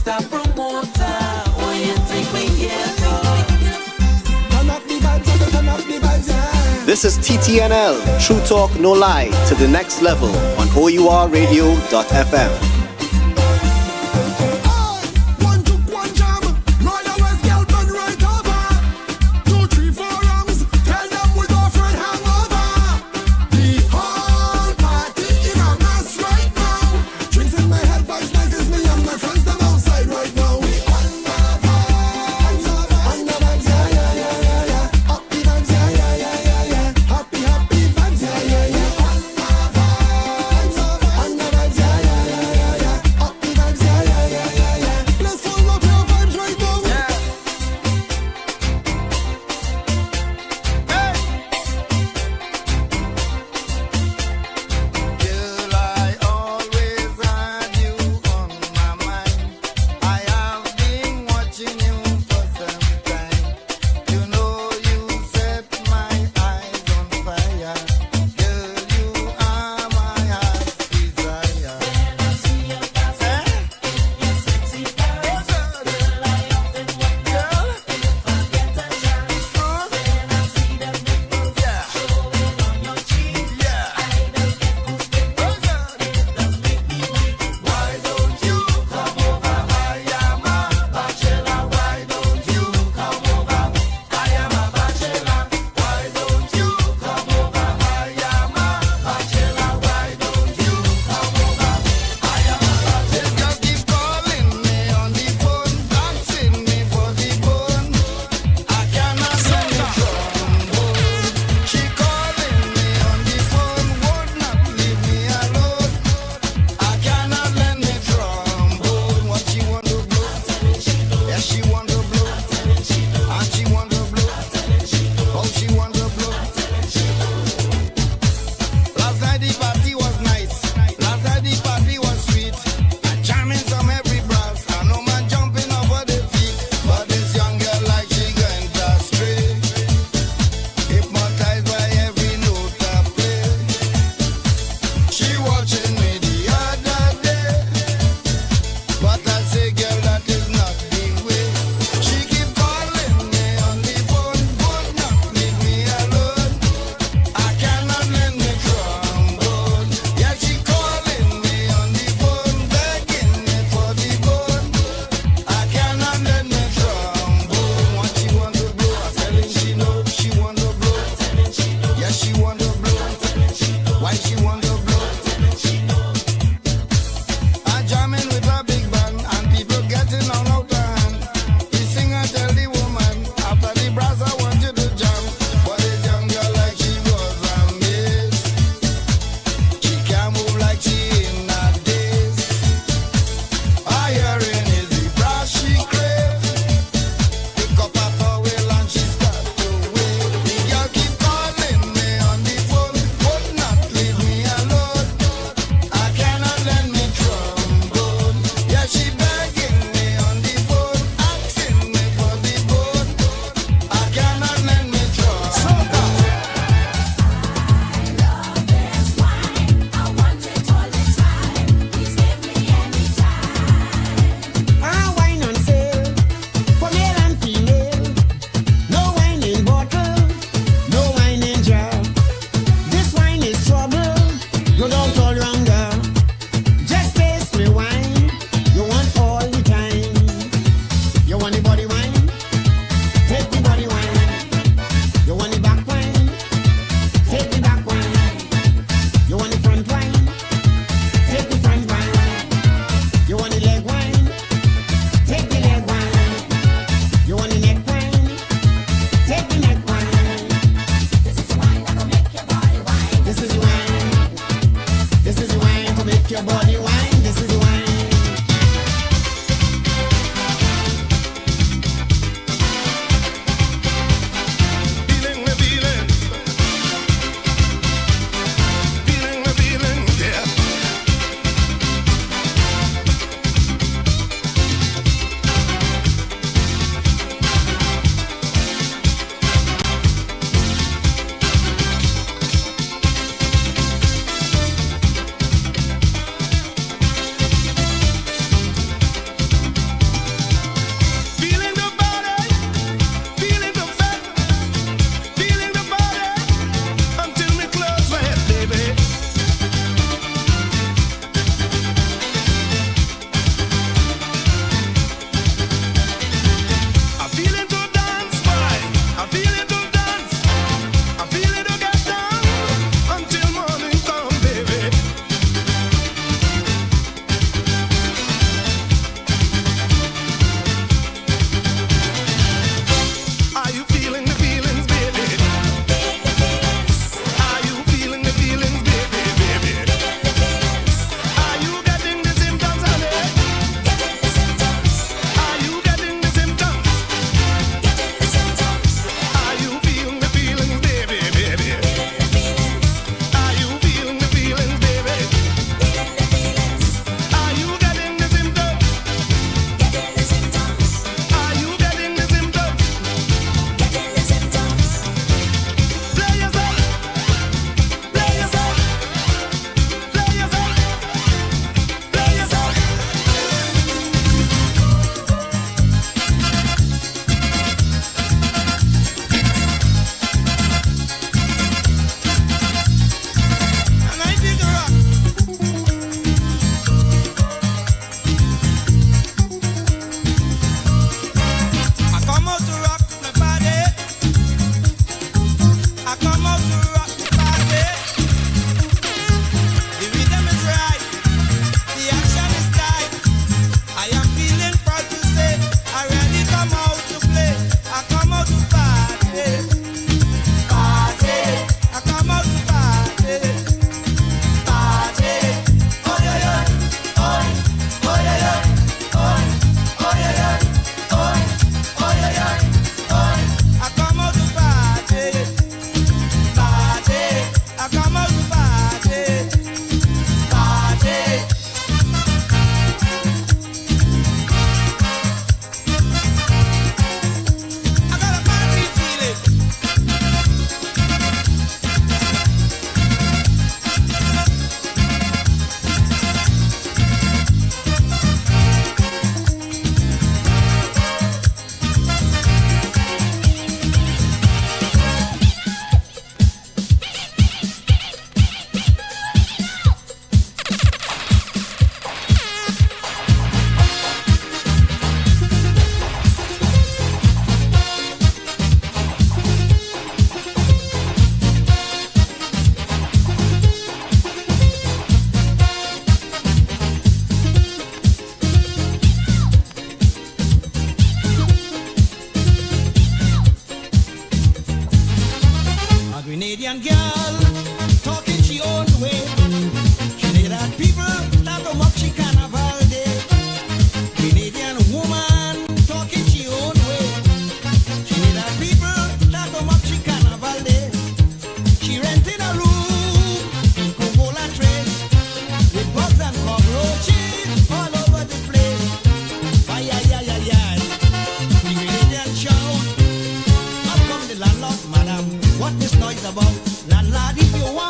Mr. Promoter, what you think we here for? Turn up the vibes, I say turn up the vibes, yeah. This is TTNL, True Talk No Lie, to the next level on OURradio.fm. One juke, one jam, Royal West girl burn right over. 2, 3, 4 rounds, tell them we go for it hangover. The whole party in a mess right now. Drinks in my head, vibes nice is me and my friends them outside right now. We on the vibes, yeah, yeah, yeah, yeah, yeah. Up the vibes, yeah, yeah, yeah, yeah, yeah. Happy, happy vibes, yeah, yeah, yeah. On the vibes, yeah, yeah, yeah, yeah, yeah.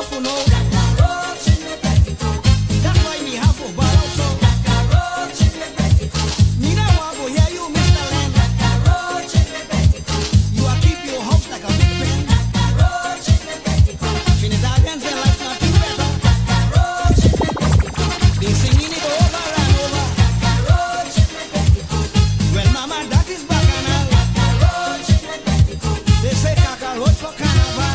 have to know. That's why we have to borrow so. Me now want to hear you, Mr. Len. You are keep your house like a big pen. Trinidadians their life not too better. They singing it over and over. Well, mama, that is bacchanal. They say cockroach for carnival.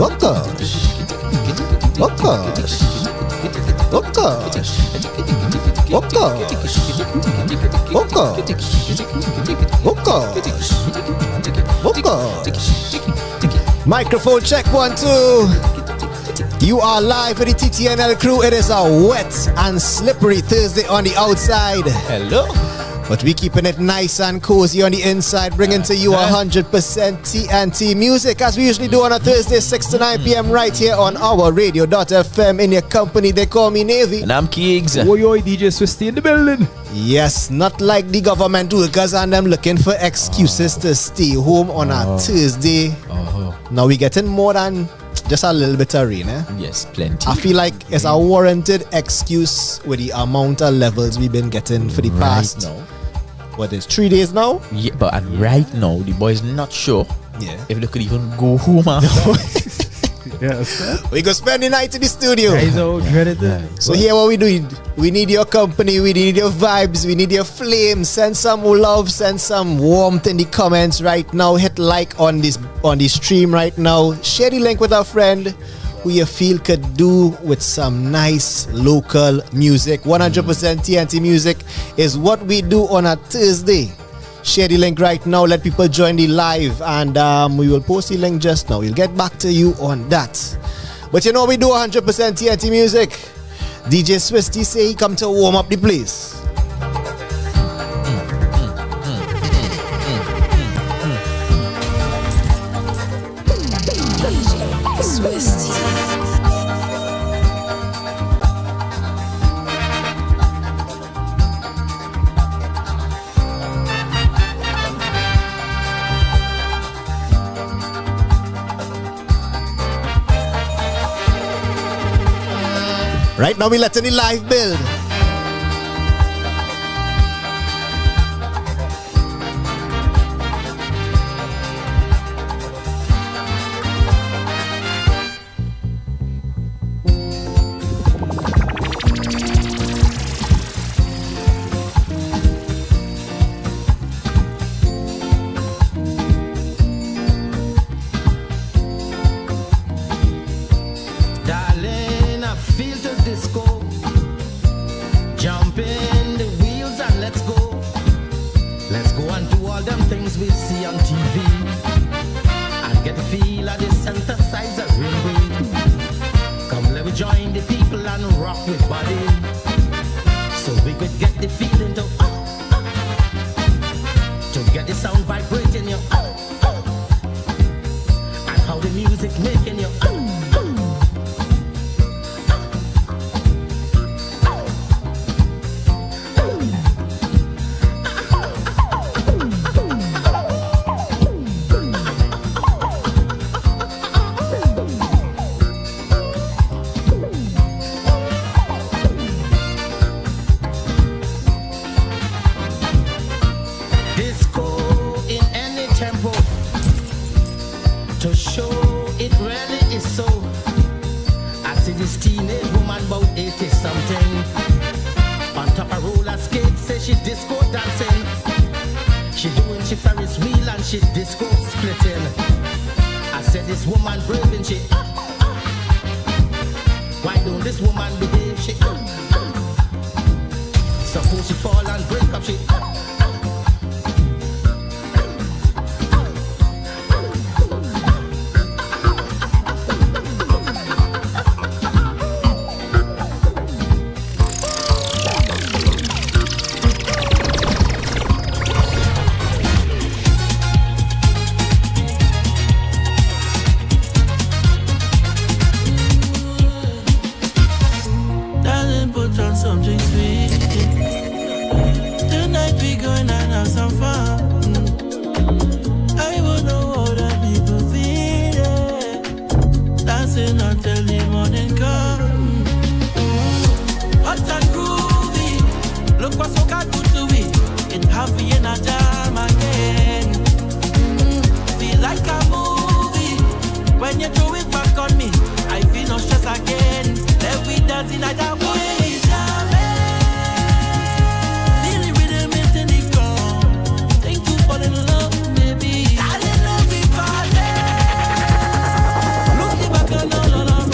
Oh gosh. Oh gosh. Oh gosh. Oh gosh. Oh gosh. Oh gosh. Oh gosh. Microphone check 1 2. You are live with the TTNL crew. It is a wet and slippery Thursday on the outside. Hello. But we keeping it nice and cozy on the inside, bringing to you 100% TNT music, as we usually do on a Thursday, 6 to 9 p.m. right here on our radio.fm. In your company, they call me Navy. And I'm Kiegs. Yo, DJ Swisty in the building. Yes, not like the government workers and them looking for excuses to stay home on a Thursday. Now we getting more than just a little bit of rain, eh? Yes, plenty. I feel like it's a warranted excuse with the amount of levels we've been getting for the past. Now. What is 3 days now? Yeah, but right now the boys not sure Yeah. if they could even go home after. Yes. We go spend the night in the studio. Guys, dreaded that. So here what we do, we need your company, we need your vibes, we need your flame. Send some love, send some warmth in the comments right now. Hit like on the stream right now. Share the link with a friend who you feel could do with some nice local music. 100% TNT music is what we do on a Thursday. Share the link right now. Let people join the live, and we will post the link just now. We'll get back to you on that. But you know we do 100% TNT music. DJ Swisty say he come to warm up the place. Right now we letting the live build. Darling, I feel the disco. Jump in the wheels and let's go. Let's go and do all them things we see on TV. And get the feel of the synthesizer ring. Come, let me join the people and rock with body. So we could get the feeling to get the sound vibrating you. And how the music making you. Disco in any tempo to show it really is so. I see this teenage woman about 80 something on top of roller skates, say she disco dancing. She doing she Ferris wheel and she disco splitting. I said this woman brave and she why don't this woman behave? She suppose she fall and break up, she have some fun. I wanna know how the people feel, yeah. Dancing until the morning come. Hot and groovy, look what soca do to we. It happy in a jam again. Feel like a movie when you throw it back on me. I feel no stress again. Let we dance in a jam way. Feel the rhythm in the ground. Think to fall in love, maybe. Darling, let me party. Look the back and all around.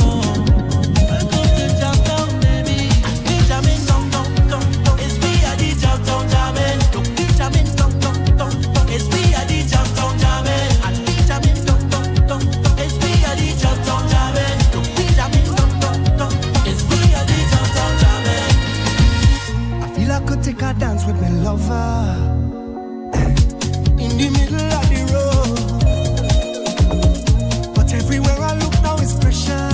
Welcome to Jam Town, baby. We jamming down, down, down, down. It's me at the Jam Town jamming. Look, we jamming down, down, down, down. It's me at the Jam Town jamming. And we jamming down, down, down, down. It's me at the Jam Town jamming. Look, we jamming down, down, down. It's me at the Jam Town jamming. I feel I could take a dance with my lover in the middle of the road, but everywhere I look now is pressure.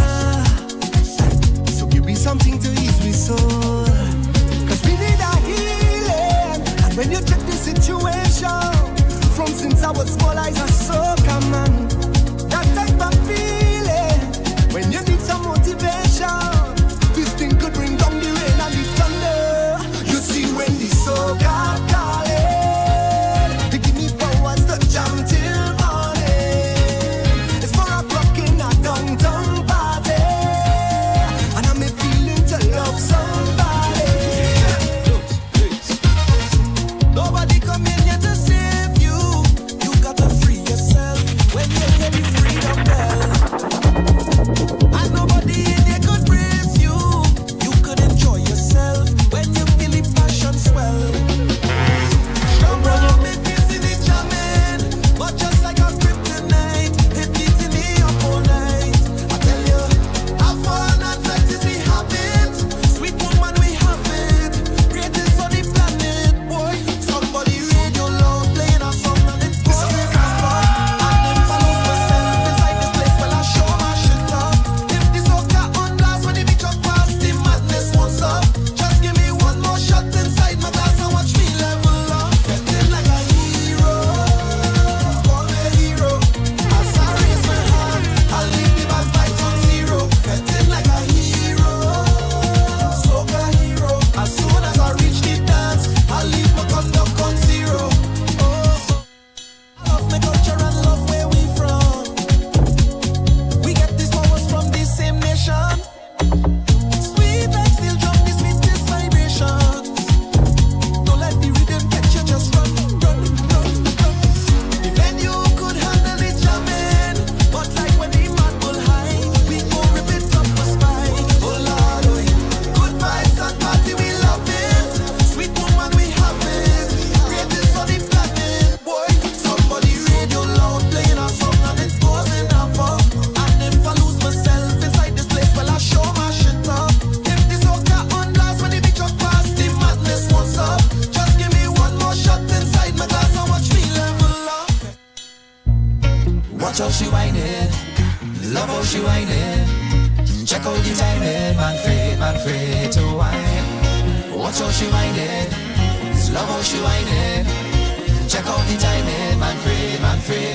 So give me something to ease my soul, 'cause we need a healing. And when you check the situation, from since I was small, I was so common. That type of feeling when you need some motivation. This thing could bring down the rain and the thunder. You see when the soca calling, they give me powers to jam till morning. It's 4 o'clock in a downtown party, and I'm feeling to love somebody. Nobody come in here to save you. You got to free yourself when you hear the freedom bell. And nobody in here could brace you. You could enjoy yourself when you feel the passion swell. Come on, make me see the jamming, but just like a kryptonite, it beating me up all night. I tell you, have fun and sex is the habit. Sweet woman, we have it. Greatest on the planet, boy. Somebody radio loud playing a song and it goes in my heart. And if I lose myself inside this place, well I show my shit up. If this soca on blast when the beach up past, the madness won't stop. Just give me one more shot inside my glass and watch me level up. Getting like a hero, call me a hero. As I raise my hand, I'll leave the bad vibes on zero. Getting like a hero, soca hero. As soon as I reach the dance, I'll leave my conduct on zero. Love my culture and love where we from. We get these powers from the same nation. Sweet like steel drum, the sweetest vibrations. Don't let the rhythm catch you, just run, run, run, run. The venue could handle the jamming, but like when the mad bull high, we go rip it up for spike. Oh Lord, oh, good vibes and party, we love it. Sweet woman, we have it. Greatest on the planet, boy. Somebody radio loud playing a song and it goes in a fuck. And if I lose myself inside this place, well I show my shit up. If this soca on blast when the beach up past, the madness won't stop. Just give me one more shot inside my glass and watch me level up. Watch how she whining, love how she whining. Check out the timing, man free to wine. Watch how she whining, love how she whining. Check out the timing, man free.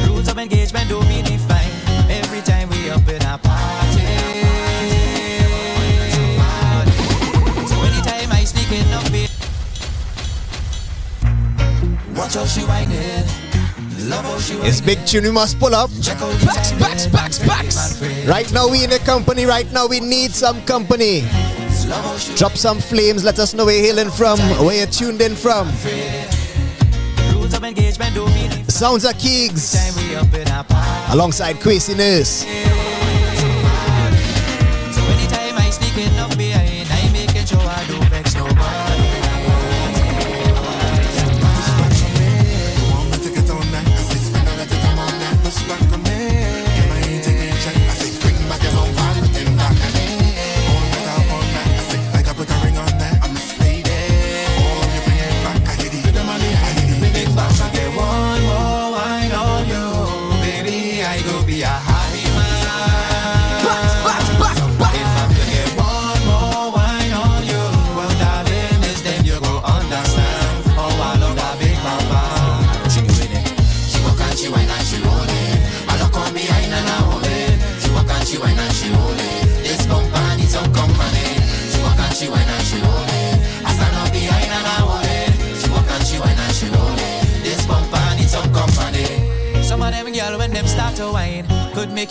Rules of engagement don't be defined. Every time we up in a party. So anytime I sneak in up it. Watch how she whining, love how she whining. It's big tune, we must pull up. Check out the Backs, backs, backs, backs. Right now we in the company, right now we need some company. Drop some flames, let us know where you're hailing from, where you're tuned in from. Rules of engagement don't be defined. Sounds of Kiegs, Time we up in a party. alongside Crazy Nurse. So anytime I sneak in up behind, I making sure I don't vex nobody. One more wine on you, baby, I go be a happy man.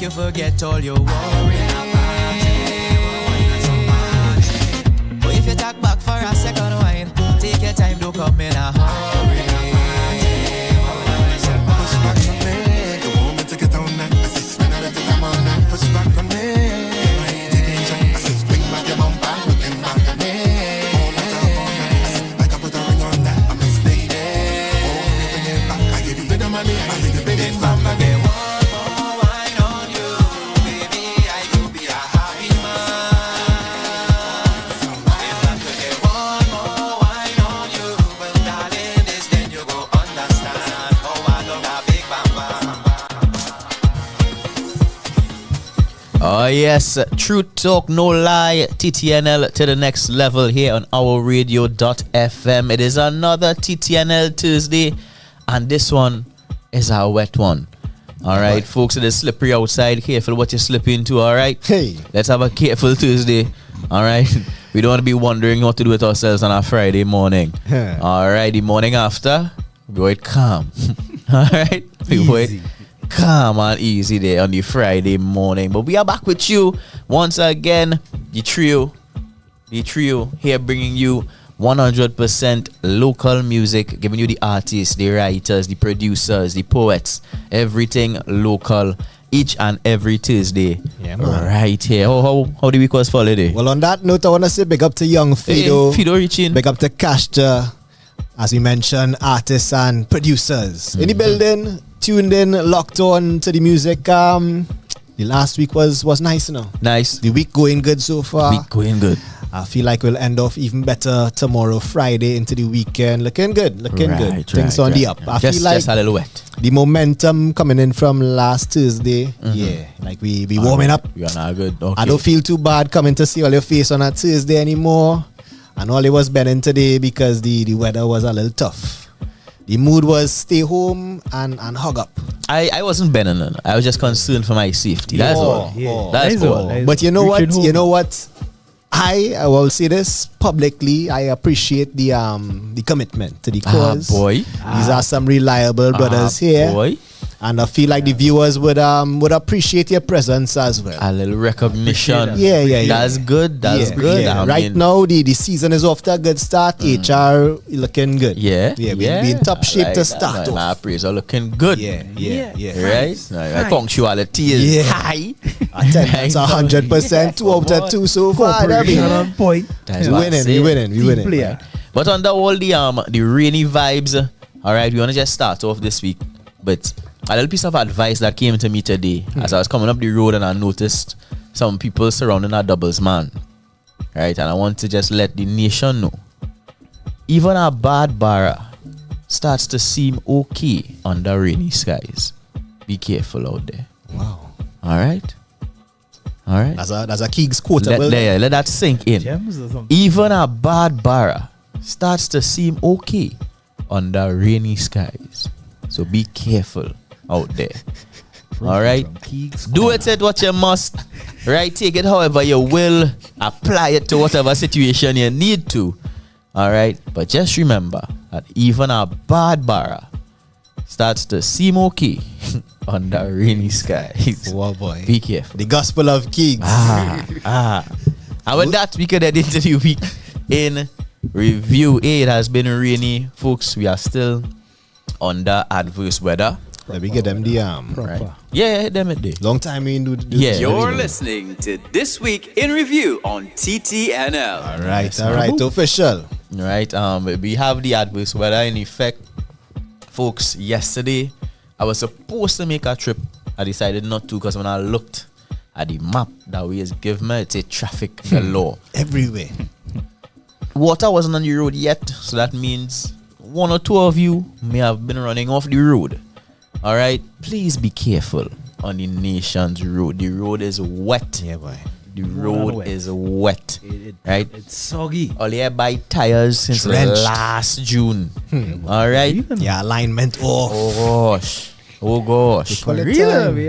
you forget all your worries. But if you talk back for a second wine, take your time, don't come in a hurry. Push back on me. You want me to get on that? I say, spin out the time on that. Push back on me. I ain't taking chance. I say, swing back your bumper, looking back at me. All that up on that. I say, like I put a ring on that. I may stay there. Oh, you bring it back. I give you the money. I give you the big If I get one more wine on you, baby, I could be a happy man. If I could get one more wine on you, well, darling, this then you go understand. Oh, I love that big bam bam. Oh yes, True Talk No Lie, TTNL to the next level here on our radio.fm. It is another TTNL Tuesday, and this one is our wet one. Alright, folks, it is slippery outside. Careful what you slip into, alright? Hey. Let's have a careful Tuesday. Alright. We don't want to be wondering what to do with ourselves on a Friday morning. Alright, the morning after, we go it calm. Alright? We go it calm and easy there on the Friday morning. But we are back with you once again. The trio here bringing you 100% local music, giving you the artists, the writers, the producers, the poets, everything local each and every Tuesday. Yeah, man. Right here. How the week was for today? Well, on that note, I want to say big up to Young Fido. Fido reaching. Big up to Cashta. As we mentioned, artists and producers in the building, tuned in, locked on to the music. The last week was nice, you know. Nice. The week going good so far. Week going good. I feel like we'll end off even better tomorrow, Friday, into the weekend. Looking good. Things on the up. I feel like just a little wet. the momentum coming in from last Tuesday. Yeah, like we warming up. We are now good. Okay. I don't feel too bad coming to see all your face on a Tuesday anymore. And all it was bending today because the weather was a little tough. The mood was stay home and hug up. I wasn't bending. I was just concerned for my safety. That's all. That's all. But you know what? I will say this publicly. I appreciate the commitment to the cause. Boy. These are some reliable brothers here. Boy. And I feel like the viewers would appreciate your presence as well. A little recognition. Yeah. That's good. That's Yeah, good. yeah. I Right mean, now, the season is off to a good start. HR looking good. Yeah. We in top shape Like to that, start man. My off. praise are looking good. Yeah. Right? My punctuality is high. Attendance 100%, 2 out of 2 so far. That be- on point. That's We what I'm saying. winning. Player. But under all the rainy vibes, all right, we want to just start off this week. But a little piece of advice that came to me today as I was coming up the road and I noticed some people surrounding a doubles man. Right, and I want to just let the nation know. Even a bad barra starts to seem okay under rainy skies. Be careful out there. Wow. All right? That's a Kiegs quote. Let that sink in. Gems or something. Even a bad barra starts to seem okay under rainy skies. So be careful out there. All right? Do it at what you must. Right? Take it however you will. Apply it to whatever situation you need to. All right? But just remember that even a bad barra starts to seem okay under rainy skies. Oh boy. Be careful. The gospel of Kiegs. And with that, we could head into the week in review. It has been rainy, folks. We are still under adverse weather. Let me get them the Right? Yeah, them it day. long time we do. Yeah. You're listening to This Week in Review on TTNL. All right, official. Right. We have the adverse weather in effect, folks. Yesterday, I was supposed to make a trip. I decided not to because when I looked at the map that we has given me, it's a traffic galore. Everywhere. Water wasn't on the road yet, so that means one or two of you may have been running off the road. All right, please be careful on the nation's road. The road is wet. Yeah, boy. The road is wet. Right? It's soggy. All you buy tires since Drenched. last June. All right. Yeah, alignment off. Oh gosh. Pull it Really?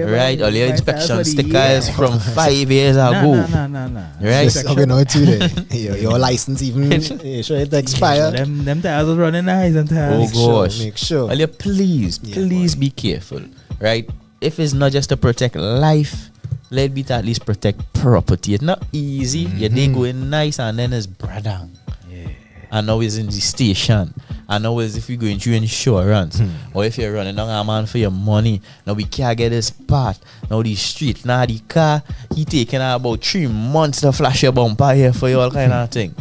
time. Right. All your inspection That's what stickers from 5 years ago. Nah. Right. Okay, no, it's you there. Your license even sure it expire. Them tires was running nice and tires. Oh gosh. Make sure. Well, please Yeah, be careful, right? if it's not just to protect life, let it be to at least protect property. It's not easy. Your day going nice and then it's brother. Yeah. And now it's in the station. And now it's if you're going through insurance or if you're running down a man for your money. Now we can't get this part. Now the street, now the car, he taking about 3 months to flash your bumper here for you all kind of thing.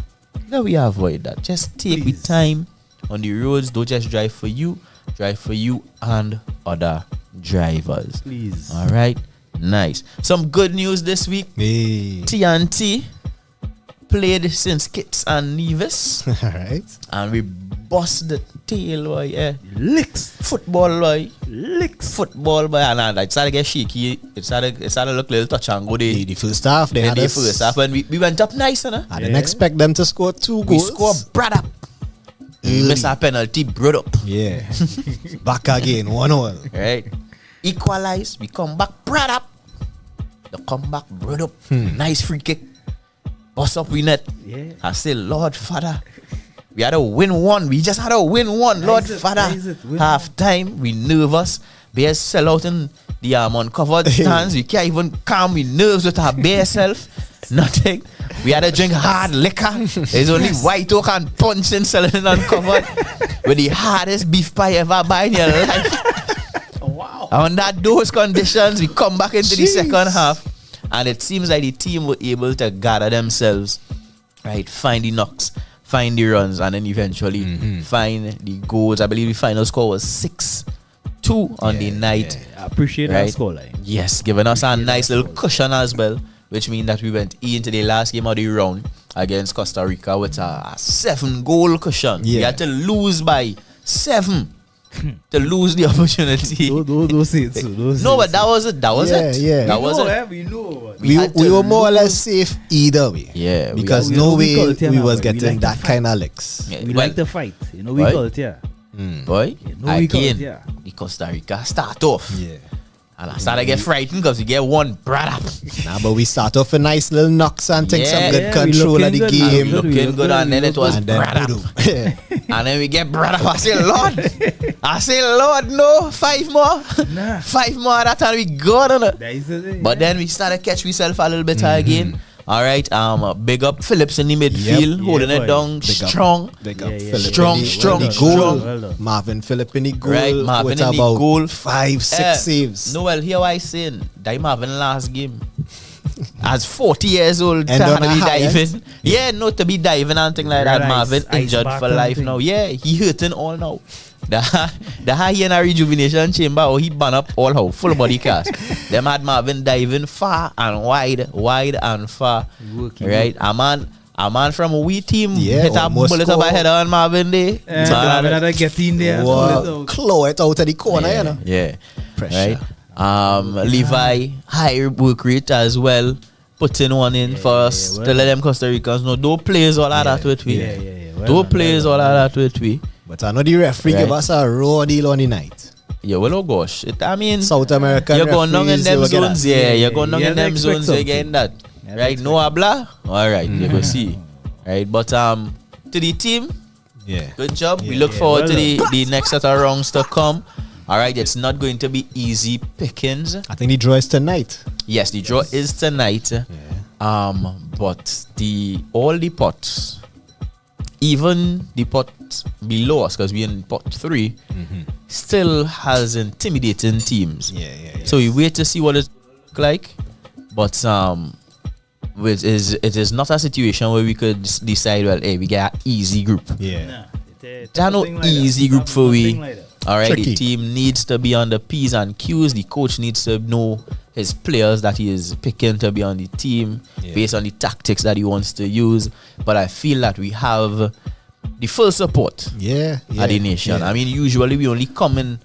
Now we avoid that. Just take the time on the roads. Don't just drive for you and other drivers. Please. All right. Nice. Some good news this week. Hey. TNT played since Kits and Nevis. All right. And we bust the tail, boy. Yeah. Licks. Football, boy. Licks. Football, boy. And it started to get shaky. It started to look a little touch and go. The first half, they had the us. first half. And we went up nice, you know? I didn't expect them to score 2 We goals. scored brad up. We missed our penalty, broad up. Yeah. Back again, 1-1. Right. Equalize. We come back, brad up. The comeback, broad up. Nice free kick. Bust up, we net. Yeah. I say, Lord Father, we had to win one. We just had to win one. Lord Father. Half time, we nervous. Bears sell out in the uncovered stands. We can't even calm we nerves with our bare self. Nothing. We had to drink hard liquor. There's only White Oak and Punch and selling it uncovered. With the hardest beef pie ever buy in your life. Wow. And under those conditions, we come back into the second half. And it seems like the team were able to gather themselves, right? Find the knocks, find the runs, and then eventually find the goals. I believe the final score was 6-2 on the night. I appreciate that scoreline. Yes, giving us a nice little cushion as well, which means that we went into the last game of the round against Costa Rica with a 7-goal cushion. Yeah. We had to lose by 7 to lose the opportunity. Don't say it, so. No, but that was it. That was it. Yeah. That was it. We know. We were more or less safe either way. Yeah, Because we no call way it we now, was boy. We getting like to that fight. kind of licks. Yeah, We well, like to fight. You know, we Right. call it, yeah. boy, no, we call it, again, yeah. the Costa Rica start off. Yeah. And I started to get frightened because we get one brother. Nah, but we start off a nice little knocks and take some good Yeah, we control of looking the good, And we game. look- looking good, and then it was And then brother. boodoo. And then we get brother. I say, Lord, no, 5 more. Nah. 5 more at that time we go on it. That is it. But then we started to catch ourselves a little bit again. All right, big up Phillips in the midfield, Yep. holding Yeah, it boy. down Big up. strong. Big up Yeah, yeah. Philip Strong, in the, strong, in the strong. goal. Well done. Marvin Phillip in the goal. Right, Marvin with in the about goal. 5-6 saves. No, well, here I saying, that Marvin last game. As 40 years old, And to on a be high diving. Yeah, no, to be diving and thing like that. Right, Marvin ice injured back for and life thing. now. Yeah, he hurting all now. The high in a rejuvenation chamber, or he ban up all how full body cast. Them had Marvin diving far and wide and far. Working. Right, a man from a wee team Yeah, hit a almost bullet up score. head on Marvin Day. And Man, another get in there. Wow. Claw it out of the corner, you know. yeah. Pressure. Right. Levi, high work rate as well. Putting one in for us well to let them Costa Ricans know. Don't plays all of that with we. Yeah. Well Don't done, plays all well of that with we. But I know the referee Right. give us a raw deal on the night. Yeah, well, oh gosh. I mean, South American you're going down in referees, they them will get zones. that. Yeah, you're going down Yeah, in they them expect zones. You're something. getting that. Yeah, Right, no habla. All right, you go see. Right, but to the team, Yeah. good job. We Yeah, look yeah, forward well to the next set of rounds to come. All right, it's not going to be easy pickings. I think the draw is tonight. Yes, the draw is tonight. But all the pots, even the pot below us, because we're in pot 3, still has intimidating teams. Yeah. So we wait to see what it look like. But it is not a situation where we could decide, well, hey, we get an easy group. Yeah. There's no easy group for we. All right, Tricky. the team needs to be on the P's and Q's. The coach needs to know his players that he is picking to be on the team based on the tactics that he wants to use. But I feel that we have the full support Yeah. of the nation. Yeah. I mean, usually we only come in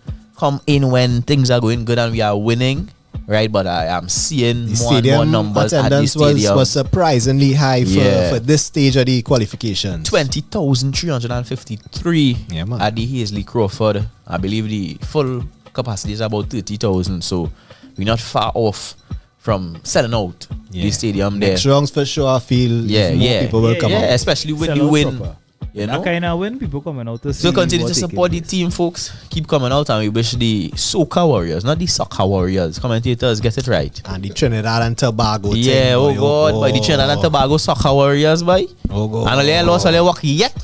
when things are going good and we are winning, right? But I am seeing The more and more stadium numbers at the attendance stadium. was surprisingly high Yeah. for this stage of the qualifications. 20,353 Yeah, man. at the Hazley Crawford. I believe the full capacity is about 30,000. So we're not far off from selling out the stadium there. Next rounds for sure, I feel more people will come Yeah, out. especially when Sell you out win. proper. You That know? kind of when people coming out to see So continue what to taking support the place. team, folks. Keep coming out, and we wish the soca warriors, not the soccer warriors, commentators, get it right. And the Trinidad and Tobago thing, Yeah, oh boy, God, boy, the Trinidad and Tobago soccer warriors, boy. Oh God. And they lost all their work yet.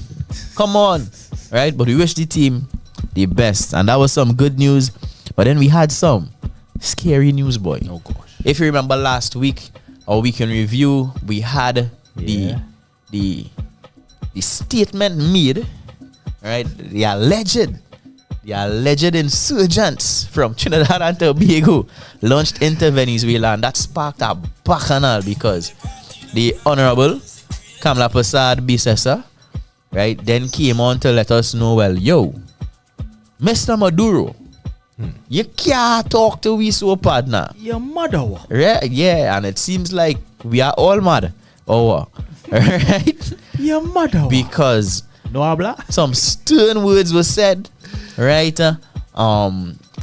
Come on. Right? But we wish the team the best. And that was some good news. But then we had some scary news, boy. Oh gosh. If you remember last week, our week in review, we had Yeah. the statement made, right? The alleged insurgents from Trinidad and Tobago launched into Venezuela, and that sparked a bacchanal because the Honorable Kamala Prasad Bisesa, right, then came on to let us know, well, yo, Mr. Maduro, you can't talk to we so partner. Your mother. Right? Yeah, and it seems like we are all mad. Oh, right? Your mother. Because No habla. some stern words were said, right?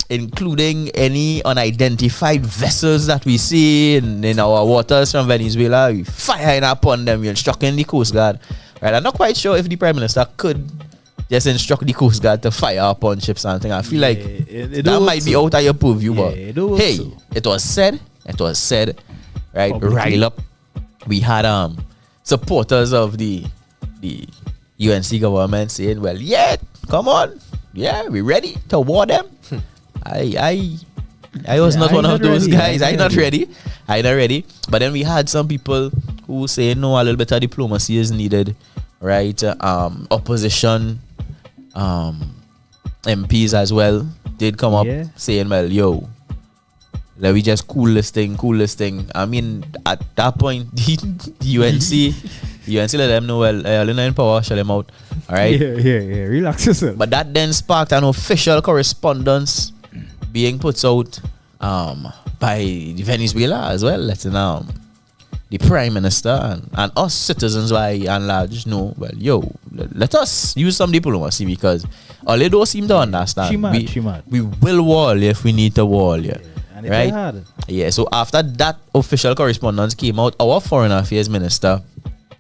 Including any unidentified vessels that we see in our waters from Venezuela. We firing upon them. We're instructing the Coast Guard. Right? I'm not quite sure if the Prime Minister could just instruct the Coast Guard to fire upon ships and thing. I feel like it that don't might work be so. out of your purview, Yeah, but it don't work hey, so. it was said, right? Publicly. Rile up. We had supporters of the UNC government saying, well, yeah, come on, yeah, we ready to war them. I was not I one of not those ready. guys. I not ready. But then we had some people who say no, a little bit of diplomacy is needed, right? Opposition MPs as well did come up Yeah. saying, well, yo, let me just cool this thing. I mean, at that point, the UNC let them know, well, you're not in power, shut them out. All right. Yeah. Relax yourself. But that then sparked an official correspondence being put out by Venezuela as well, letting the Prime Minister and us citizens by and large know, well, yo, let us use some diplomacy because all they don't seem to understand. She mad. We will wall if we need to wall, yeah. And it's Right? hard. Yeah, so after that official correspondence came out, our Foreign Affairs Minister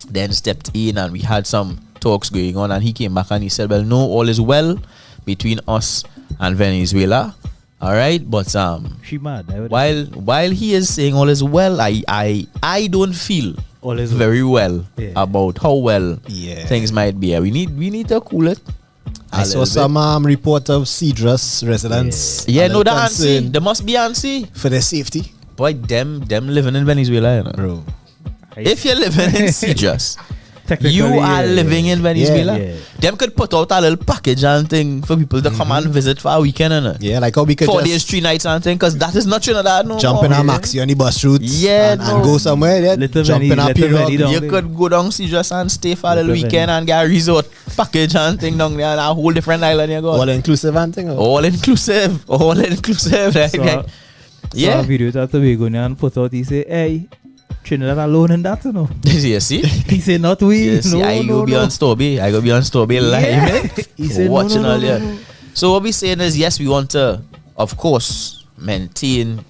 then stepped in and we had some talks going on, and he came back and he said, well, no, all is well between us and Venezuela. All right, but She mad. while he is saying all is well, I don't feel All is very well Yeah. about how well Yeah. things might be. We need to cool it. I saw some report of Cedrus residents. Yeah, a no, little the ANSI. concerned There must be ANSI. for their safety, Boy, them living in Venezuela, you know. bro. If you're living in Cedrus, Technically, you are yeah. living in Venezuela. Yeah. Them could put out a little package and thing for people to come and visit for a weekend, you know. Yeah, like how we could 4 just days, 3 nights and thing, because that is not Trinidad no jump more. in a maxi on the bus route, Yeah, and no. go somewhere. Yeah, Little jump Veni- in a Little Veni pirogue. down You there. could go down Cedrus and stay for a little Little weekend and get a resort package and thing down there and a whole different island you go. All inclusive and thing. All inclusive, right? So, Right. yeah. Yeah. A video that Tobago and put out. He say, hey, Trinidad alone in that, you know. You see? He say, not we. You see, no, I no, go be no. on Storby. I go be on Storby live. Yeah. eh? He said, no, watching no, all no, yeah. no, no. So what we saying is, yes, we want to, of course, maintain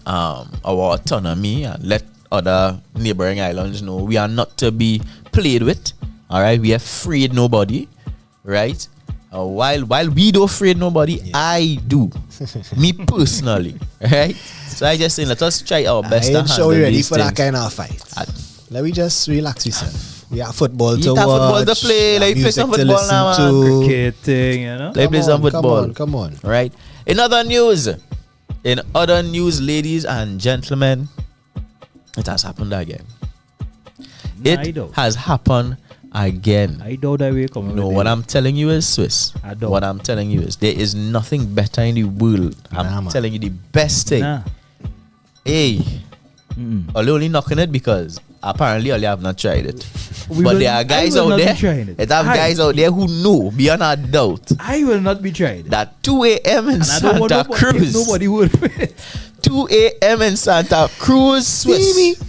our autonomy and let other neighboring islands know we are not to be played with. All right, we afraid nobody, right? While we don't afraid nobody, I do, me personally, right? So I just saying, let us try our best. I to ain't sure we handle ready these for that things. kind of fight. Let me just relax yourself. We have football You to have watch. football to play. we Let have me play music some to football listen now, to. Cricket thing, you know. Let me play some football. Come on. Right. In other news, ladies and gentlemen, it has happened again. I It don't. has happened again. I doubt that we coming No, with what it. I'm telling you is, Swiss. I don't. What I'm telling you is, there is nothing better in the world. I'm Nah, man. telling you the best thing. Nah. Hey, Mm-mm. I'll only knocking it because apparently I have not tried it. We but will- there are I guys will out not be there. trying it. There are I- guys out there who know beyond a doubt I will not be tried. that 2 a.m. in And I don't want Santa Cruz. nobody would. 2 a.m. in Santa Cruz, Swiss.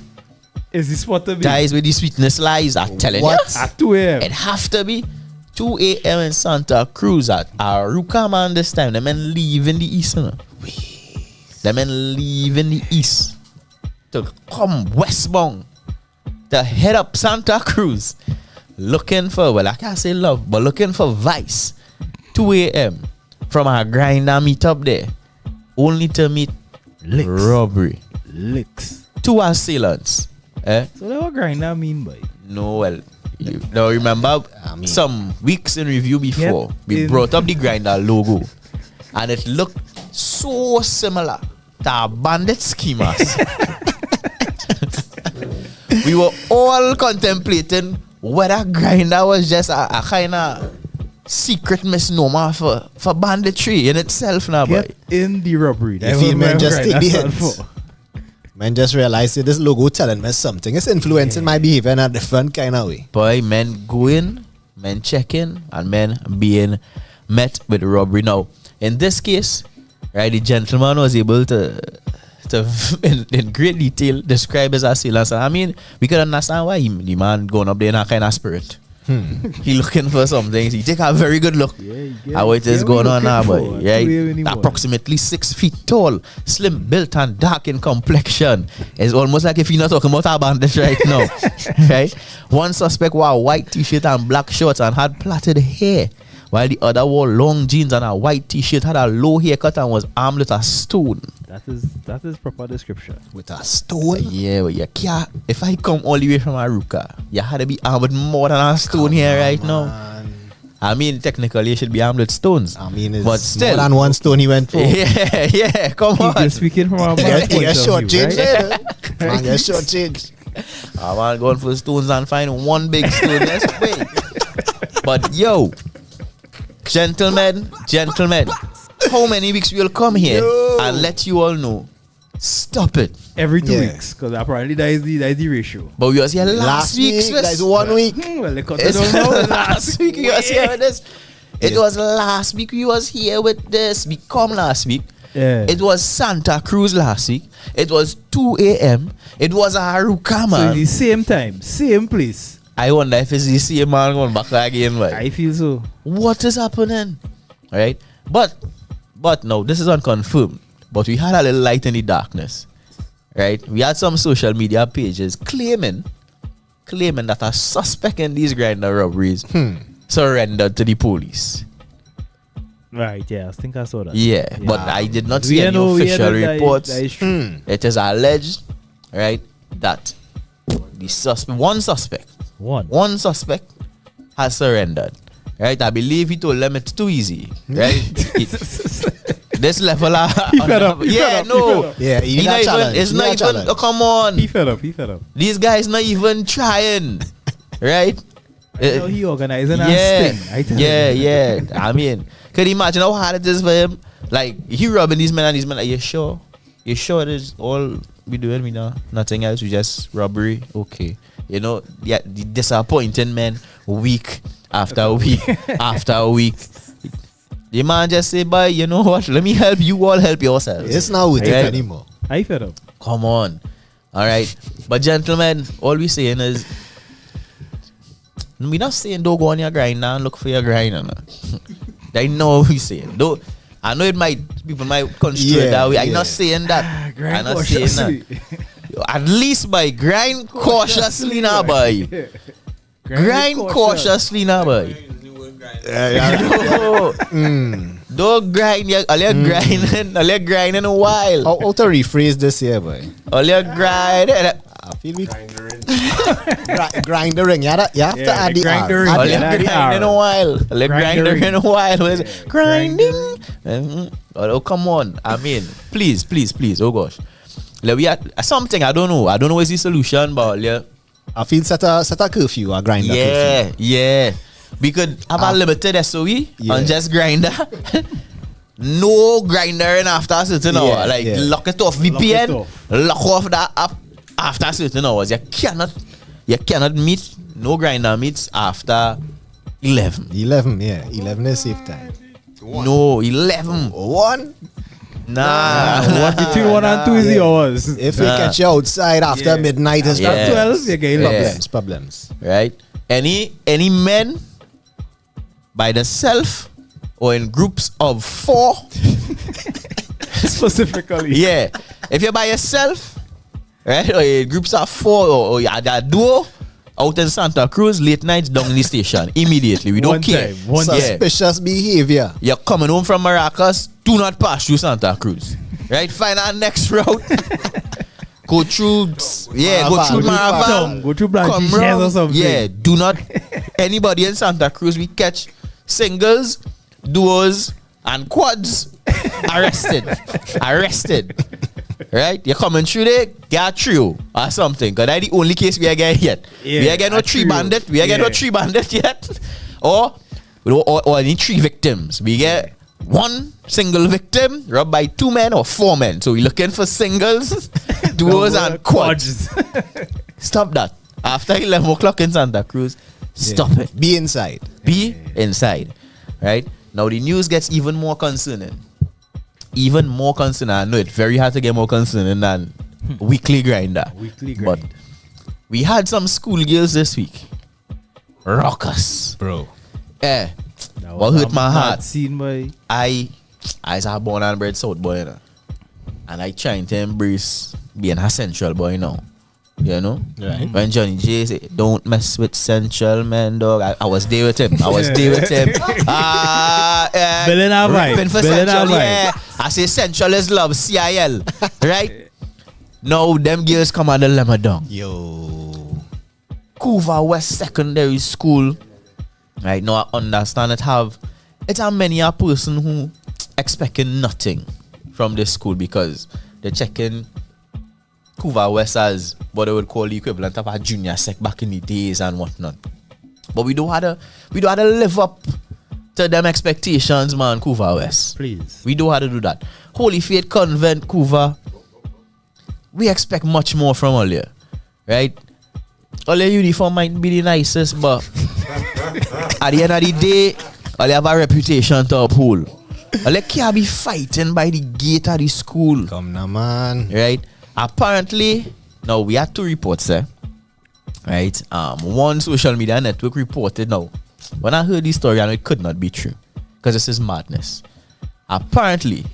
Is this spot to be? Guys with the sweetness lies, I'm telling What? you. At 2 a.m. It have to be 2 a.m. in Santa Cruz at Aruca, man, this time. Them men leave in the east, you know. Them men leave in the east to come westbound to head up Santa Cruz looking for, well, I can't say love, but looking for vice. 2 a.m. from our grinder meet up there, only to meet Licks. robbery. Licks. 2 assailants. So what grinder mean by? No, well, you now remember some weeks in review before, we brought up the grinder logo, and it looked so similar to our bandit schemas. We were all contemplating whether grinder was just a kind of secret misnomer for banditry in itself now, boy. Get in the robbery. You feel man just take the hits. Man just realize that this logo telling me something. It's influencing my behavior in a different kind of way. Boy, men going, men checking, and men being met with robbery. Now, in this case, right, the gentleman was able to in great detail describe his assailants. I mean, we could understand why the man going up there in a kind of spirit. He looking for something. He take a very good look at what is going on now, boy. Yeah, approximately 6 feet tall, slim built and dark in complexion. It's almost like if you're not talking about our bandits right now. Right? One suspect wore a white t-shirt and black shorts and had plaited hair, while the other wore long jeans and a white t-shirt, had a low haircut and was armed with a stone. That is proper description. With a stone? Yeah, but you can't. If I come all the way from Aruka, you had to be armed with more than a stone here right now. I mean, technically, you should be armed with stones. I mean, it's but still, more than one stone he went for. Yeah, come on. You're speaking from our point You of short view, change, right? man. You short change. I want going for stones and find one big stone. Let's wait. But yo, gentlemen, how many weeks we will come here and let you all know? Stop it. Every 2 weeks, because apparently that is the ratio. But we was here last week. That is 1 week. Well, they cut It's it down now. last week we was here with this. It was last week we was here with this. We come last week. Yeah. It was Santa Cruz last week. It was 2 a.m. It was Aruka, So man. the same time, same place. I wonder if it's the same man going back again. Right? I feel so. What is happening? Right? But no, this is unconfirmed. But we had a little light in the darkness. Right? We had some social media pages claiming that a suspect in these grinder robberies surrendered to the police. Right, yeah, I think I saw that. Yeah, but I did not see We any know official that reports. that is true. It is alleged, right, that the one suspect has surrendered. Right, I believe he told them it's too easy. Right, this level, He fed up. Yeah, he not need a even. challenge. It's He not need a even. challenge. Oh, come on, He fed up. these guys not even trying. Right. So he organizing a Yeah, sting. I tell yeah, you. I mean, could you imagine how hard it is for him? Like, he robbing these men and these men. Like, you sure? You sure it is all we doing? We know nothing else. We just robbery. Okay, you know, yeah, the disappointing men week after week after week. The man just say, "Boy, you know what? Let me help you. All help yourselves." It's not with it Right? anymore. I fed up. Come on, all right. But gentlemen, all we saying is, we not saying don't go on your grind and look for your grind. No. They know what we saying. Though I know people might construe it that way. I'm not saying that. I'm not saying that. At least by grind cautiously now, boy. Grind cautiously now, boy. Don't grind. All your grinding a while. How to rephrase this here, boy? All your grinding. I feel we grindering. You have to add the grindering. R. All Add your the R. grinding a while. All your grinding in a while. What is it? Grinding. Oh, come on. I mean, please. Oh gosh. Like, we had something I don't know what's the solution, but yeah. I feel set a curfew or grinder curfew. Yeah. We could have a limited SOE on just grinder. No grinder in after a certain hour. Like, lock it off. VPN. Lock off that app after certain hours. You cannot meet. No grinder meets after 11. 11 is safe time. No, 11. 1? Nah. What between 1 and 2 is the hours. If we catch you outside after midnight, it's Yeah. 12, you're getting problems. Right? Any men by themselves or in groups of 4. specifically. Yeah. If you're by yourself, right, or in groups of 4 or you're a duo, out in Santa Cruz, late nights down in the station. Immediately. We don't One care. time, one Yeah. Suspicious behavior. You're coming home from Maracas, do not pass through Santa Cruz. Right? Find our next route. Go through, go through Maraval. Go through Come Blanchishes or round. something. Yeah, do not. Anybody in Santa Cruz, we catch singles, duos, and quads. Arrested. Right? You're coming through there, get a trio or something. Because that's the only case we are getting yet. Yeah, we are getting no a tree trio. bandit. We are getting no Yeah. tree bandit yet. or any 3 victims. We get 1 single victim robbed by 2 men or 4 men. So we're looking for singles, duos, and quads. Stop that. After 11 o'clock in Santa Cruz, stop it. Be inside. Be inside. Right? Now the news gets even more concerning. Even more concerning. I know it's very hard to get more concerning than weekly grinder. But we had some schoolgirls this week. Rockers. Bro. What hurt my heart? Seen by I a born and bred South boy, you know? And I trying to embrace being a Central boy now. You know? Right. When Johnny J said, don't mess with Central, man, dog. I was there with him. Billing our vibe. Ripping for Billing our Central, vibe. yeah. I say Central is love, CIL. Right? Now, them girls come and let me down. Yo. Couva West Secondary School. Right now, I understand it's a many a person who expecting nothing from this school because they're checking Couva West as what they would call the equivalent of a junior sec back in the days and whatnot. But we don't have to live up to them expectations, man. Couva West, please. we don't have to do that. Holy Faith Convent, Couva. We expect much more from all you, right? All your uniform might be the nicest, but at the end of the day, all have a reputation to uphold. All you can't be fighting by the gate of the school. Come now, man. Right? Apparently, now we had 2 reports there. Right? One social media network reported now. When I heard this story, I know it could not be true. Because this is madness. Apparently,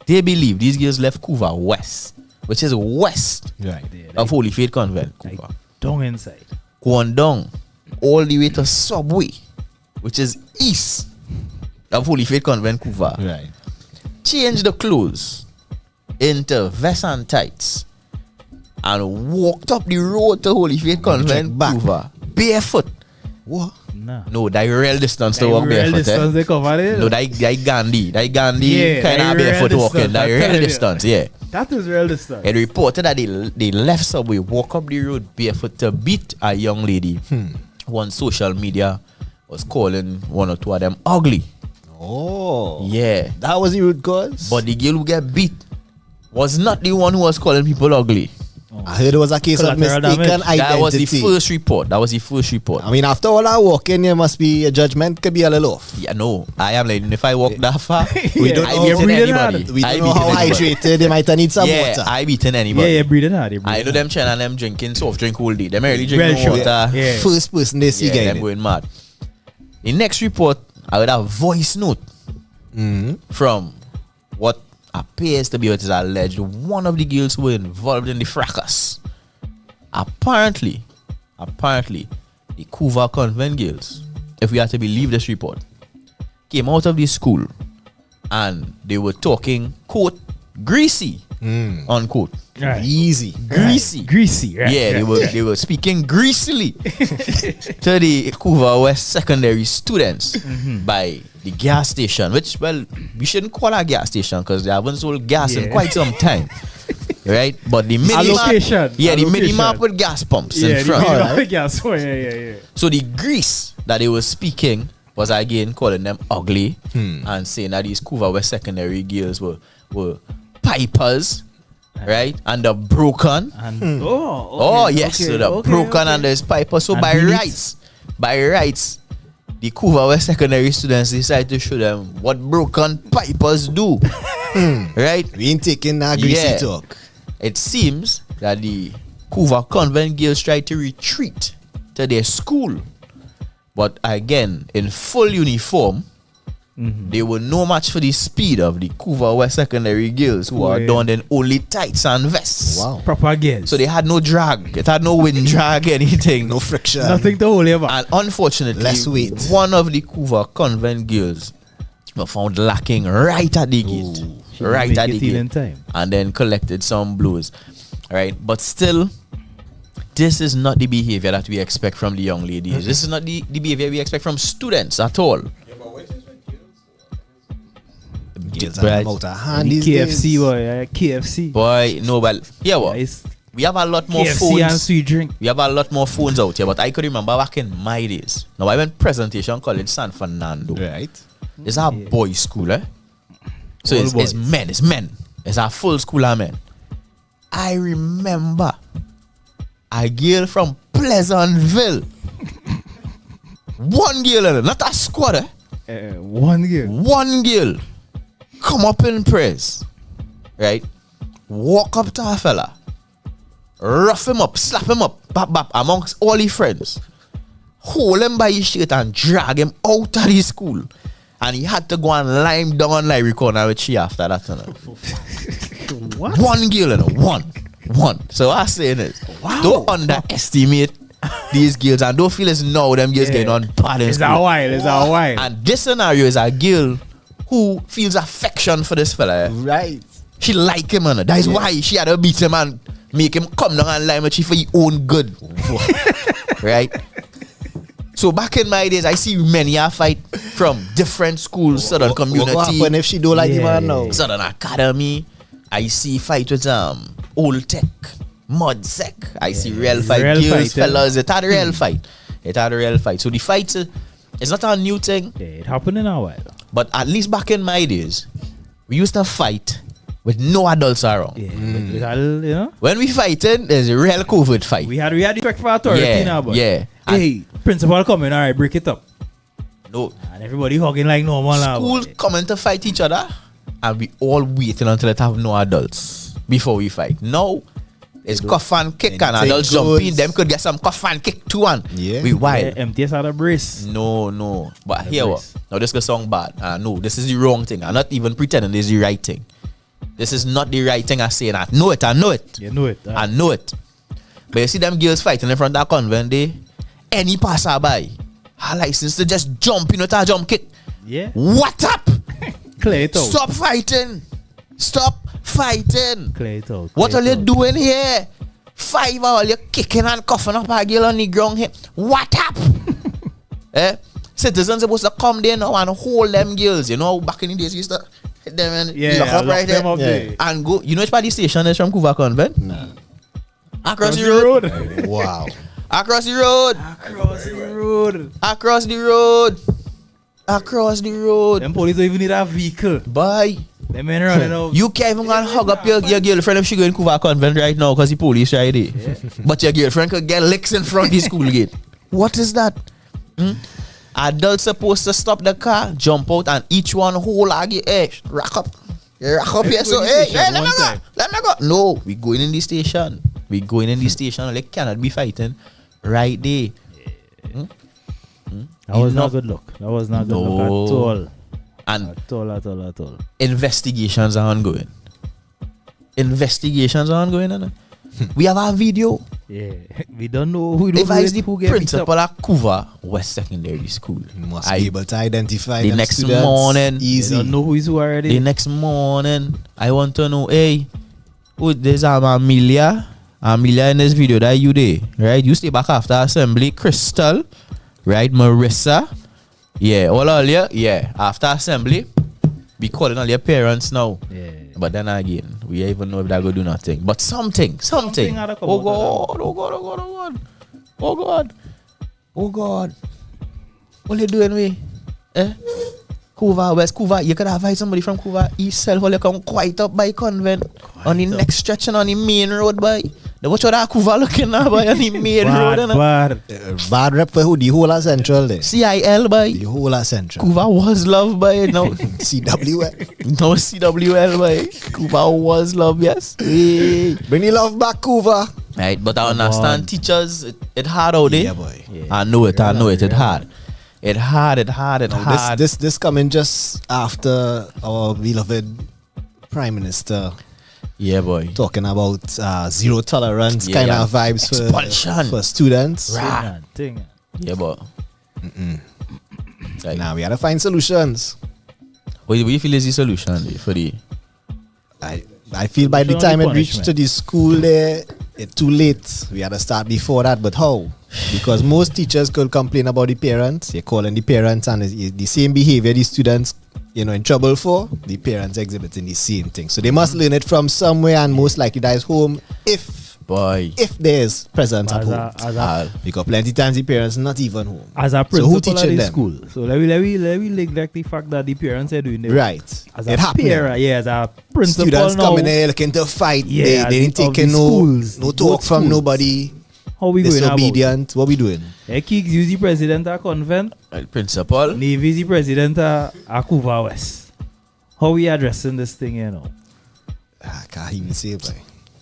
they believe these girls left Couva West, which is west of Holy Faith Convent. Couva. Down inside. Going down all the way to Subway, which is east of Holy Faith Convent, Couva. Right. Change the clothes into vest and tights and walked up the road to Holy Faith Convent, Couva. Barefoot. What? Nah. No, that real distance to That walk real barefoot. distance they cover it. No, that Gandhi. That Gandhi Yeah, kind that of real barefoot walking. distance, That I'm real telling you. distance, yeah. That is real distance. It reported that they left Subway, walk up the road barefoot to beat a young lady. One social media was calling 1 or 2 of them ugly. Oh. Yeah. That was the root cause? But the girl who get beat was not the one who was calling people ugly. I heard it was a case of Collateral mistaken damage. identity. That was the first report. I mean, after all that walking, there must be a judgment could be a little off. Yeah, no. I am like, if I walk that far, We don't I know. beating breathing anybody. hard. We I don't know how beating anybody. hydrated they might need some Yeah, water. I beating Yeah, anybody. yeah, breathing hard. I know them China and them drinking soft drink all day. Them really Well, drinking sure. water. Yeah. First person they see Yeah, them getting it. going mad. The next report, I would have voice note from what appears to be what is alleged one of the girls who were involved in the fracas. Apparently, the Couva Convent girls, if we are to believe this report, came out of the school and they were talking, quote, greasy, unquote. Right. Easy. Greasy, right? Yeah, they were speaking greasily to the Couva West secondary students by the gas station, which, well, we shouldn't call a gas station because they haven't sold gas in Yeah. quite some time. Right? But the mini Allocation. yeah, the mini Allocation. map with gas pumps Yeah, in front. yeah. So the grease that they were speaking was again calling them ugly and saying that these Couva West secondary girls were pipers, right? And the broken. And Oh okay, yes, okay, so the okay, broken okay. and there's piper. So And by delete. rights, the Couva West secondary students decided to show them what broken pipers do. Right? We ain't taking that greasy Yeah. talk. It seems that the Couva Convent girls tried to retreat to their school, but again in full uniform, they were no match for the speed of the Couva West Secondary girls who are donned in only tights and vests. Wow. Proper girls. So they had no drag. It had no wind drag, anything. No friction. Nothing to hold you back. And unfortunately, Less weight. one of the Couva convent girls were found lacking right at the gate. She Right didn't at make the it in gate. in time. And then collected some blows. Right? But still, this is not the behavior that we expect from the young ladies. This is not the behavior we expect from students at all. Girls Right. are out of hand these KFC days. boy, KFC. Boy, no, but yeah, what? Guys, We have a lot more KFC phones. and sweet drink. We have a lot more phones out here, but I could remember back in my days. Now I went presentation college San Fernando. Right. It's a boys' school, eh? So All it's boys. men, it's men. It's a full school of men. I remember a girl from Pleasantville. One girl, not a squad, eh? One girl. One girl come up in praise, right? Walk up to a fella, rough him up, slap him up, bap bap amongst all his friends, hold him by his shirt and drag him out of the school. And he had to go and lime down lyrical now with she after that. You know. What? One girl, you know, one. So what I'm saying is, don't underestimate these girls and don't feel as now them girls getting on bad in It's school. a while. It's a while. And this scenario is a girl who feels affection for this fella. Right. She like him, man. That is why she had to beat him and make him come down and lie with she for his own good. Right? So back in my days, I see many a fight from different schools, Southern What happen community, if she don't like the man now? Southern Academy. I see fight with Old Tech, Mud Sec. I see real fight, Real girls, fight, yeah. fellas. It had a real fight. It had a real fight. So the fight, it's not a new thing. Yeah, it happened in a while. But at least back in my days, we used to fight with no adults around. Yeah, with all, you know. When we fighting, there's a real COVID fight. We had respect for authority Yeah, now, but yeah. hey, principal coming, all right, break it up. No, And everybody hugging like normal now. school coming to fight each other, and we all waiting until it have no adults before we fight. Now, it's cuff and kick, and Anything adults jump in. goes. Them could get some cuff and kick too, and Yeah. we wild. Yeah, MTS had a brace. No. But The here what? brace. Now this could sound bad. No, this is the wrong thing. I'm not even pretending this is the right thing. This is not the right thing I say. I know it. You know it. I know it. But you see them girls fighting in front of that convent day, any passerby her license to just jump, you know, to jump kick. Yeah. What up? Clear it out. Stop fighting. Stop fighting. Clear it out. What Clear are it you out. doing here? 5 hours, you're kicking and coughing up a girl on the ground here. What up? Citizens supposed to come there now and hold them girls. You know, back in the days, you used to hit them and lock up right them there. up there. And go. You know which part the station is from Couva Convent? Nah. Across the road. Wow. Across the road. Across the road. Across the road. Across the road. Them police don't even need a vehicle. Bye. Them men running out. You can't even go and hug up your girlfriend if she go in Couva Convent right now because the police right there. But your girlfriend could get licks in front of the school gate. What is that? Adults supposed to stop the car, jump out, and each one hold a hey, rack up. You rack up here, so hey, let me go. Let me go. No, we going in the station. We going in the station. They cannot be fighting right there. That was not Enough. good luck. That was not good No. luck at all. And At all. investigations are ongoing. Investigations are ongoing. Innit? We have a video. Yeah. We don't know who do If I is it, the who get picked up. principal at Couva West Secondary School, You must I- be able to identify the them next students. morning, They Easy. don't know who is who already. the next morning, I want to know, hey, who there's Amelia in this video that you there, right? You stay back after assembly, Crystal, right? Marissa, yeah, all you, yeah. After assembly, be calling all your parents now. Yeah. But then again, we don't even know if that go do nothing. But something. Something had to come Oh out God, of oh God, oh God, oh God, oh God, oh God. What you doing, we? Couva West, Couva. You could have find somebody from Couva East Self while you come quite up by Convent on the next stretch and on the main road, by. The watch out that Couva looking now, by on the main road, and Bad. Bad rep for who? The whole of Central there. CIL, by. The whole of Central. Couva was loved by no, CWL. no CWL, by. Couva was loved, yes. Hey. Bring the love back, Couva. Right, but I understand teachers, it hard out there. Yeah, boy. I know it, it hard. It hard. This coming just after our beloved Prime Minister Yeah, boy. talking about zero tolerance Yeah, kind yeah. of vibes Expulsion. for students. Rah. Thing. Yeah, but. Like, Now we gotta find solutions. what do you feel is the solution for the? I feel by the Show time the it reached to the school there, it's too late. We had to start before that, but how? Because most teachers could complain about the parents. You're calling the parents, and it's the same behavior the students, in trouble for. The parents exhibiting the same thing. So they must learn it from somewhere, and most likely that is home. If there's presence at home, because plenty times the parents not even home. As a So who principal teaching at the them? school, so let me neglect the fact that the parents are doing it. Right. As It a happening. parent, as a principal Students now, coming there looking to fight. Yeah, they didn't of take the no schools, no both talk from schools. nobody. how we going about? Disobedient. What we doing? Kiegs use the president of convent, Principal. Navy is the president of Akuva West. How we addressing this thing, I can't even say it, boy.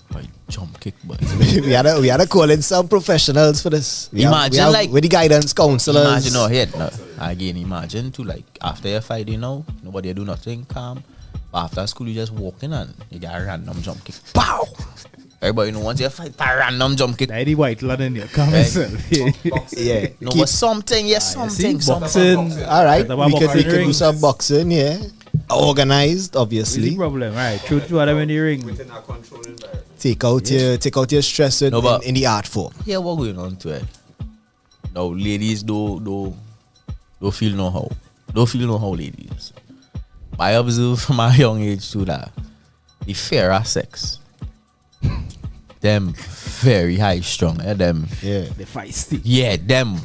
Boy, jump kick, boy. we had to call in some professionals for this. Imagine, like- with the guidance counselors. Imagine no head. No. Again, imagine to like after your fight, nobody do nothing, calm. But after school, you just walk in and you get a random jump kick. Pow! Everybody once you fight, a random jump kick. Like the white lad in your come Hey. yourself. Yeah. No, but something, yes, something. Boxing. All right, Talk about we could do rings. some boxing. Yeah, organized, What's the obviously. problem? Right, shoot to them in the ring. Take out your stress No, but- in the art form. Yeah, what going on to it? No, ladies don't feel no how. Don't feel no how, ladies. I observe from a young age too that the fairer sex, them very high strong. Them, Yeah, The feisty. yeah, them.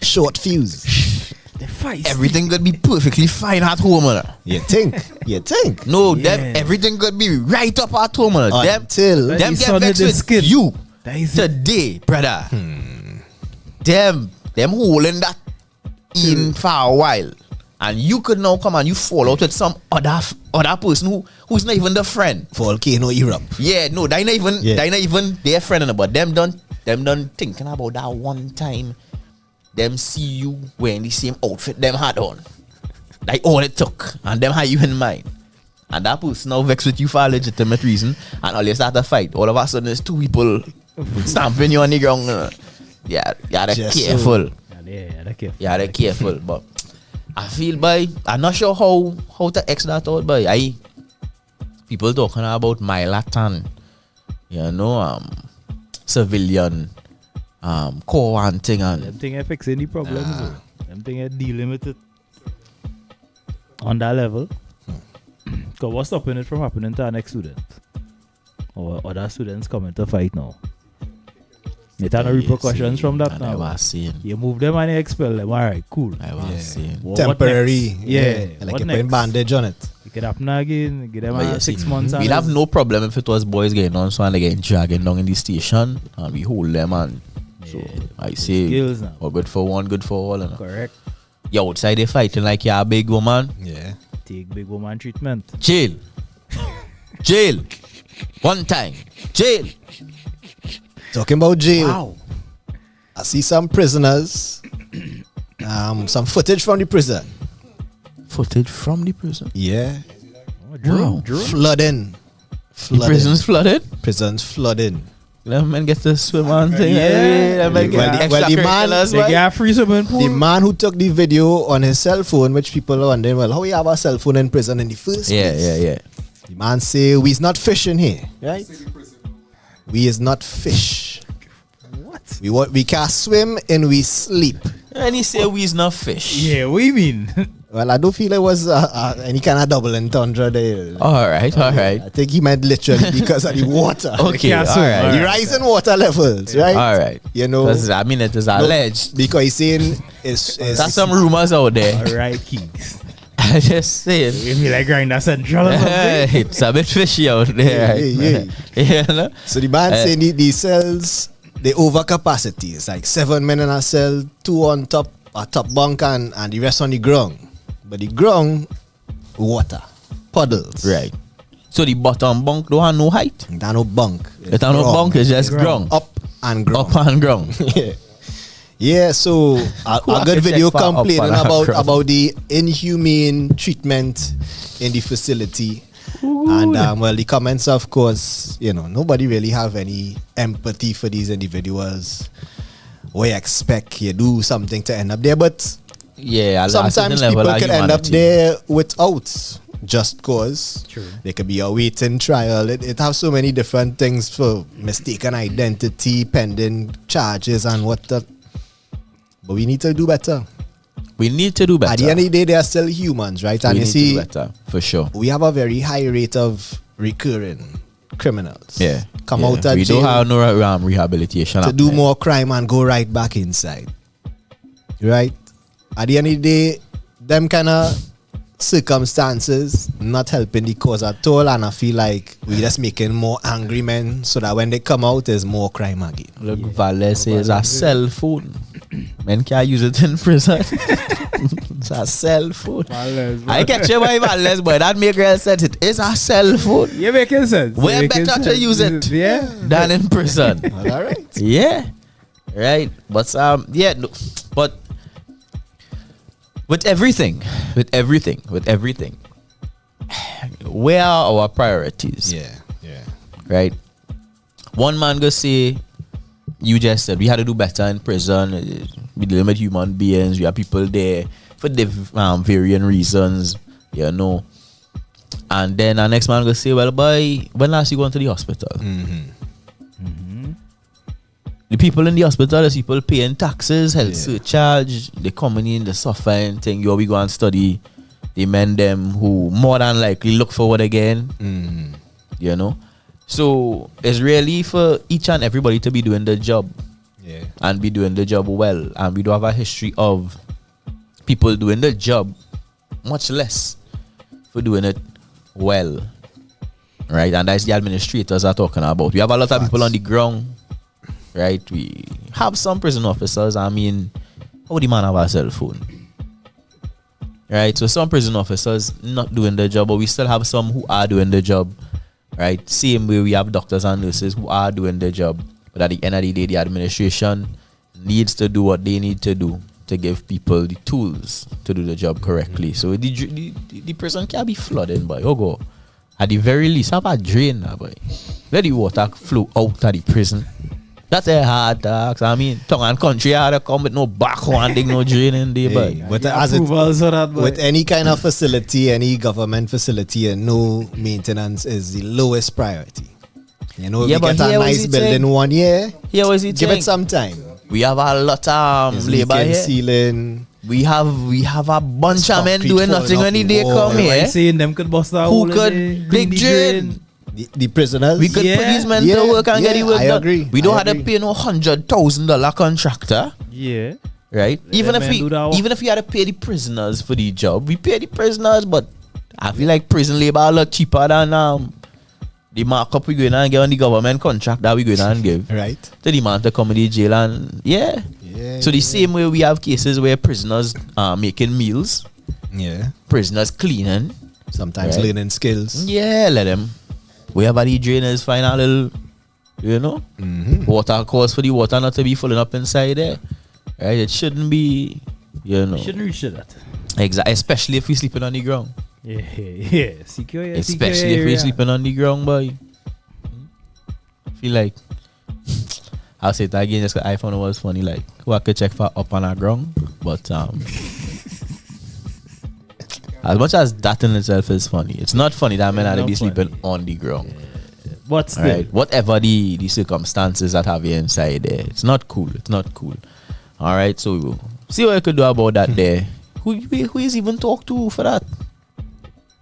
short fuse. The feisty. Everything could be perfectly fine at home. You think. No, Yeah. them everything could be right up at home. Them, Until That them is get under vexed the with skin. you That is today, brother. Them holding that in for a while, and you could now come and you fall out with some other person who's not even the friend. volcano erupt. Yeah, no, they not even Yeah. they not even their friend, but them done thinking about that one time. Them see you wearing the same outfit them had on. Like all it took, and them had you in mind. And that person now vexed with you for a legitimate reason, and all you start a fight. All of a sudden, there's two people stamping you on the ground. Yeah, you gotta Just careful. Yeah, that's careful. You gotta careful. But I feel, boy, I'm not sure how to X that out, boy. People talking about Milatan, civilian, core and thing, Them and thing are fixing the problems. though. Them thing are dealing with it on that level. Because what's stopping it from happening to our next student? Or other students coming to fight now? It had no repercussions from that I now. was saying. You move them and you expel them. Alright, cool. I was saying. What Temporary. next? Yeah. Like What you putting next? bandage on it. It could happen again. Give them But you 6 see, months. we'd have no problem if it was boys getting on, so and they getting dragging down in the station, and we hold them, and so I say, skills now. good for one, good for all. And Correct. you outside they fighting like you're a big woman. Yeah. Take big woman treatment. Jail. Jail. One time. Jail. Talking about jail. Wow. I see some prisoners. Some footage from the prison. Footage from the prison. Yeah. Wow. Flooding. The prison's flooded. Prisons flooding. Let men get to swim and thing. Yeah. Let men Well, get the- well, the man- extracurriculars, They boy. get a free swimming pool. The man who took the video on his cell phone, which people are wondering, well, how you have a cell phone in prison in the first Yeah, place? yeah, yeah. The man say, we's not fishing here, right? We is not fish. What? We can't swim and we sleep. And he say we's not fish. Yeah, what you mean? Well, I don't feel it was any kind of double entendre there. All right. I think he meant literally because of the water. Okay, all can't swim, right. The rising water levels, right? All right. You know, 'Cause, I mean, it is alleged. because he's saying it's There's some rumors out there. Alright, Kiegs. I just saying. You feel like Grinder Central or something? It's a bit fishy out there. Yeah, You know? So the man saying the cells, the over capacity. It's like 7 men in a cell, 2 on top, a top bunk and the rest on the ground. But the ground, water, puddles. Right. So the bottom bunk don't have no height. There's no bunk. It have no bunk, it's just ground. Up and ground. Up and ground. Yeah. Yeah, so a good video check for complaining up and about the inhumane treatment in the facility. And well, the comments, of course, nobody really have any empathy for these individuals. We expect you do something to end up there, but Yeah, sometimes people can end up there without just cause. True. They could be awaiting trial. It has so many different things for mistaken identity, pending charges, and what the. But we need to do better. We need to do better. At the end of the day, they are still humans, right? And we you need see, to do better, for sure. we have a very high rate of recurring criminals. Yeah. Come yeah. out of We jail don't have no rehabilitation. to do happening. more crime and go right back inside. Right? At the end of the day, them kind of circumstances not helping the cause at all, and I feel like we just making more angry men so that when they come out, there's more crime again. Look, Valet says a cell phone. Men can't use it in prison. It's a cell phone. I catch you by Valet, but that make real sense. It is a cell phone. You're making sense. We're better to use it Yeah. than in prison. All right. Yeah. Right. But yeah, no, but with everything, where are our priorities? Yeah. Right? One man go say, you just said we had to do better in prison. We deal with human beings. We have people there for varying reasons, And then our next man go say, well, boy, when last you going to the hospital? The people in the hospital is people paying taxes, health surcharge, they coming in, they suffering, thing. We go and study the men them who more than likely look forward again. So it's really for each and everybody to be doing the job. Yeah. And be doing the job well. And we do have a history of people doing the job much less for doing it well. Right? And that's the administrators are talking about. We have a lot of people on the ground. Right? We have some prison officers. I mean, how the man have a cell phone? Right? So some prison officers not doing the job, but we still have some who are doing the job. Right? Same way we have doctors and nurses who are doing the job. But at the end of the day, the administration needs to do what they need to do to give people the tools to do the job correctly. So the prison can't be flooding, boy. Go. At the very least, have a drain, boy. Let the water flow out of the prison. That's a hard task. I mean, tongue and country had to come with no backwanding, no draining there, but But as it, Approvals for that, boy. with any kind of facility, any government facility, and no maintenance is the lowest priority. Yeah, we get but a here nice was the building thing. 1 year. here was it. Give it some time. We have a lot of labor Leaking, here. ceiling. We have a bunch of men Concrete doing falling nothing off when the they wall. come here. Saying them could bust a Who hole in could the- dig the drain? The prisoners. We could put these men to work and get the work I done. agree. We don't I have to agree. pay no $100,000 contractor, Yeah. right? Even them if men do that work. we had to pay the prisoners for the job, we pay the prisoners, but I feel like prison labor a lot cheaper than the markup we going and get on the government contract that we going and give Right. to the man to come in the jail and Yeah. So the same way we have cases where prisoners are making meals, Yeah. prisoners cleaning. Sometimes Right. learning skills. Yeah, let them. Wherever the drainers find a little, water course for the water not to be filling up inside there. Right? It shouldn't be, Shouldn't reach to that. Exactly. Especially if we're sleeping on the ground. Yeah. Secure your Especially if we're area. sleeping on the ground, boy. Feel like I'll say it again just 'cause I found it was funny. Like, who I could check for up on our ground, but as much as that in itself is funny, it's not funny that men had to not be sleeping funny. on the ground. But still. Alright, whatever the circumstances that have you inside there, it's not cool. It's not cool. All right, so we'll see what I could do about that there. Who is even talk to for that?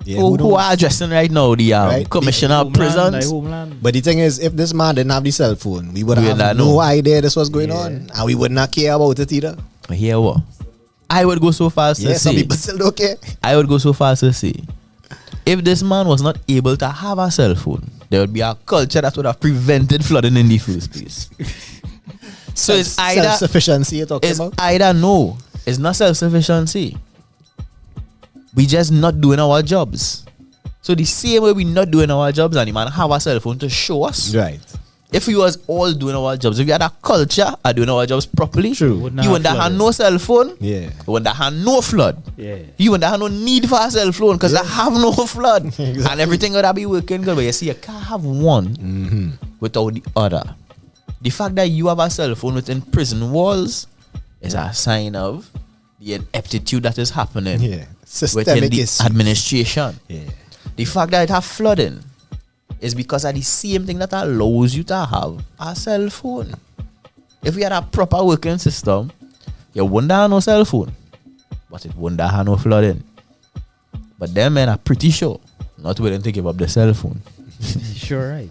Yeah, who are addressing right now? The Right, commissioner of Homeland, like prisons. Homeland. But the thing is, if this man didn't have the cell phone, we would We have would not no know. idea this was going on, and we would not care about it either. Hear what? I would go so far as Yeah, to some say. people still don't care. I would go so far as to say, if this man was not able to have a cell phone, there would be a culture that would have prevented flooding in the first place. So it's either self-sufficiency you're talking about. no, it's not self-sufficiency. We just not doing our jobs. So the same way we not doing our jobs, and the man have a cell phone to show us. Right. If we was all doing our jobs, if we had a culture of doing our jobs properly, True. you wouldn't have no cell phone. Yeah. You wouldn't have no flood. Yeah. You wouldn't have no need for a cell phone because I have no flood. Exactly. And everything would be working good. But you see, you can't have one without the other. The fact that you have a cell phone within prison walls is a sign of the ineptitude that is happening Yeah. within Systemic the issues. administration. Yeah. The fact that it have flooding is because of the same thing that allows you to have a cell phone. If we had a proper working system, you wouldn't have no cell phone, but it wouldn't have no flooding. But them men are pretty sure not willing to give up the cell phone. Sure, right.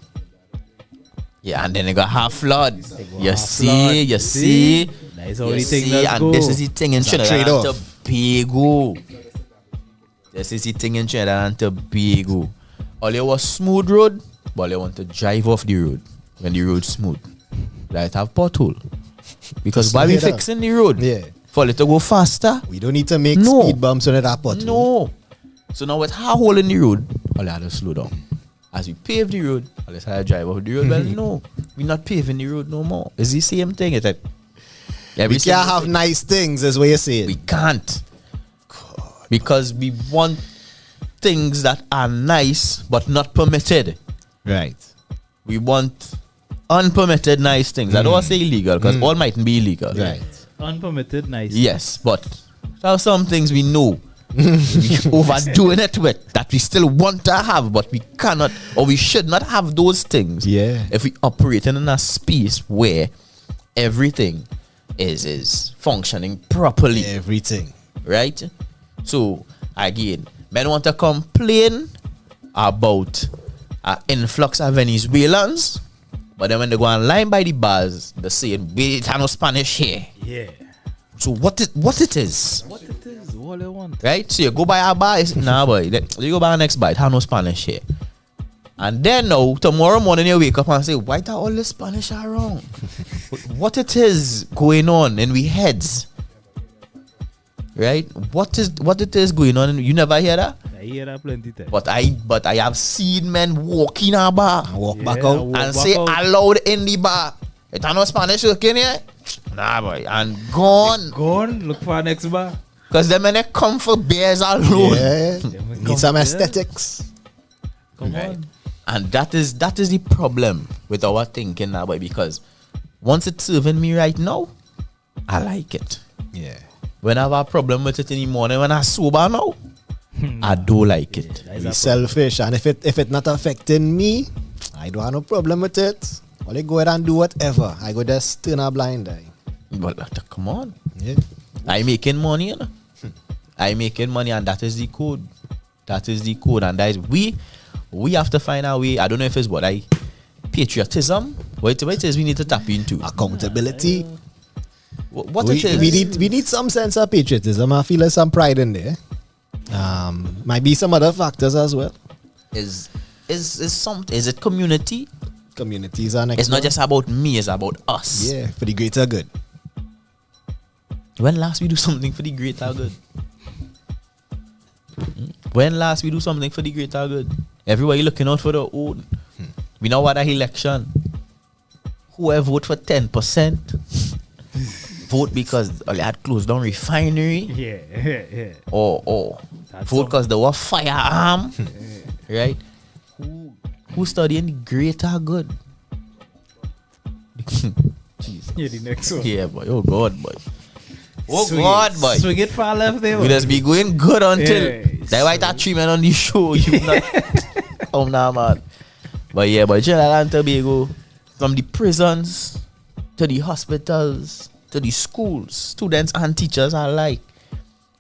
Yeah, and then they got half flood. You half see, flood. you see, That's how you the thing see, does and go. this is the thing in It's a Trinidad and trade-off. Tobago. This is the thing in Trinidad and Tobago. All you was smooth road, but you want to drive off the road when the road's smooth. Right, have pothole. Because why we Slide up. fixing the road? Yeah. For it to go faster? We don't need to make No. speed bumps on that pothole. No. So now with half hole in the road, all you have to slow down. As we pave the road, all you have to drive off the road. Well, no. We're not paving the road no more. It's the same thing. It's like We can't have nice things, is what you're saying. We can't. Because we want things that are nice but not permitted. Right. We want unpermitted nice things. I don't want to say illegal because all mightn't be illegal. Right. Unpermitted, nice. Yes, but there are some things we know we overdoing it with that we still want to have, but we cannot or we should not have those things. Yeah. If we operating in a space where everything is functioning properly. Everything. Right? So again, men want to complain about influx of Venezuelans, but then when they go online by the bars, they're saying, wait, I know Spanish here. Yeah. So what it is? What it is, all I want. Right? So you go by a bar, it's, nah boy, you go by the next bar, it have no Spanish here. And then now, tomorrow morning you wake up and say, why are all the Spanish are wrong? What it is going on in we heads? Right? What it is going on? You never hear that? I hear that plenty times. But I have seen men walk in a bar Walk back Yeah, out. walk and back say out. aloud in the bar, it have no Spanish working here? Nah boy, and gone. Go on, look for our next bar. Because them men they come for beers alone. Yeah. come- Need some yeah. aesthetics. Come Right. on. And that is the problem with our thinking now, boy, because once it's serving me right now, I like it. Yeah. When I have a problem with it in the morning, when I sober now, I do like it. That is Be a selfish, and if it not affecting me, I don't have no problem with it. I'll go ahead and do whatever. I go just turn a blind eye. But come on, Yeah. I making money, you know? I making money, and that is the code. That is the code, and that is we have to find our way. I don't know if it's patriotism. What it is we need to tap into. Accountability. What we, it is. we need some sense of patriotism. I feel like some pride in there. Might be some other factors as well. Is it community? Communities are next. It's not one. just about me, it's about us. Yeah, for the greater good. When last we do something for the greater good? When last we do something for the greater good? Everybody looking out for their own. We know what that election. Whoever vote for 10%, vote because they had closed down refinery, Yeah. or That's vote because they were firearm, right? Who studying the greater good? Yeah, the next one. Yeah, boy. Oh God, boy. Oh Swing God, it. boy. Swing it far left there. We boy. just be going good until Yeah, they white that 3 men on the show. You not oh nah man. But yeah, but Trinidad and Tobago, from the prisons to the hospitals to the schools, students and teachers alike,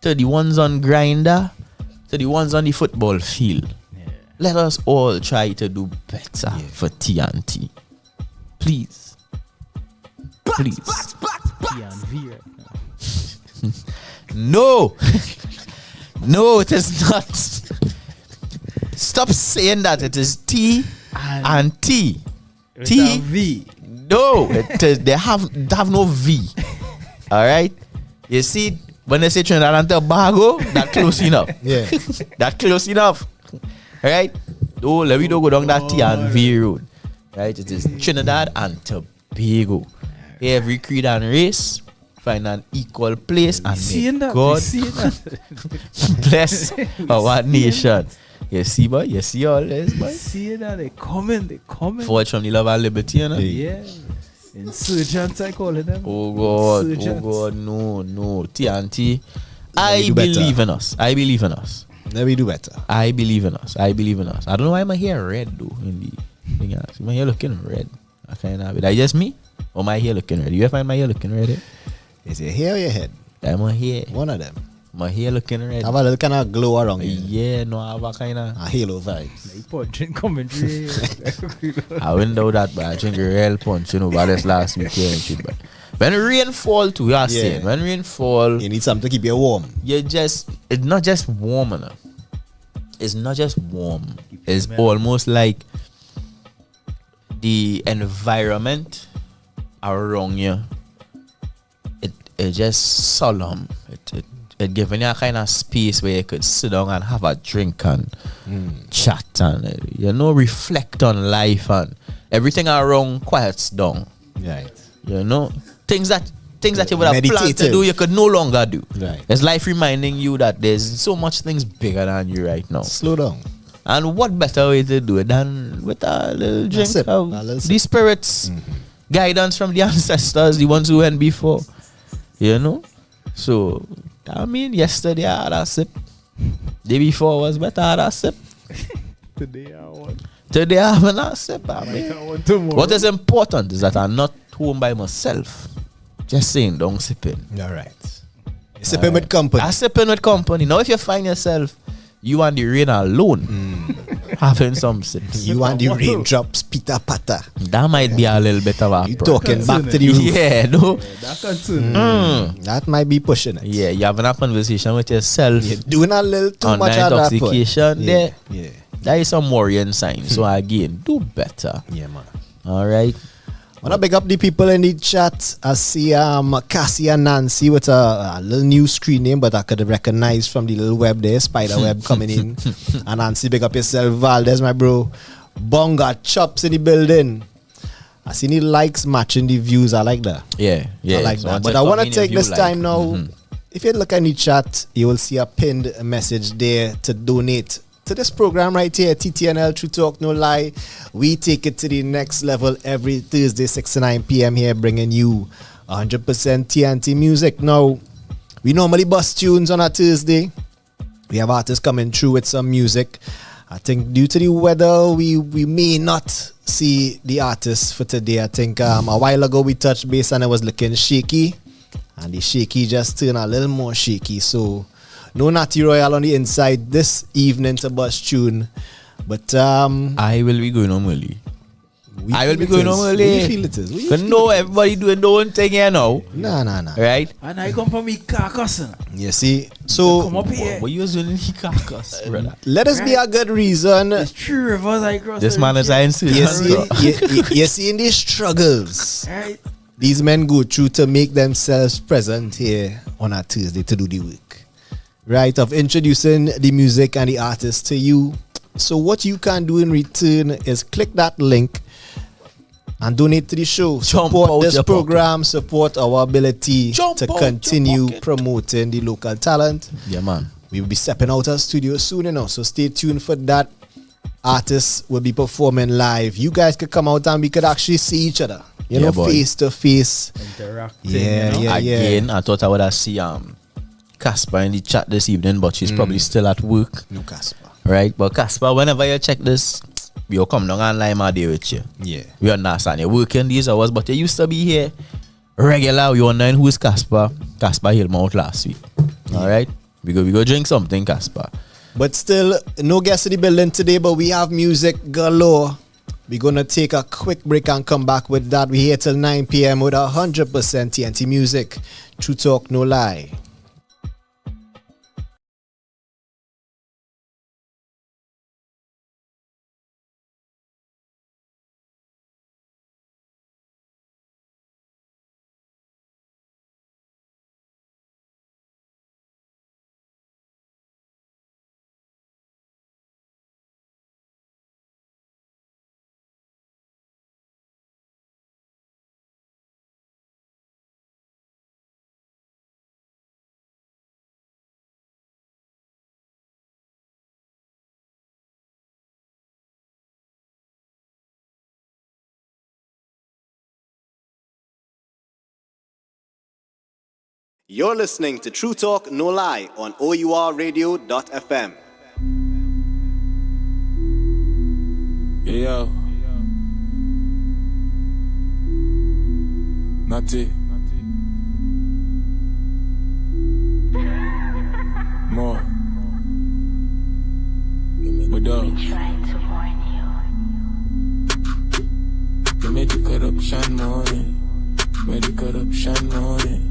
to the ones on grinder, to the ones on the football field. Yeah. Let us all try to do better for TNT. Please. Please. T and V right now. No. No, it is not. Stop saying that. It is T and T. With T. a V. No, it is, they have no V. All right. You see, when they say Trinidad and Tobago, that close enough. Yeah. That close enough. All right. Oh, let me don't go down that T and V road. right? It is Trinidad and Tobago. Every creed and race find an equal place, and may God bless our nation. You see, boy? You see all this, boy? See that they coming. Forward from the love and liberty, you know? Yeah. Insurgents, I call it them. Oh God, Insurgents. no. TNT. I do better. believe in us. Let me do better. I believe in us. I don't know why my hair red though. In the thing, my hair looking red. I kind of. That just me, or my hair looking red? You ever find my hair looking red? Is your hair or your head? That my hair. One of them. My hair looking red. Have a little kind of glow around you. Yeah, no, I have a kind of. A halo vibes. Like punching commentary. I wouldn't know that, but I drink a real punch, about this last weekend and shit. But when rain fall too, you're saying, when rain fall, you need something to keep you warm. It's not just warm enough. It's not just warm. It's almost like the environment around you. It just solemn. It giving you a kind of space where you could sit down and have a drink and chat and reflect on life, and everything around quiets down. Right. Things that you would have planned to do, you could no longer do. Right. It's life reminding you that there's so much things bigger than you right now. Slow down. And what better way to do it than with a little drink of the spirits, guidance from the ancestors, the ones who went before. So I mean, yesterday I had a sip. Day before was better, I had a sip. Today I haven't a sip. I mean, what is important is that I'm not home by myself. Just saying, don't sipping. All right. Sipping with company. I sipping with company. Now, if you find yourself, you and the rain alone, having some sips. You and the raindrops, pita pata. That might be a little bit of a You talking back to the roof. Yeah, no. That might be pushing it. Yeah, you having a conversation with yourself. You're doing a little too on much that at that point. intoxication. Yeah. That is some worrying sign. So again, do better. Yeah, man. All right. I want to big up the people in the chat. I see Cassie and Nancy with a little new screen name, but I could recognize from the little web there, spider web coming in. And Nancy, big up yourself. Valdez, my bro. Bonga Chops in the building. I see the likes matching the views. I like that. Yeah. I like So that. But I want to take this time now. Mm-hmm. If you look in the chat, you will see a pinned message there to donate to this program right here, TTNL, True Talk, No Lie. We take it to the next level every Thursday, 6 to 9 p.m. here, bringing you 100% TNT music. Now, we normally bust tunes on a Thursday. We have artists coming through with some music. I think due to the weather, we may not see the artists for today. I think a while ago we touched base and it was looking shaky. And the shaky just turned a little more shaky. So, no Natty Royal on the inside this evening to bust tune. But I will be going home early. I will be going home early. We feel it is. Because no, everybody doing their own thing here now. Nah. Right? And I come from me carcass. You see? So, Come up here. What you doing in the carcass, brother? let us be a good reason. There's 3 rivers I cross. This man is in Sudan. You see in these struggles Right. these men go through to make themselves present here on a Tuesday to do the work. Right, of introducing the music and the artist to you. So what you can do in return is click that link and donate to the show. Jump Support out this your program, support our ability Jump to out continue your pocket. promoting the local talent. Yeah, man. We will be stepping out of studio soon, so stay tuned for that. Artists will be performing live. You guys could come out and we could actually see each other, Yeah, boy. face to face. Interacting. Yeah. Again, I thought I would have see Casper in the chat this evening, but she's probably still at work. No Casper. Right? But Casper, whenever you check this, we'll come down and line my day with you. Yeah. We understand you're working these hours, but you used to be here regular. You wondering who is Casper? Casper held me out last week. All right? We go drink something, Casper. But still, no guests in the building today, but we have music galore. We're going to take a quick break and come back with that. We're here till 9 p.m. with 100% TNT music. True Talk, No Lie. You're listening to True Talk No Lie on OURradio.fm. Yo. Natty. More. What up? Give me the corruption money. Give me the corruption money.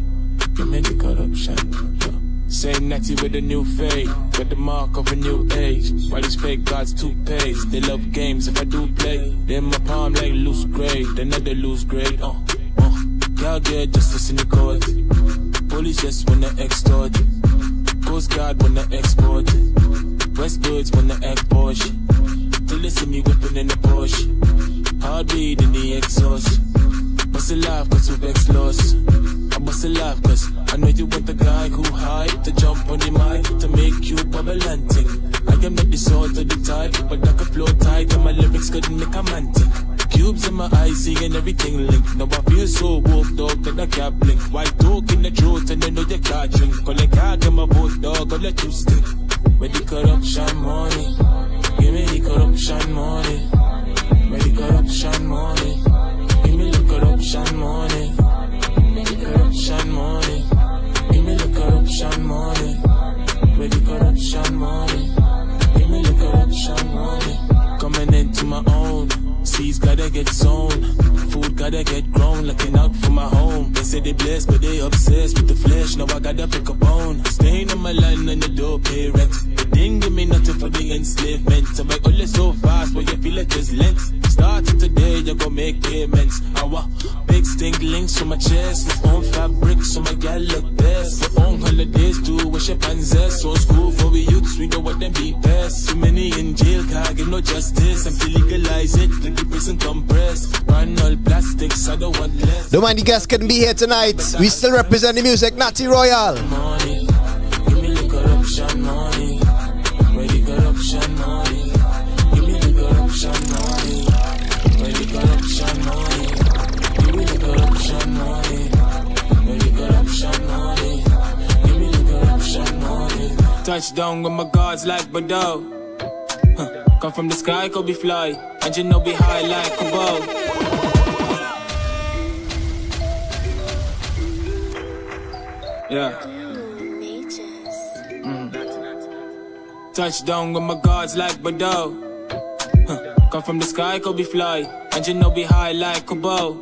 Give me the corruption. Same Natty with a new fade. Got the mark of a new age. Why these fake gods toothpaste? They love games if I do play. They in my palm like loose grade. They never lose grade. Y'all get justice in the court. Police just wanna extort. Coast Guard wanna export. Westbirds wanna export. Till they see me whipping in the Porsche. Hard weed in the exhaust. Bust a laugh cause you vex loss. I bust a laugh cause I know you want the guy who hype to jump on the mic to make you bubble and ting. I am not the sort of the type, but I can flow tight and my lyrics couldn't make a man think. Cubes in my eyes, seeing everything linked. Now I feel so woke, dog, that I can't blink. White dog in the throat and you know you can't drink. Call a card in my boat, dog, I'll let you stick. With the corruption money, give me the corruption money. With the corruption money, give me the corruption money. With the corruption money, give me the corruption money. With the corruption money, give me the corruption money. Coming into my own. Seeds gotta get sown, food gotta get grown, looking out for my home. They say they blessed, but they obsessed with the flesh. Now I gotta pick a bone. Staying on my line and the door pay rent. They didn't give me nothing for the enslavement. So my all is so fast, but you feel like there's length. Starting today, you gon' make payments. Our big stink links from my chest. My own fabrics, so my gal look best. My own holidays too, wish your panzers. So school for we youths, we know what them be best. Too many in jail, can't get no justice. I'm to legalize it. The prison compressed, run all plastics, I don't want less. Don't mind the guests couldn't be here tonight. We still represent the music, Natty Royal. Money, give me the corruption money. Where the corruption money? Give me the corruption money. Where the corruption money? Give me the corruption money. Where the corruption money? Give me the corruption money. Touchdown with my guards like Bordeaux. Come from the sky, could be fly. And you know be high like a bow. Yeah. Touchdown with my guards like Bordeaux. Come from the sky, could be fly. And you know be high like a bow.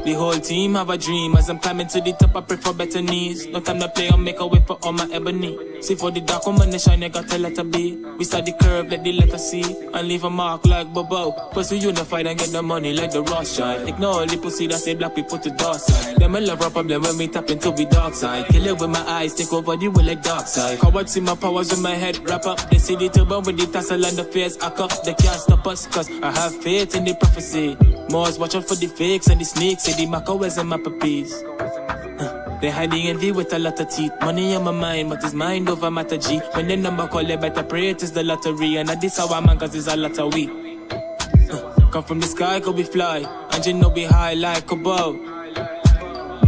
The whole team have a dream. As I'm climbing to the top, I pray for better knees. No time to play, I'll make a way for all my ebony. See for the dark woman, the shine, I got a letter B. We start the curve, let the letter C. And leave a mark like Bobo. Plus we unified and get the money like the Rothschild. Ignore all the pussy that say black people to dark side. Them a love a problem when we tap into the dark side. Kill it with my eyes, take over the will like dark side. Cowards see my powers in my head, wrap up. They see the turban with the tassel and the face. I cup, they can't stop us, cause I have faith in the prophecy. Moors watch out for the fakes and the snakes. Say the macawes and my puppies. They hide the envy with a lot of teeth. Money on my mind, but it's mind over matter G. When the number call it better pray, it is the lottery. And I this our man cause it's a lot of we. Come from the sky, could be fly. And you know be high like a bow.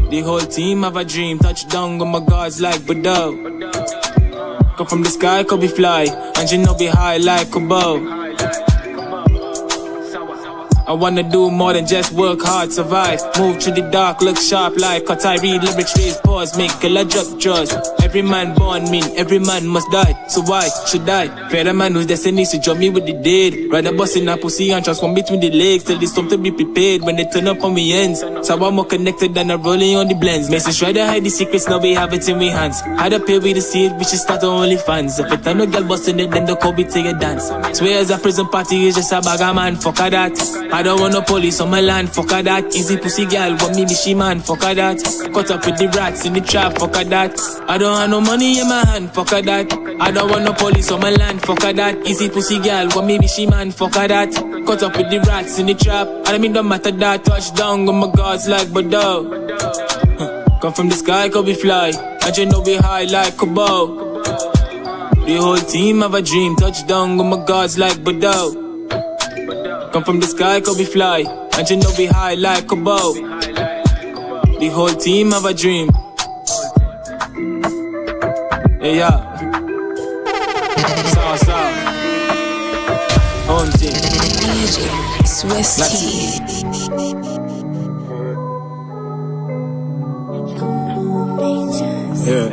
The whole team have a dream. Touchdown with my guards like Bordeaux. Come from the sky, could be fly. And you know be high like a bow. I wanna do more than just work hard, survive. Move through the dark, look sharp like cut. I read lyrics, raise pause, make killer drop jaws. Every man born mean, every man must die. So why should I? Fear a man whose destiny to join me with the dead. Rather bust in a pussy and transform between the legs. Tell this something to be prepared when they turn up on me ends. So I'm more connected than I'm rolling on the blends. Message try to hide the secrets, now we have it in we hands. Had a pay with the seed, we should start the only fans. If it time no girl busting it, then the Kobe take a dance. Swear as a prison party is just a bag of man, fuck that. I don't want no police on my land, fuck that. Easy pussy girl, want me be she man, fuck that. Cut up with the rats in the trap, fuck that. I don't have no money in my hand, fuck that. I don't want no police on my land, fuck that. Easy pussy girl, want me be she man, fuck that. Cut up with the rats in the trap. I don't mean don't matter that. Touchdown with my guards like Bordeaux. Come from the sky, could be fly. And you know we high like a bow. The whole team have a dream. Touchdown with my guards like Bordeaux. Come from the sky, could be fly. And you know we high like a bow. The whole team have a dream. Yeah. Sawa. Home team. Swiss Natty. Yeah.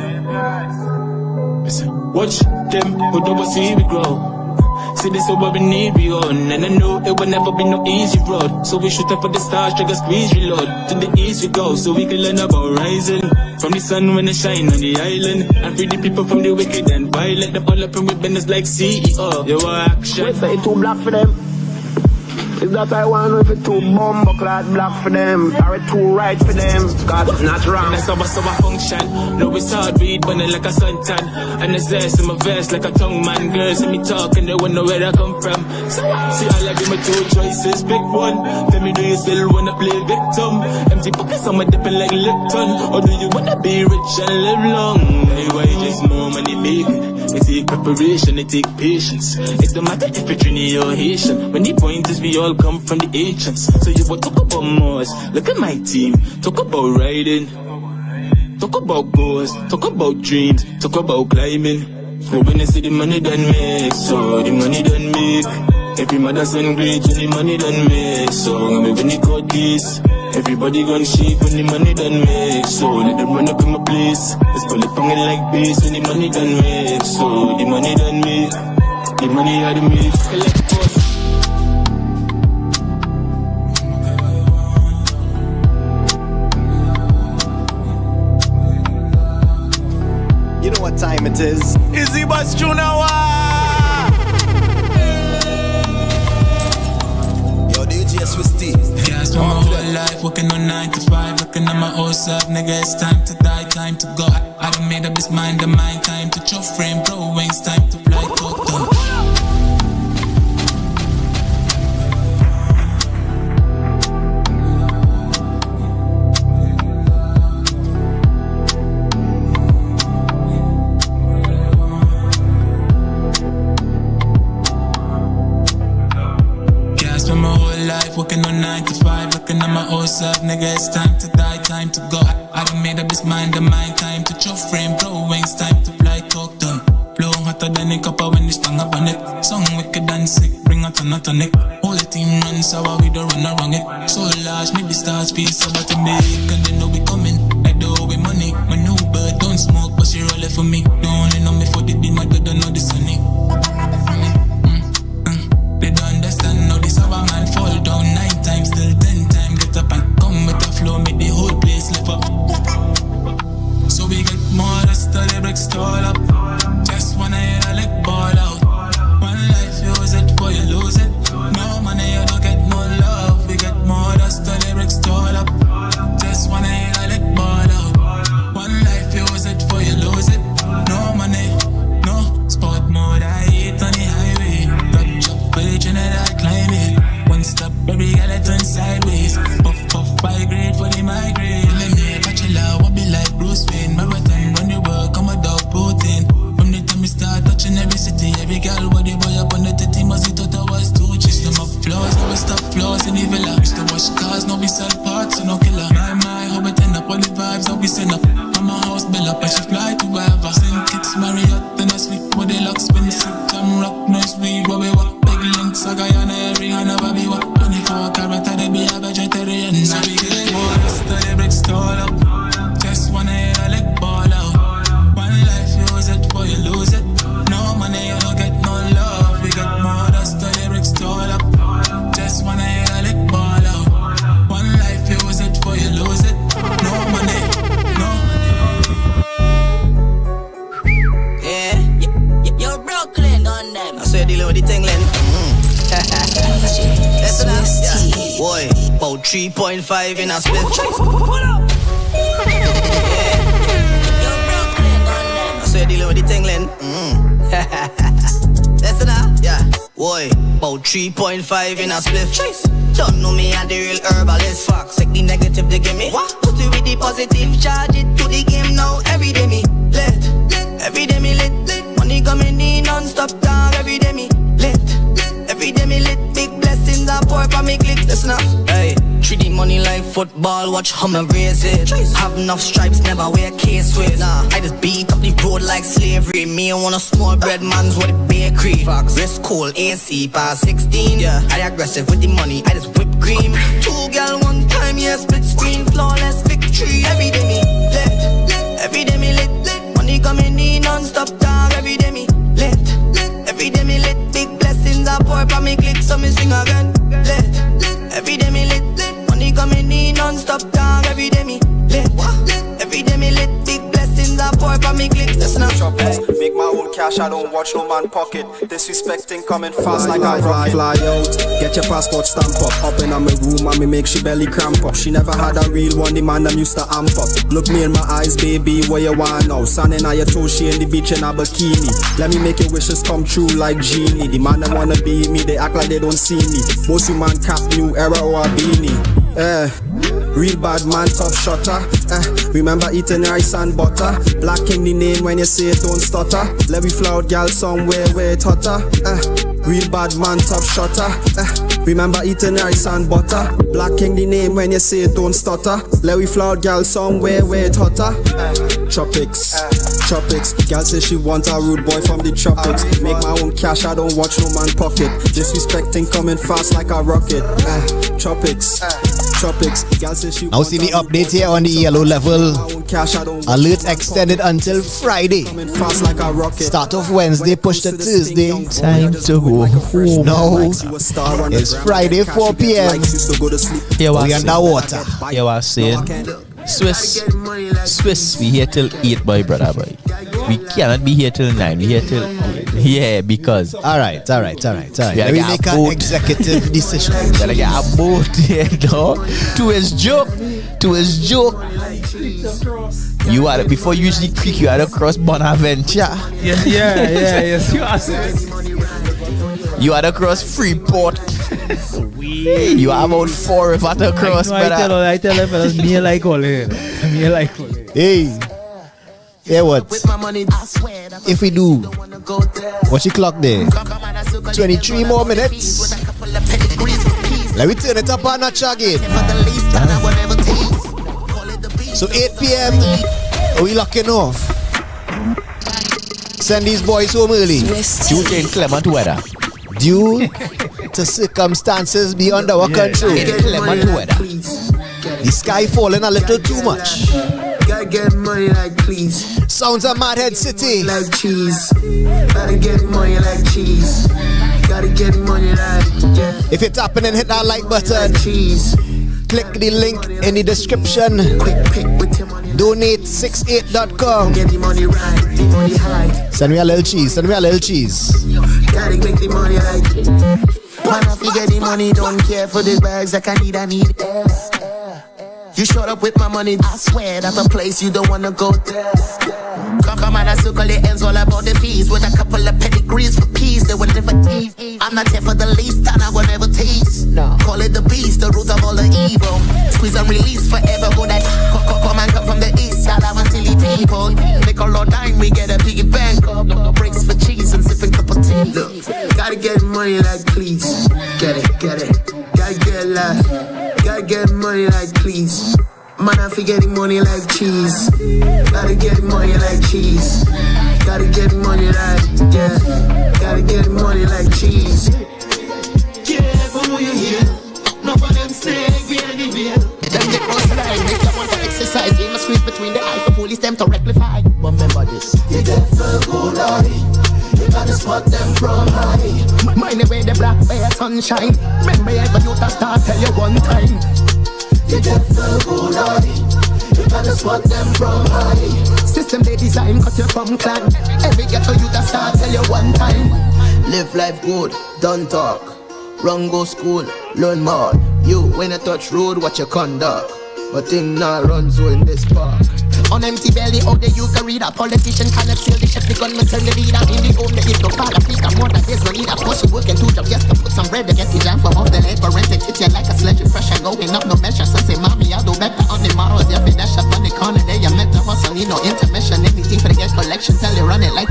Listen. Watch them who don't see we grow. See this is what we need, we on. And I know it will never be no easy road. So we shoot up for the stars, trigger squeeze, reload. To the east we go, so we can learn about rising. From the sun when it shine on the island. And free the people from the wicked and violent. Them all up in with business like CEO. Yo, action. Wait, say it too black for them. Is that I want if it too bumbo clad black for them, or it too right for them, cause it's not wrong. That's how I function. No, it's hard read, but like a suntan. And it's zest in my vest like a tongue man. Girls see me talk and they wanna know where I come from. So see, all I give my two choices, pick one. Tell me, do you still wanna play victim? Empty pockets, I'm dipping like Lipton. Or do you wanna be rich and live long? Hey, why just more money making? It take preparation, it take patience. It don't matter if you're Trinidad or Haitian. When the point is we all come from the ancients. So you will talk about Moors, look at my team. Talk about riding, talk about goals, talk about dreams, talk about climbing. So when I see the money done make, so the money done make. Every mother's son great when the money done make. So I'm when the court case. Everybody gone sheep when the money done make. So let them run up in my place. Let's pull it on it like bass when the money done make. So the money done make. The money had to make. Collect cost. You know what time it is? Easy Bus Junior. Yo, DJ Swiss T. Yeah, I spent my whole life working on 9 to 5, looking at my old self, nigga, it's time to die, time to go. I done made up this mind of mine, time to chop frame, bro, wings, time to fly, talk to. Working on 9 to 5, looking at my old self, nigga, it's time to die, time to go. I done made up this mind of mine, time to chop frame, bro, wings, time to fly, talk to. Flow hotter than a copper when it's tongue up on it. Song wicked and sick, bring a ton of tonic. Whole team run sour, we don't run around it. So large, make the stars feel so about to make. And they know we coming, like the owe we money. My new bird don't smoke, but she roll it for me. They only know me for the D, my dad don't know the sunny. They don't understand, now this how a man fall down 9 times, still 10 times. Get up and come with the flow, make the whole place lift up. So we get more dust, the lyrics stall up. Just wanna hear a lick ball out. One life, use it before you lose it. No money, you don't get no love. We get more dust, the lyrics stall up. Just wanna hear a lick ball out. One life, use it before you lose it. No money, no sport mode, I hate on the highway. Got chop for the Trinidad climate. One stop, every girl it turn sideways. Puff, high grade for the migraine. Let me bachelor, what be like Bruce Wayne. Marathon, run the work, I'm a dog protein. From the time we start touching every city, every girl, what the boy up on the titty, must he thought I was too cheap. Them up flaws, now we stop flaws in the villa. Used to wash cars, now we sell parts, so no killer. My, how we turn up, all the vibes, how we send up. I'm a house bill up, I should fly to wherever. Send kicks, Marriott, then I sleep with the lock, spin the seat, jam rock, nice weed, what we walk. Links, I got every hand of a be what 24 karat, they be a vegetarian. So we get more, the bricks stall up. Just wanna hear a lick ball out. One life, use it before you lose it. No money, you don't get no love. We get more dust, the bricks stall up. Just wanna hear a lick ball out. One life, use it before you lose it. No money, no. Yeah, you're Brooklyn on them. I say dealing with the thing, Len. Listen up, yeah. Boy, about 3.5 in a split. I say dealing with the thing, Len. Listen up, yeah. Boy, about 3.5 in a split. Don't know me and the real herbalist. Fuck, take the negative they give me. What? Put it with the positive, charge it to the game now. Every day me lit, every day me lit. Money coming in non-stop down. Every day me lit, every day me lit. Big blessings and pour for me click. Listen up, hey. 3D money life football, watch how me raise it. Have enough stripes, never wear case-ways. Nah, I just beat up the road like slavery. Me and one of small bread mans with a bakery. Fox, wrist cool, AC, past 16. Yeah, I aggressive with the money, I just whip cream. 2 gal one time, yeah, split screen, flawless victory. Every day me lit, every day me lit. Money coming in non-stop, dog. Every day me lit, every day me lit. Big blessings I pour for me click, so me sing again. Lit, every day me lit. Money coming in non-stop, dog. Every day me lit, every day me lit. Big blessings I pour for me click. Listen up. Make my own cash, I don't watch no man pocket. Disrespecting coming fast like a rocket. Fly out, get your passport stamp up in my room and me make she belly cramp up. She never had a real one, the man them used to amp up. Look me in my eyes, baby, what you want now? Standing on your toes, she in the beach in a bikini. Let me make your wishes come true like genie. The man them wanna be me, they act like they don't see me. Most you man cap new era or a beanie. Real bad man, top shutter. Remember eating rice and butter. Black King the name when you say it, don't stutter. Let me flout gal somewhere where it hotter. Real bad man, top shutter. Remember eating rice and butter. Black King the name when you say it, don't stutter. Let me flout gal somewhere where it hotter. Tropics, tropics. Gal say she want a rude boy from the tropics. Make my own cash, I don't watch no man pocket. Disrespecting coming fast like a rocket. Tropics, tropics. Gal say she now see the update here on the yellow level. Alert extended until Friday. Start off Wednesday, push to Thursday. Time to go home. No, it's Friday 4 p.m. We underwater. You are saying Swiss, we here till 8 boy, brother boy. We cannot be here till 9. We here till 8. Yeah, because alright. Let me make an executive decision. Gotta get a boat here, dog. To his joke. You are before you usually creek, you are across Bonaventure. Yes, you are saying. You are across Freeport. You are about 4 river to cross, brother. I tell them, fellas, me like all here. Hey, what? If we do, what's your clock there? 23 more minutes. Let me turn it up a notch again. So 8 p.m. we locking off. Send these boys home early. Due to inclement weather. Due to circumstances beyond our control. Inclement weather. The sky falling a little too much. Gotta get money like please. Sounds of Madhead City. Like cheese. Gotta get money like cheese. Gotta get money like, yeah. If you're tapping and hit that like button, like cheese. Click the link in the description. Donate68.com. Get the money right, the money high. Send me a little cheese. Gotta make the money like. Man, if you get the money, don't care for the bags like I need. You showed up with my money, I swear that's a place you don't wanna go there. Come on, I circle the ends all about the fees. With a couple of pedigrees for peace, they will never eat. I'm not here for the least, and I will never tease. No. Call it the beast, the root of all the evil. Squeeze and release forever, go that. Come and come from the east side, I want to lead people. Make a lot dime, we get a piggy bank up. No breaks for cheese and sipping cup of tea. Look, gotta get money like please. Get it. Gotta get life. Gotta get money like please. Man, I forgetting money like cheese. Gotta get money like cheese. Gotta get money like, yeah. Gotta get money like cheese. Careful who you hear. No for them snake behind the veil. Them they cross the line, make you want to exercise. They must squeeze between the eyes for police them to rectify. But remember this. You get the good eye. You gotta spot them from high. Mind the way the black bear sunshine. Remember every youth that start tell you one time. You get the good eye. You gotta spot them from high. System they design cut you from clan. Every ghetto youth that start tell you one time. Live life good, don't talk. Run go school, learn more. You when you touch road, watch your conduct. But thing not run so in this park. On empty belly, all the youth can read. A politician cannot seal the ship. The gunman turn the leader. In the home, there is no father figure. More than this, no need a push. Working 2 jobs just to put some bread to get the jam from off the lead. But rent it, hit you like a sledge. Pressure going up, no measure. So say, mommy, I'll do better on the morrows. Yeah, for that shot on the corner there. You met the hustle, need no intermission. Anything for the get collection, tell you run it like.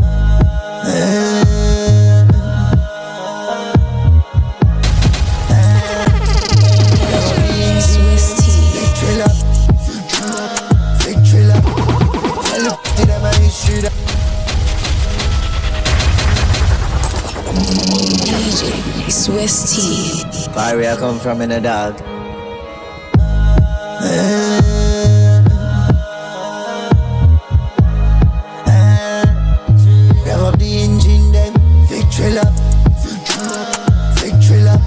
Swiss tea. Far where I come from in a dog. Rev up the engine then, victory lap. Victory lap.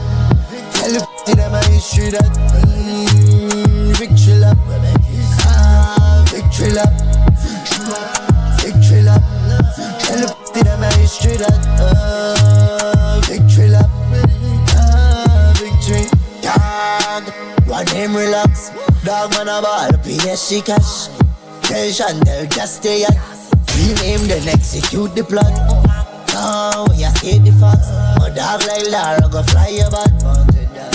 Tell the to them I history that. Victory lap. Victory lap. Victory lap. Tell the to them I history that. Victory lap. Victory. Dog. One name relax. Dog man a ball. PSG cash. Tell Chandel just stay at. Rename then execute the plot. Oh, we escape the facts. A dog like Lara go fly your butt.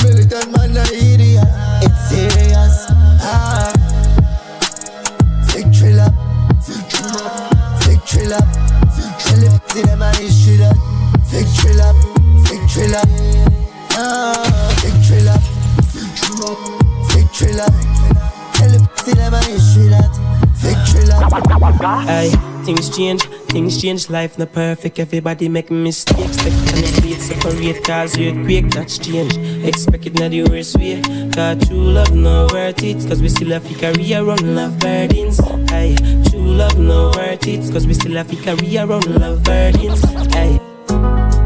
Militant man a idiot. It's serious. Victory lap. Victory lap. Tell it to them and issue that. Victory lap. Victory lap. Victory lap. Victory lap. Tell it to them and issue that. Victory lap. Aye, things change, life not perfect. Everybody make mistakes. Expect and fate separate, cause you quick, that's change. Expect it not the worst way. Cause true love no worth it, cause we still have a career on love burdens. Aye, true love no worth it, cause we still have a career on love burdens. Aye.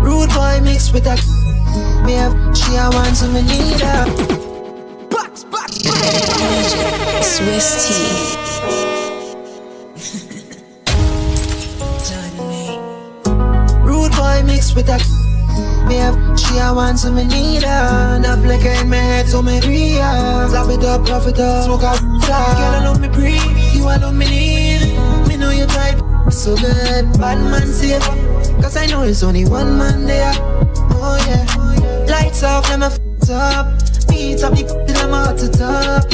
Rude boy mixed with a me have she a want so me need her. Swiss tea. Rude boy mixed with a me have she a want so me need her. Enough liquor in my head so me free her. Slap it up, puff it up, smoke a fly. Girl I love me breathe, you I love me need. Me know you type so good, bad man safe. Cause I know it's only one man there. Oh yeah, lights off, them a f***ed up. Beat up the p***, them a hot to top.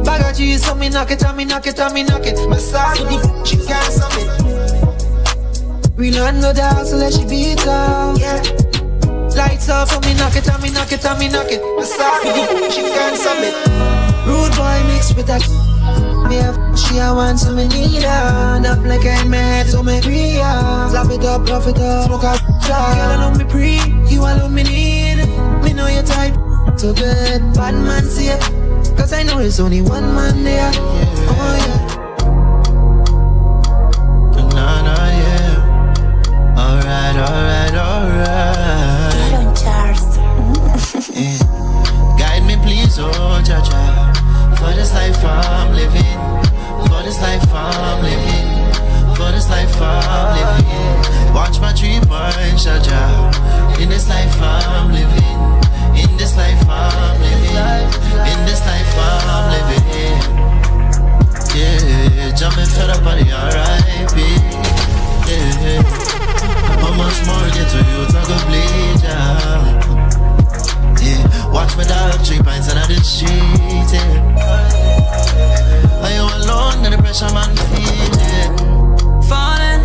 Bag of cheese, so me knock it, and me knock it, and me knock it. My style with the f***, she can't stop it. Real on no doubt, so let she beat up. Yeah. Lights off, so me knock it, and me knock it, and me knock it. My style with the f***, she can't stop it. Rude boy mixed with that. Me have she a want, so me need her. Enough like her in my head, so me free her. Slap it up, puff it up, smoke a fly. Girl I love me pre, you I love me need. Me know your type, so good, bad man safe. Cause I know it's only one man there. Oh yeah. Alright. Yeah. Guide me please, oh Jaja. For this life I'm living. For this life I'm living. For this life I'm living. Watch my 3 points, Jaja. In this life I'm living. In this life I'm living. In this life I'm living. Yeah, jumping fed up on the R.I.P. Yeah. How much more get to you to go bleed, yeah. Watch my dog 3 pints and I did street, yeah. Are you alone in the pressure man feeling? Falling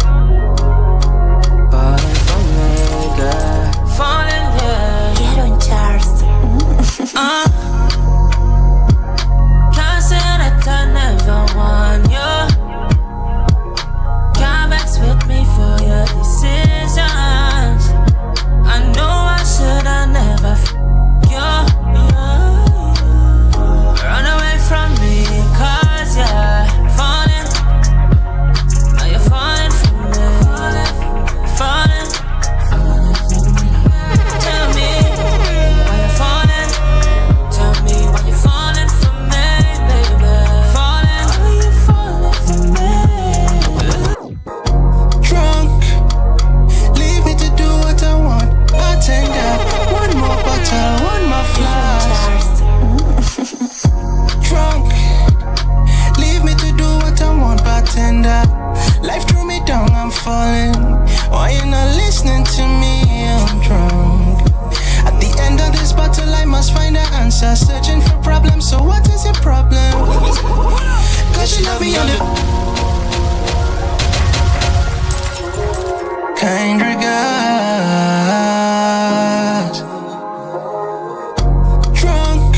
from me, girl. Falling, yeah. Get on Charles. Can't say that I never won you. Can't vex with me for your decisions. I know I should have never you. Run away from me, cause you're falling. Are you falling from me? Falling. Tell me why you're falling. Tell me why you're falling from me, baby. Falling. Why you falling from me? Drunk, leave me to do what I want. Bartender, one more bottle, one more flash. Drunk, leave me to do what I want. Bartender, life threw me down, I'm falling. Why you not listening to me? I'm drunk. At the end of this battle, I must find an answer. Searching for problems, so what is your problem? Cause she love me on the kind regards. Drunk,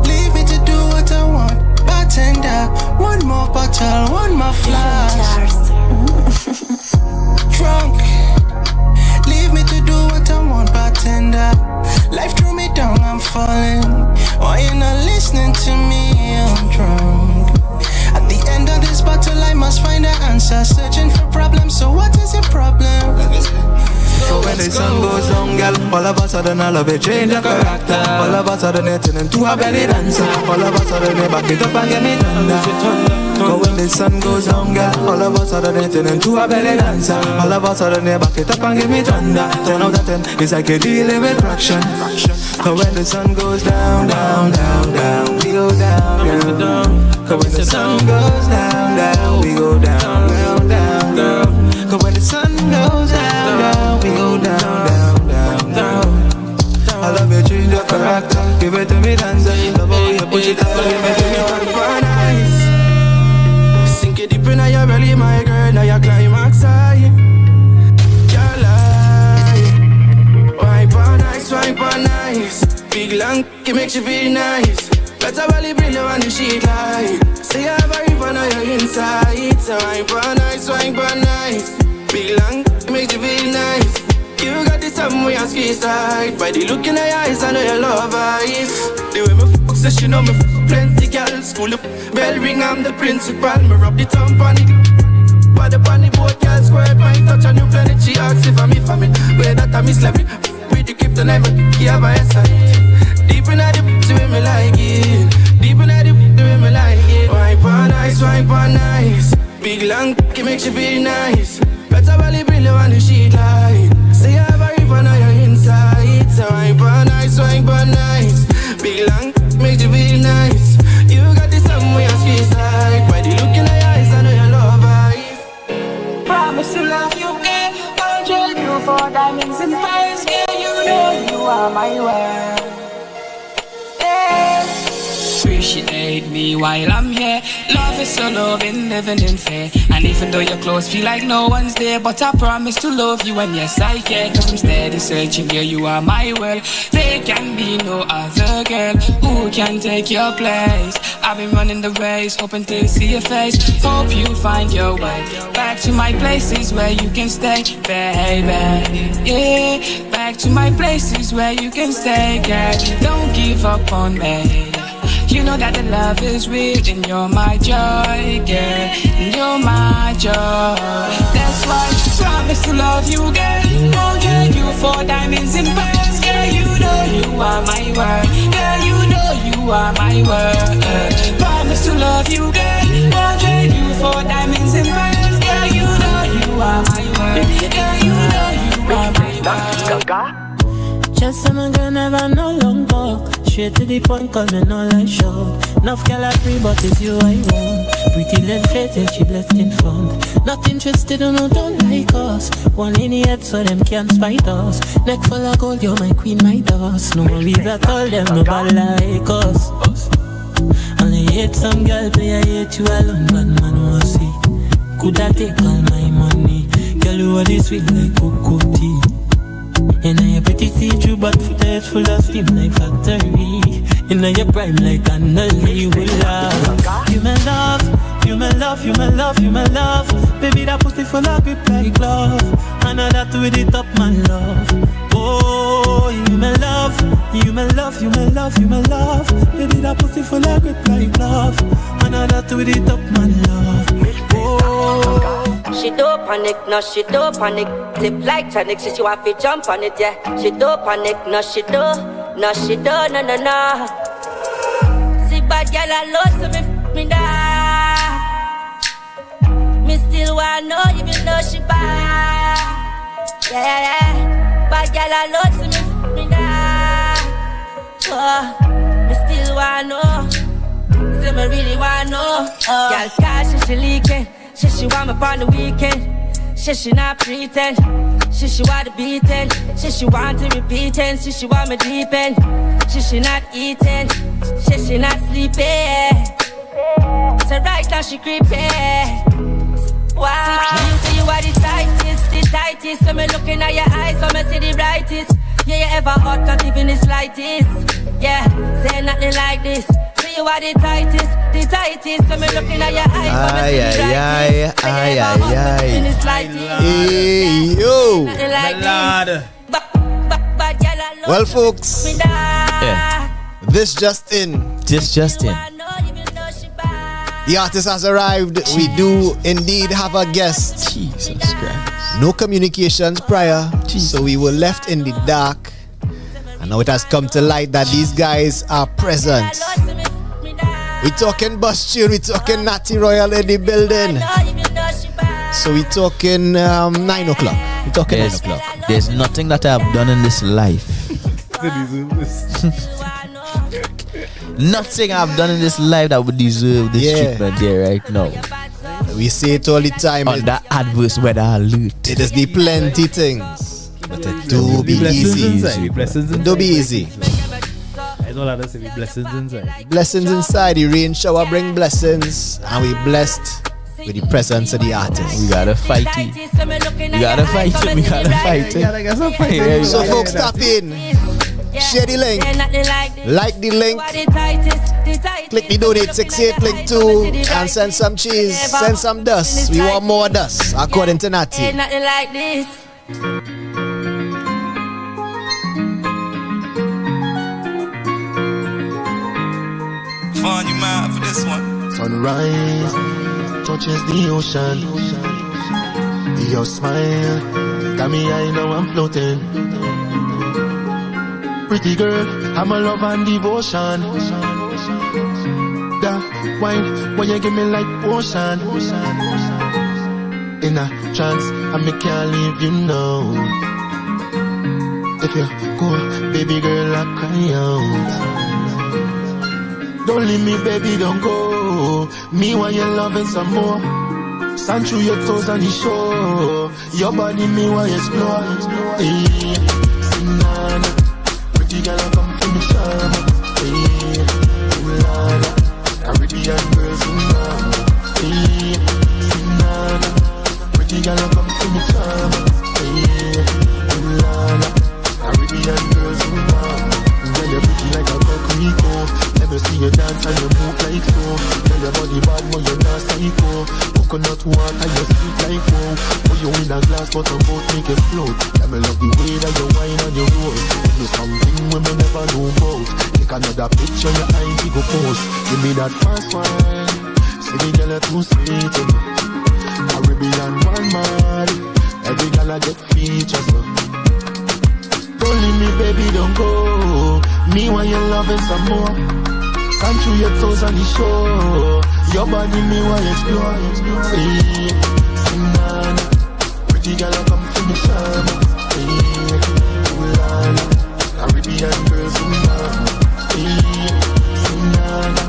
leave me to do what I want. Bartender, one more bottle, one more flash. Drunk, leave me to do what I want. Bartender, are searching for problems, so what is your problem? So when the sun goes down, girl, all of a sudden all of it change your character. All of a sudden they turn into a belly dancer. All of a sudden they back it up and get me thunder. So when the sun goes down, girl, all of a sudden they turn into a belly dancer. All of a sudden they back it up and give me thunder. 10 out of 10, it's like you're dealing with fraction. So when the sun goes down, down, down, down, we go down, down. So when the sun goes down, down, we go down, down, down, down. So when the sun goes down, down, we go down, down, down, down. I love you, change your character. Give it to me, dance. Love how you push it up, give it to me, one nice. Sink it deep in your belly, my girl. Now your climax high. Your life. Wipe on nice. Big long, it makes you feel nice. Better belly bring you on the sheet light. Say you have a ribbon on your inside. So wipe on nice. Big long, it makes you feel nice. You got this something where you squeeze tight. By the look in your eyes, I know you love eyes. The way me fuck, so she know me fuck plenty girl. School up, bell ring, I'm the principal. Me rub the thumb on it. But the bunny boat, girl, squirt my touch on you planet. She asks if I'm where that I miss me. With the kryptonite, but give her a sight. Deep in the way me like it. Deep in the way me like it. Wipe on nice. Big long, it makes you feel nice. Better belly bring you on the sheet light. Say you have a ribbon on your inside. So wipe on nice. Big long, makes you feel nice. You got this something where you squeeze tight. By the look in your eyes, I know you love eyes. Promise to love you, girl. I'll trade you for diamonds and pearls. Girl, you know you are my world. Appreciate me while I'm here. Love is so loving, living in fear. And even though you're close, feel like no one's there. But I promise to love you, and yes I care. Cause I'm steady searching, here you are my world. There can be no other girl who can take your place. I've been running the race, hoping to see your face. Hope you find your way back to my places where you can stay, baby. Yeah, back to my places where you can stay, girl. Don't give up on me. You know that the love is real, and you're my joy, girl. And you're my joy. That's why I promise to love you, girl. Won't trade you for diamonds and pearls, girl. You know you are my world, girl. You know you are my world. Promise to love you, girl. Won't trade you for diamonds and pearls, girl. You know you are my world, girl. You know you are my world. Just some girl never no long talk. Straight to the point, call me no like show. Enough girl I free, but it's you I want. Pretty little face, yeah, she blessed in front. Not interested in no don't like us. One in the head so them can't spite us. Neck full of gold, you're my queen, my boss. No worries at all, them nobody like us. Only hate some girl, play I hate you alone, but man will see. Could I take all my money? Girl, you are this sweet like cocoa tea. And now you're pretty see-through, but footage full of steam like factory. And now you're prime like Annalise with love. You my love, you my love, you my love, you my love. Baby, that pussy full of grip like glove. And now that with it up, my love. Oh, you my love, you my love, you my love, you my love. Baby, that pussy full of grip like glove. And now that with it up, my love. Oh. She don't panic, no she don't panic. Tip like tonic, she want to jump on it, yeah. She don't panic, no she don't, no she don't, no. See bad girl alone, so me die. Me still wanna know even though she bad. Yeah. Bad girl alone, so me die. Oh, me still wanna know. So me really wanna know. Girl, cash she leaking. She want me on the weekend. She not pretend. She want the beating. She want to repeating. She want me deepen. She not eating. She not sleeping. So right now she creeping. Wow. See you are the tightest. So me looking at your eyes, so me see the brightest. Yeah, you ever hot, not even the slightest. Yeah, say nothing like this. See you are the tightest. So me looking at your eyes, so me see the brightest. Say you ever hot, not even the slightest. Hey, yo. Nothing like this. Well, folks, Yeah. this just in. This just in. The artist has arrived. We do indeed have a guest. Jesus Christ. No communications prior, so we were left in the dark. And now it has come to light that these guys are present. We talking BUSS tune, we talking Natty Royal in the building. So we talking 9 o'clock. We talking 9 o'clock. There's nothing that I have done in this life. Nothing I've done in this life that would deserve this treatment here right now. We say it all the time. On that adverse weather alert. It is the plenty things, but it do be easy. It do be easy. I know that say we blessings inside. Blessings inside. The rain shower bring blessings, and we blessed with the presence of the artist. We gotta fight it. We gotta fight it. We gotta fight it. So folks, tap in. Share the link. Like the link. Click the donate 68 link too, and send some cheese. Send some dust. We want more dust, according to Natty. Fun you mad for this one. Sunrise touches the ocean. Your smile got me, I know I'm floating. Pretty girl, I'm a love and devotion. That wine, when you give me like potion. In a trance, and me can't leave you now. If you go, baby girl, I cry out. Don't leave me, baby, don't go. Me while you're loving some more. Stand through your toes on the shore. Your body, me while you explore. Hey, Sinana. Pretty girl, come from the charm. Hey, Ulala. Caribbean girls, Ulala. Hey, Sinana. Pretty girl, come from the charm. Hey, Ulala. Caribbean girls, Ulala. Girl, you're pretty like a coquelicot. Never see you dance and you move like so. Tell your body bad, but you're not psycho. Coconut water, you sweet like wow. Put you in a glass, but a boat make it float. Let me love the way that you wine and you roll. Do something we may never know about. Take another picture, your IG go post. Give me that fast wine. See the girl are too sweet to me. Caribbean one mad. Every girl I get features. Don't leave me, baby, don't go. Me while you're loving some more. Stand through your toes on the shore. Your body, me while you explore. Hey, Sinana. Pretty girl, I come from the charm. Hey, Ulala. Caribbean girls, Ulala. Hey, Sinana.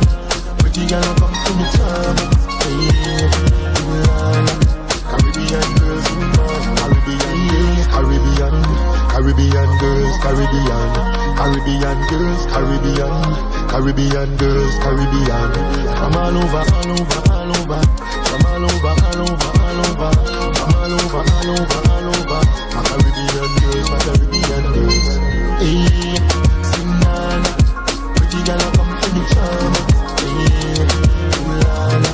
Pretty girl, I come from the charm. Hey, Ulala. Caribbean girls, Ulala. Caribbean, Caribbean girls, Caribbean girls, Caribbean girls, Caribbean. From all over, all over, all over. From all over, all over, all over. From all over, all over, all over. My Caribbean girls, my Caribbean girls. Hey, Sinana. Pretty girl, I come from the charm. Hey, Ulala.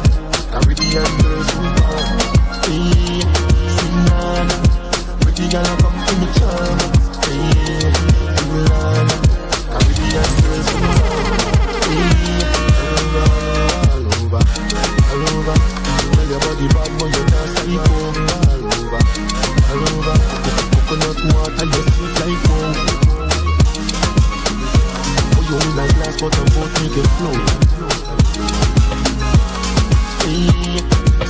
Caribbean girls, Ulala. Hey, Sinana. Pretty girl, I come from the charm. Hey, Ulala. Caribbean girls, all over. Well, your body bad, but you're not psycho. All over. Coconut water, you sweet like wow. Oh, you in a glass, but the boat make it float. Hey,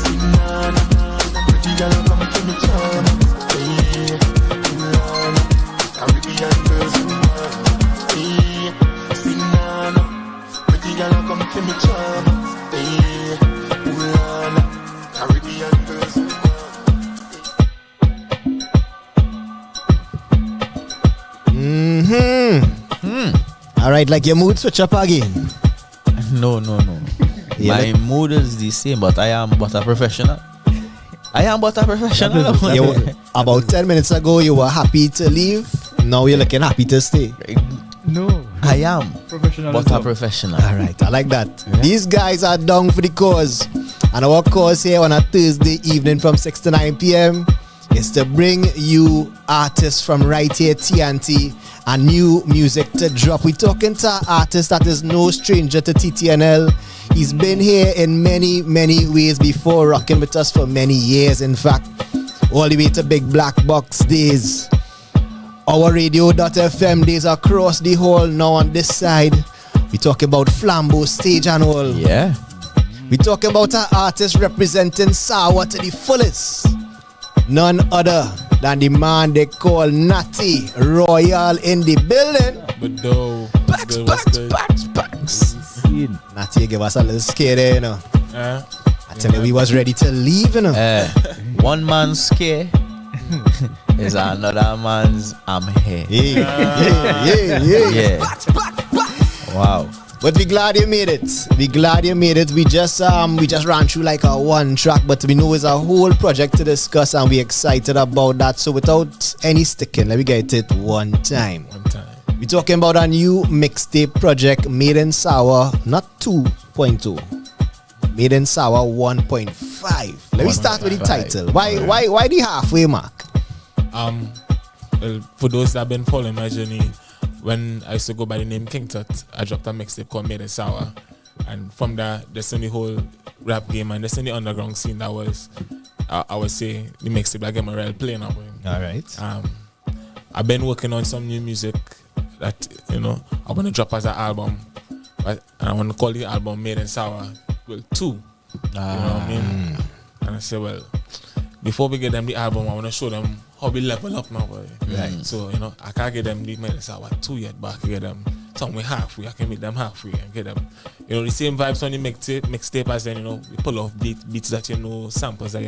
Sinana. Pretty girl, come from the charm. Hey, Ulala. Caribbean girls, hey, Sinana. Pretty girl, come from the charm. Hey, Ulala. Caribbean girls. Alright, like your mood switch up again. No. My mood is the same, but I am but a professional. About 10 minutes ago, you were happy to leave. Now you're looking happy to stay. No. I am. But a professional. Alright, I like that. Yeah. These guys are down for the cause. And our cause here on a Thursday evening from 6 to 9 p.m. is to bring you artists from right here, TNT, and new music to drop. We're talking to an artist that is no stranger to TTNL. He's been here in many, many ways before, rocking with us for many years. In fact, all the way to Big Black Box days. Our radio.fm days across the hall. Now on this side, we talk about Flambeau stage and all. Yeah. We talking about an artist representing Sawa to the fullest. None other than the man they call Natty Royal in the building. But though, Backs. Natty give us a little scare there, you know. I tell you, we was ready to leave, you know. One man's scare is another man's I'm here. Yeah. Wow. But we glad you made it. We just ran through like a one track, but we know it's a whole project to discuss and we excited about that. So without any sticking, let me get it one time. We're talking about a new mixtape project made in Sawa, not 2.0. Made in Sawa 1.5. Let me start with the title. Why the halfway mark? Well, for those that have been following my journey, when I used to go by the name King Tut, I dropped a mixtape called Made in Sawa. And from that, there's in the whole rap game and there's in the underground scene that was, I would say, the mixtape that gave me a real play now. Alright. I've been working on some new music that, I want to drop as an album. And I want to call the album Made in Sawa. Well, 2. You know what I mean? And I said, well, before we get them the album, I want to show them how we level up now. Right. So, I can't get them the Made in Sawa 2 yet, but I can get them somewhere halfway. I can meet them halfway and get them, the same vibes on the mixtape as then, we pull off beats that samples that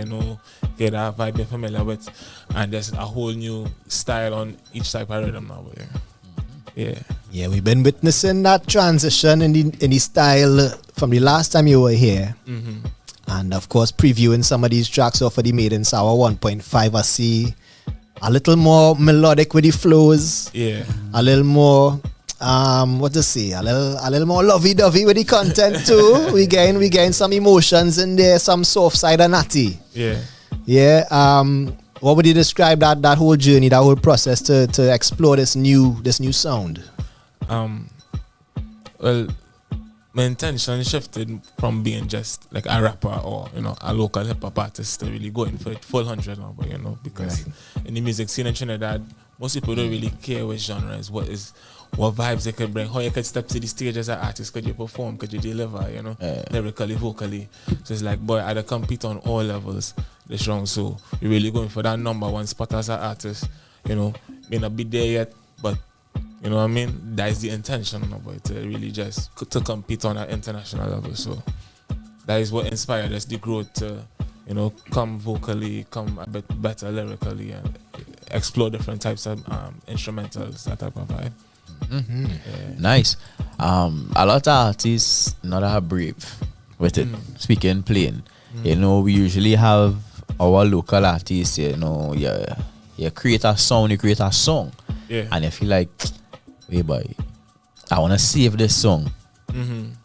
get that vibe you're familiar with. And there's a whole new style on each type of rhythm now. Yeah, we've been witnessing that transition in the style from the last time you were here. Mm-hmm. And of course, previewing some of these tracks off of the Made in Sawa 1.5, I see a little more melodic with the flows. Yeah. A little more, a little more lovey-dovey with the content too. we gain some emotions in there, some soft side of Natty. Yeah. Yeah. What would you describe that whole journey, that whole process to explore this new sound? Well, my intention shifted from being just like a rapper or a local hip hop artist to really going for it full 100 now, because in the music scene in Trinidad, most people don't really care what genres, what vibes they could bring, how you could step to the stage as an artist, could you perform, could you deliver, lyrically, vocally. So it's like, boy, I'd compete on all levels this round. So you're really going for that number one spot as an artist. May not be there yet, but you know what I mean? That is the intention of it, to really just to compete on an international level. So that is what inspired us, the growth to, come vocally, come a bit better lyrically, and explore different types of instrumentals, that type of vibe. Mm-hmm. Yeah. Nice. A lot of artists not are brave with it. Speaking plain, we usually have our local artists. You create a sound, you create a song, and you feel like, hey boy, I want to save this song.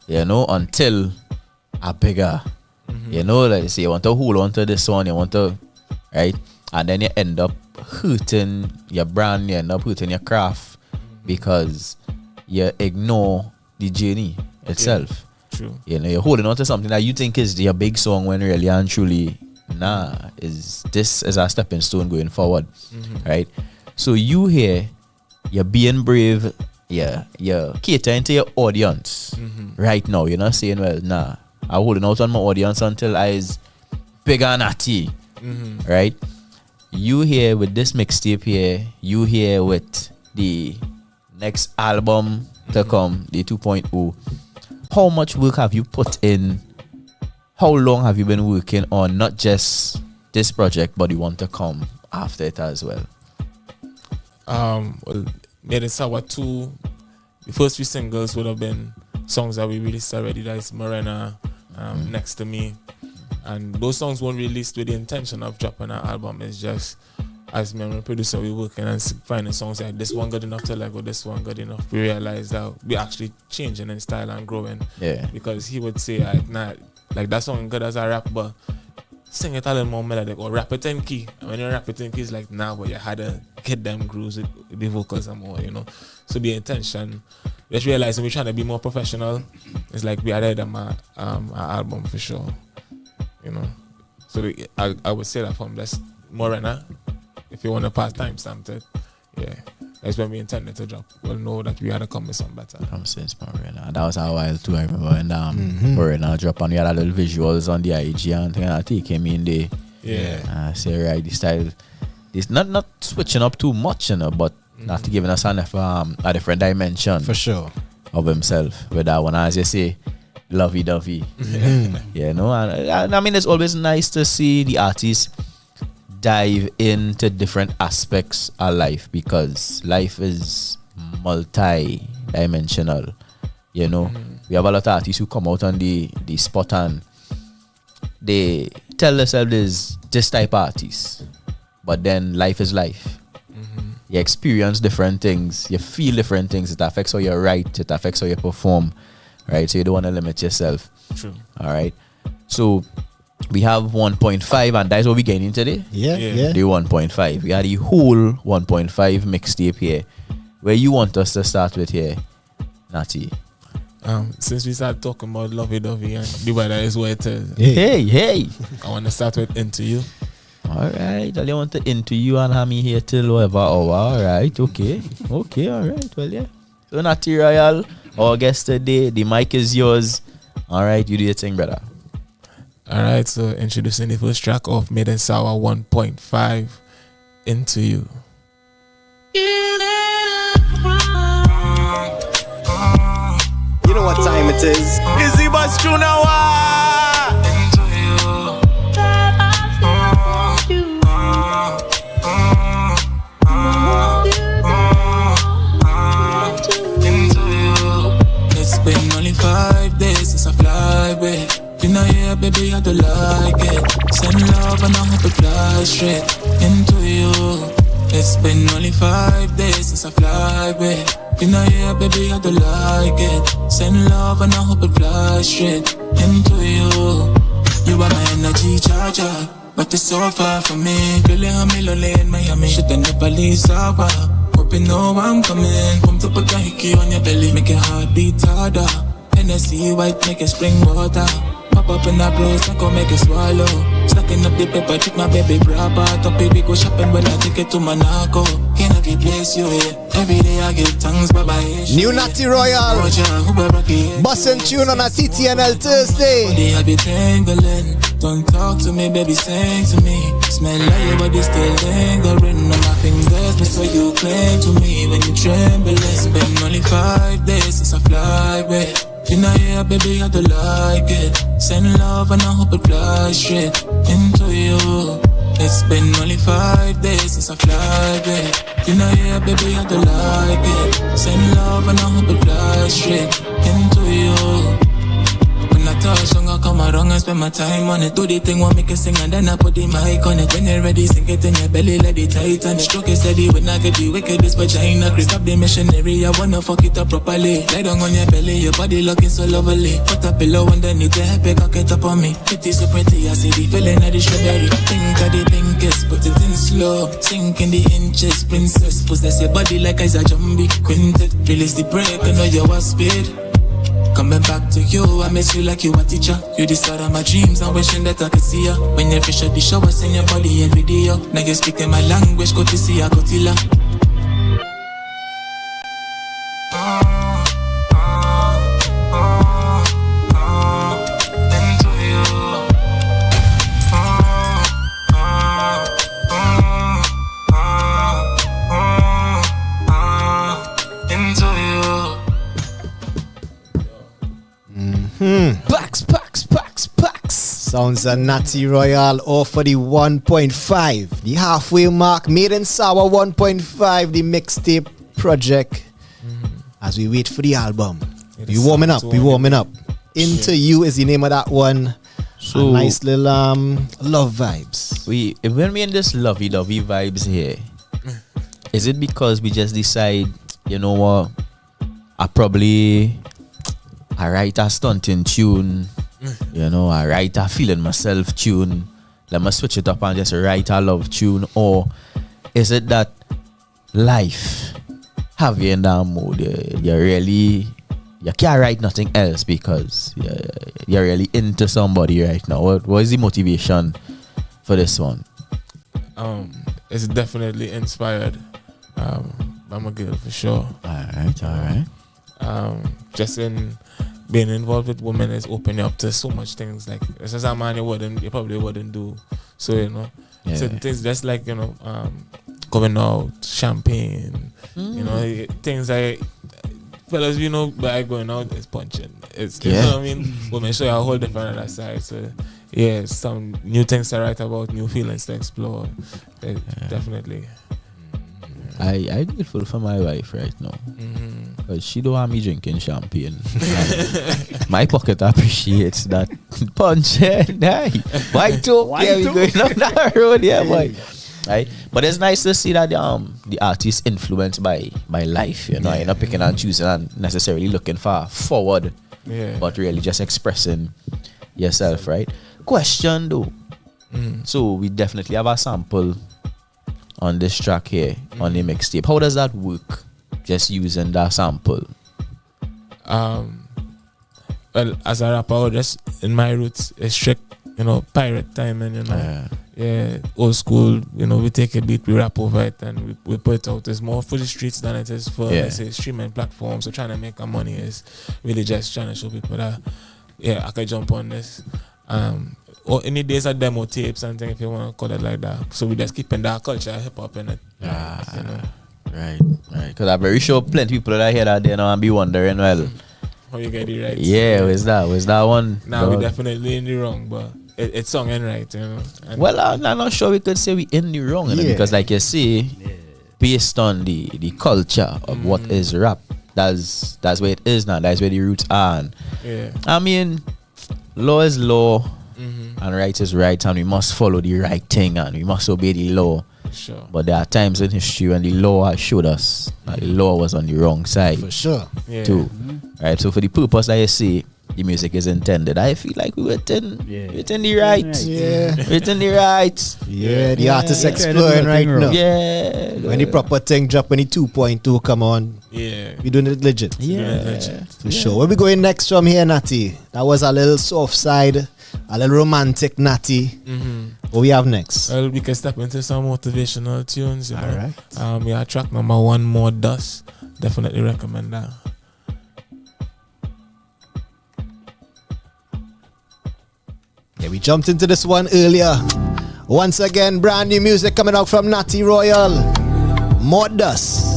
Until a bigger. Like say you want to hold on to this one, you want to, right, and then you end up hurting your brand, you end up hurting your craft. Because you ignore the journey itself. True. You're holding on to something that you think is your big song when really and truly, this is a stepping stone going forward. Right? So you here, you're being brave, you're catering to your audience right now. You're not saying, well, I'm holding out on my audience until I is bigger and natty. Right? You here with this mixtape here, you here with the next album to come, the 2.0. How much work have you put in? How long have you been working on not just this project, but you want to come after it as well? Well, Made in Sawa 2, the first 3 singles would have been songs that we released already. That is Morena, Next to Me. And those songs weren't released with the intention of dropping an album. It's just, as me and my producer, we working and finding songs like this one good enough to Lego, this one good enough. We realized that we actually changing in style and growing. Yeah. Because he would say, like that song good as a rap, but sing it a little more melodic or rap it in key. And when you rap it in key, it's like, nah, but you had to hit them grooves with the vocals and more, you know. So the intention, just realizing we're trying to be more professional. It's like we added them our album for sure, you know. So I would say that from this Morena, if you want to pass timestamp it, yeah. That's when we intended to drop. We'll know that we had to come with something better. From since Morena. That was a while too, I remember when Morena dropped and we had a little visuals on the IG and thing, and I think came in there. Yeah. Say right, this style, this not switching up too much, you know, but not giving us a different dimension. For sure. Of himself. With that one, as you say, lovey-dovey. Yeah, no, and I mean, it's always nice to see the artists dive into different aspects of life, because life is multi-dimensional. You know, we have a lot of artists who come out on the spot and they tell themselves there's this type of artist, but then life is life. You experience different things, you feel different things. It affects how you write, it affects how you perform, right? So you don't want to limit yourself. True. All right. So we have 1.5, and that's what we're getting today. Yeah. The 1.5. We had the whole 1.5 mixtape here. Where you want us to start with here, Natty? Since we started talking about lovey-dovey and the weather is what it is. Hey. I want to start with Into You. All right. I want to Into You and have me here till whatever hour. All right. Okay. All right. Well, yeah. So Natty Royal, our guest today, the mic is yours. All right. You do your thing, brother. Alright, so introducing the first track of Made in Sawa 1.5, Into You. You know what time it is? Izzy Bus It's been only 5 days since I fly away. You know, yeah, baby, I don't like it. Send love and I hope it flies straight into you. It's been only 5 days since I fly away. You know, yeah, baby, I don't like it. Send love and I hope it flies straight into you. You are my energy charger, but it's so far from me. Really, I'm lonely in Miami. Should never leave Sawa. Hope you know I'm coming. Come to put a hickey on your belly, make your heart beat harder. Hennessy white, make it spring water. Pop up in that bros, I gon' make it swallow. Stacking up the paper, treat my baby proper. Top baby go shopping when I take it to Monaco. Can I replace you here? Every day I give thanks, bye bye. New Natty Royal. BUSS and tune on a TTNL Thursday. Body I be tingling. Don't talk to me, baby, sing to me. Smell like your body still lingering on my fingers. That's why you cling to me when you tremble. It's been only 5 days since I fly away. You know, yeah, baby, I don't like it. Send love and I hope it flies straight into you. It's been only 5 days since I fly away. You know, yeah, baby, I don't like it. Send love and I hope it flies straight into you. When I touch, song I come around and spend my time on it. Do the thing, want make it sing and then I put the mic on it. When you're ready, sink it in your belly, let it tight and stroke it steady. When I get the wickedest vagina, stop the missionary, I wanna fuck it up properly. Lie down on your belly, your body looking so lovely. Put a pillow underneath the head, cock it up on me. Kitty so pretty, I see the feeling of the strawberry. Think of the pinkest, put it in slow. Sink in the inches, princess. Possess your body like I a jumbie. Quintet, release the break, I know you was speed. Coming back to you, I miss you like you a teacher. You the star of my dreams, I'm wishing that I could see ya. When you're fresh at the shower, send your body in video. Now you're speaking my language, go to see ya, Kotila. Packs. Sounds a Natty Royal off for the 1.5. The halfway mark, Made in Sawa 1.5, the mixtape project. As we wait for the album. We warming up. Into You is the name of that one. So a nice little love vibes. When we in this lovey vibes here, is it because we just decide, you know what, I write a stunting tune, you know, I write a feeling myself tune, let me switch it up and just write a love tune? Or is it that life have you in that mood? You can't write nothing else because you're really into somebody right now. What is the motivation for this one? It's definitely inspired by my girl for sure. Alright. Just in being involved with women is opening up to so much things. Like this is a man you probably wouldn't do. So certain things just like going out, champagne, things like fellas, by going out is punching. It's you know what I mean? Women show you a whole different other side. So some new things to write about, new feelings to explore. Definitely. I'm grateful for my wife right now. Because she don't want me drinking champagne. My pocket appreciates that punch. Why too? Yeah, we going on that road, boy. Right? But it's nice to see that the artist influenced by life. You're not picking and choosing and necessarily looking far forward, but really just expressing yourself, right? Question though. So we definitely have a sample on this track here on the mixtape. How does that work? Just using that sample. Well, as a rapper, just in my roots, it's strict, pirate time, and old school. We take a beat, we rap over it, and we put it out. It's more for the streets than it is for let's say streaming platforms. So trying to make our money is really just trying to show people that I can jump on this. Or any days are demo tapes and things, if you want to call it like that. So we just keeping that culture hip hop in it. Right. Because I'm very sure plenty of people that hear that they now and be wondering, well, how you get it right? Yeah, where's that one? Now we definitely in the wrong, but it's sung and right, And well, I'm not sure we could say we in the wrong, because like you say, based on the culture of what is rap, that's where it is now. That's where the roots are. And I mean, law is law. And right is right, and we must follow the right thing, and we must obey the law. Sure. But there are times in history when the law has showed us that the law was on the wrong side. For sure. Too. Right. So for the purpose that you say the music is intended, I feel like we within the right. Within the right. Yeah, the artist exploring right now. Yeah. When the proper thing drop, when the 2.2 come on. Yeah. We doing it legit. Yeah. For sure. Where we going next from here, Natty? That was a little soft side. A little romantic, Natty. What we have next? Well, we can step into some motivational tunes. Alright. We are track number 1, More Dust. Definitely recommend that. Yeah, we jumped into this one earlier. Once again, brand new music coming out from Natty Royal. More Dust.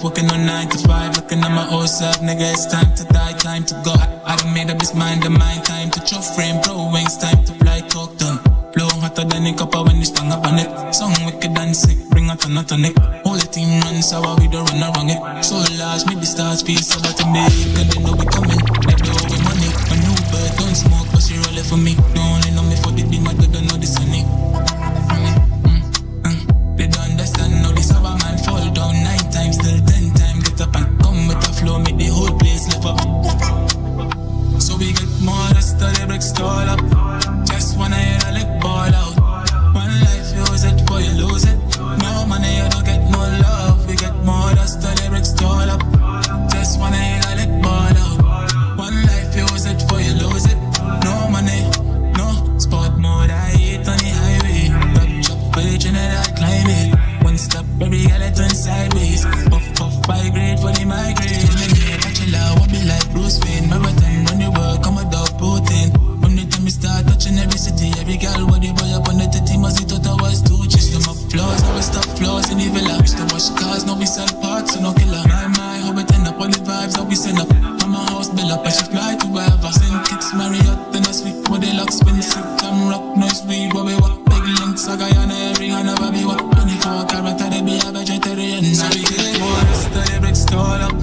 Working on 9 to 5, looking at my old self, nigga, it's time to die, time to go. I done made up this mind of mine, time to chop frame, bro, wings, time to fly, talk done. Blow hotter than a copper when you stand up on it. Song wicked and sick, bring out a tonic. All the team run sour, we don't run around it. So large, make the stars feel so about to make, and they know we coming. They blow with money, a new bird, don't smoke, but she roll it for me. They only know me for the beam, I don't know the sunny. They don't understand, now this other man fall down 9 times, still 10 times, get up and come with a flow, make the whole place lift up. So we get more dust, the lyrics stall up. Just wanna hear a lick ball out. One life, use it before you lose it. No money, you don't get no love. We get more dust, the lyrics stall up. Just wanna hear a lick ball out. One life, use it before you lose it. No money, no sport mode, I hate on the highway. Rap chop for the Trinidad climate. One step, every girl it turn sideways. Puff, high grade for the migraine. Bachelor, what be like Bruce Wayne. Marathon, run your work, I'm a dog protein. From the time we start touching every city, every girl, what the boy up on the titty, must it thought I was too. Chase them up floors, now we stop floors in the villa. Used to wash cars, now we sell parts, so no killer. My, how we turn up all the vibes, how we send up. I'm a house bill up, I should fly to wherever. Send kicks, Marriott, then I sweet, what they lock, spin sick, jam rock, noise weed, what we walk. Big links, I got every hand of a be what. 24 karat, they be a vegetarian. So we get more, the lyrics stall up.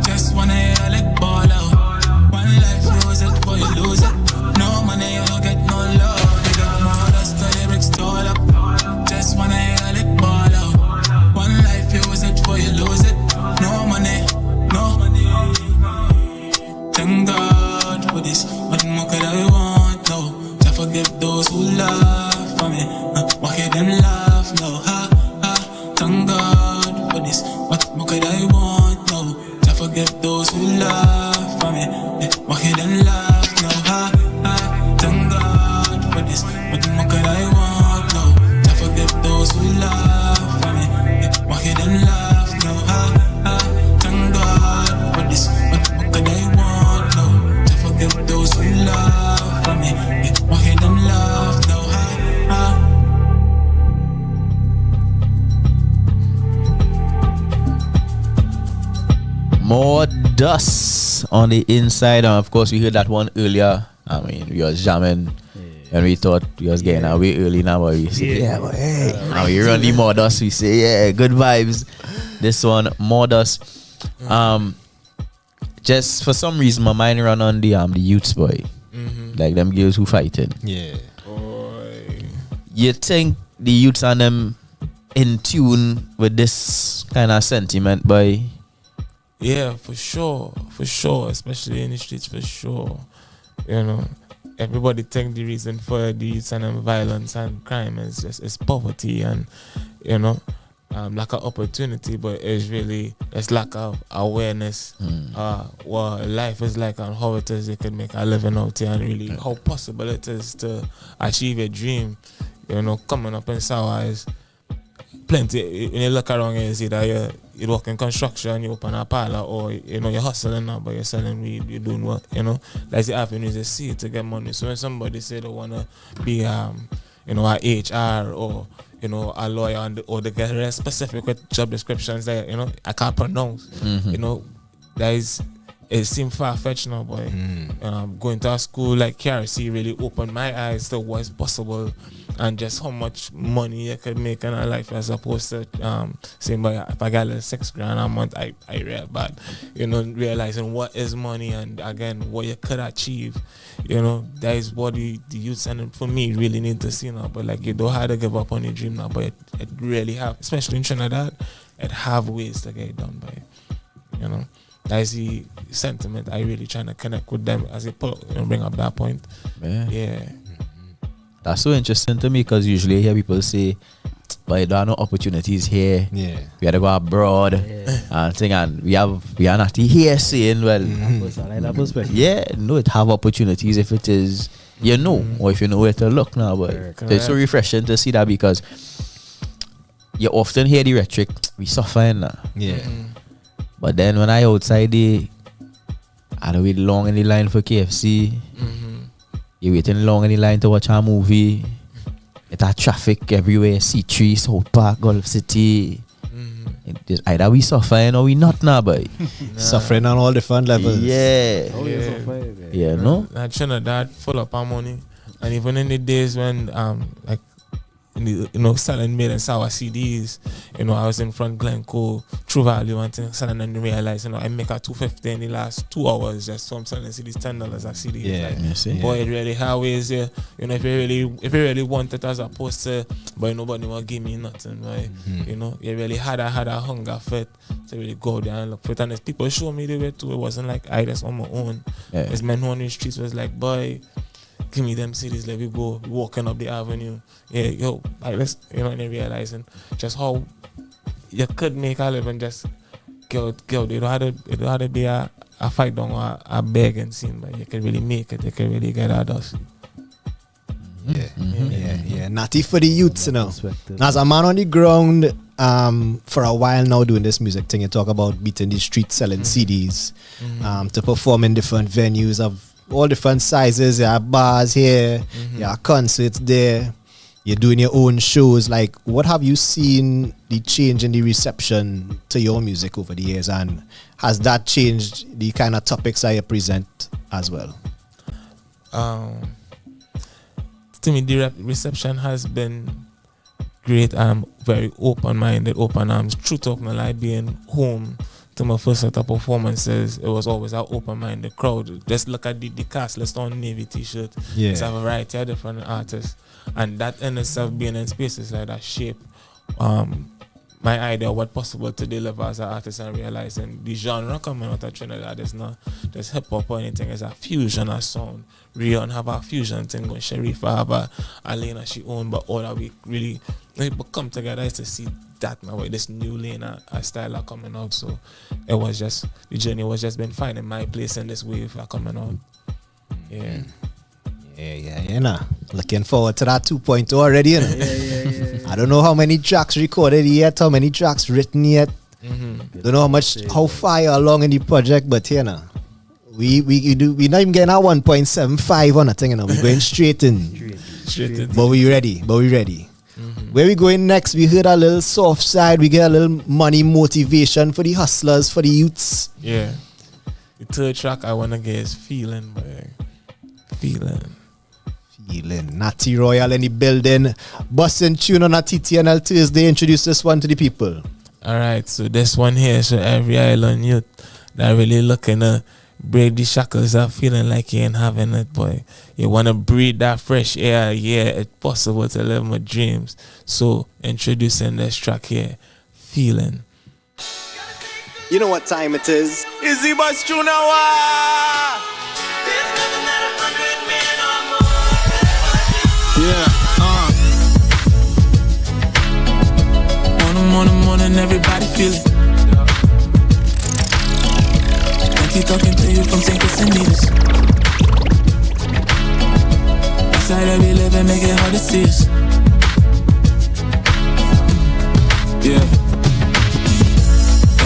Just wanna hear a lick ball out. One life, use it before you lose it. No money, you don't get no love. We got more, the lyrics stall up. Just wanna hear a lick ball out. One life. More dust on the inside. And of course, we heard that one earlier. I mean, we was jamming and we thought we was getting away early now, but we say, but hey. Now we run the more dust. We say, yeah, good vibes. This one, more dust. Just for some reason, my mind run on the youths, boy. Like them girls who fighting. Yeah. You think the youths and them in tune with this kind of sentiment, boy? Yeah, for sure, especially in the streets, for sure. You know, everybody think the reason for the youth and violence and crime is poverty and, you know, lack of opportunity, but it's really it's lack of awareness what life is like and how it is you can make a living out here and really how possible it is to achieve a dream. You know, coming up in Sawa is plenty. When you look around, you see that you work in construction, you open a parlor, or you know you're hustling now, but you're selling weed, you're doing what, you know. That's the avenues you see to get money. So when somebody say they wanna be you know, a HR or you know a lawyer or they get very specific with job descriptions that you know I can't pronounce, you know, it seems far-fetched now, boy. Going to a school like KRC really opened my eyes to what's possible and just how much money you could make in a life as opposed to saying, boy, if I got like $6,000 a month, I real bad. You know, realizing what is money and again what you could achieve. You know, that is what the youth and for me really need to see now. But like you don't have to give up on your dream now, but it really have, especially in Trinidad, it have ways to get it done by. You know. That's the sentiment I really trying to connect with them as they bring up that point. Yeah. That's so interesting to me because usually I hear people say, but there are no opportunities here. Yeah. We had to go abroad and thing, and we are not here saying, well, yeah, no, it have opportunities if it is, you know, or if you know where to look now. But it's so refreshing to see that because you often hear the rhetoric, we suffering now. Yeah. But then when I outside I don't wait long in the line for KFC. You waiting long in the line to watch a movie. It's a traffic everywhere. C3, South Park, Gulf City. Either we suffering or we not now, boy. Suffering on all different levels. Yeah. Yeah, no? That Trinidad full up our money. And even in the days when like you know, selling made and sour CDs, you know, I was in front Glencoe, True Value and things, selling and realize, you know, I make a $2.50 in the last 2 hours just so I'm selling CDs $10 a CD. Yeah, like, boy, it really how is you know, if you really want it as opposed to, but nobody will give me nothing, right? You know, you really had a hunger for it to really go there and look for it. And as people show me the way too, it wasn't like I just on my own. As men who on the streets was like, boy, give me them cities, let me go walking up the avenue. Yeah, yo, like let's, you know, and then realizing just how you could make a living just go. You don't have to be a fight down or a begging scene, but you can really make it. You can really get out of us. Yeah. Natty for the youths, you know. As a man on the ground, for a while now doing this music thing, you talk about beating the streets, selling CDs, to perform in different venues of all different sizes. There are bars here, there are concerts there. You're doing your own shows. Like, what have you seen the change in the reception to your music over the years, and has that changed the kind of topics that you present as well? To me, the reception has been great. I'm very open-minded, open arms. True talk, my life being home to my first set of performances, it was always an open-minded crowd. Just look at the cast list on Navy t-shirt. Yeah. It's a variety of different artists. And that in itself, being in spaces like that, shape my idea of what possible to deliver as an artist, and realizing the genre coming out of Trinidad is not just hip-hop or anything. It's a fusion of sound. Rion have a fusion thing going. Sharifa have a lane that she own, but all that we really people come together is to see that now, this new lane a style are coming out. So it was just, the journey was just been finding my place in this wave are coming out. Yeah. Nah. Looking forward to that 2.0 already, you know. I don't know how many tracks recorded yet, how many tracks written yet. Don't know how far along in the project, but here now. We not even getting our 1.75 on a thing, you know. We're going straight in. But we ready. Where we going next? We heard a little soft side. We get a little money motivation for the hustlers, for the youths. Yeah. The third track I wanna get is Feeling, boy. Feeling. Natty Royal in the building. Bussin' tune on a TTNL Tuesday. Introduce this one to the people. Alright, so this one here, so every island youth that really looking to break the shackles of feeling like you ain't having it, boy. You wanna breathe that fresh air, yeah, it's possible to live my dreams. So introducing this track here, Feeling. You know what time it is? Izzy Bus Chunawa! Morning, everybody feel it. Like talking to you from St. Kitts and Nevis. Inside every living, make it hard to see us. Yeah.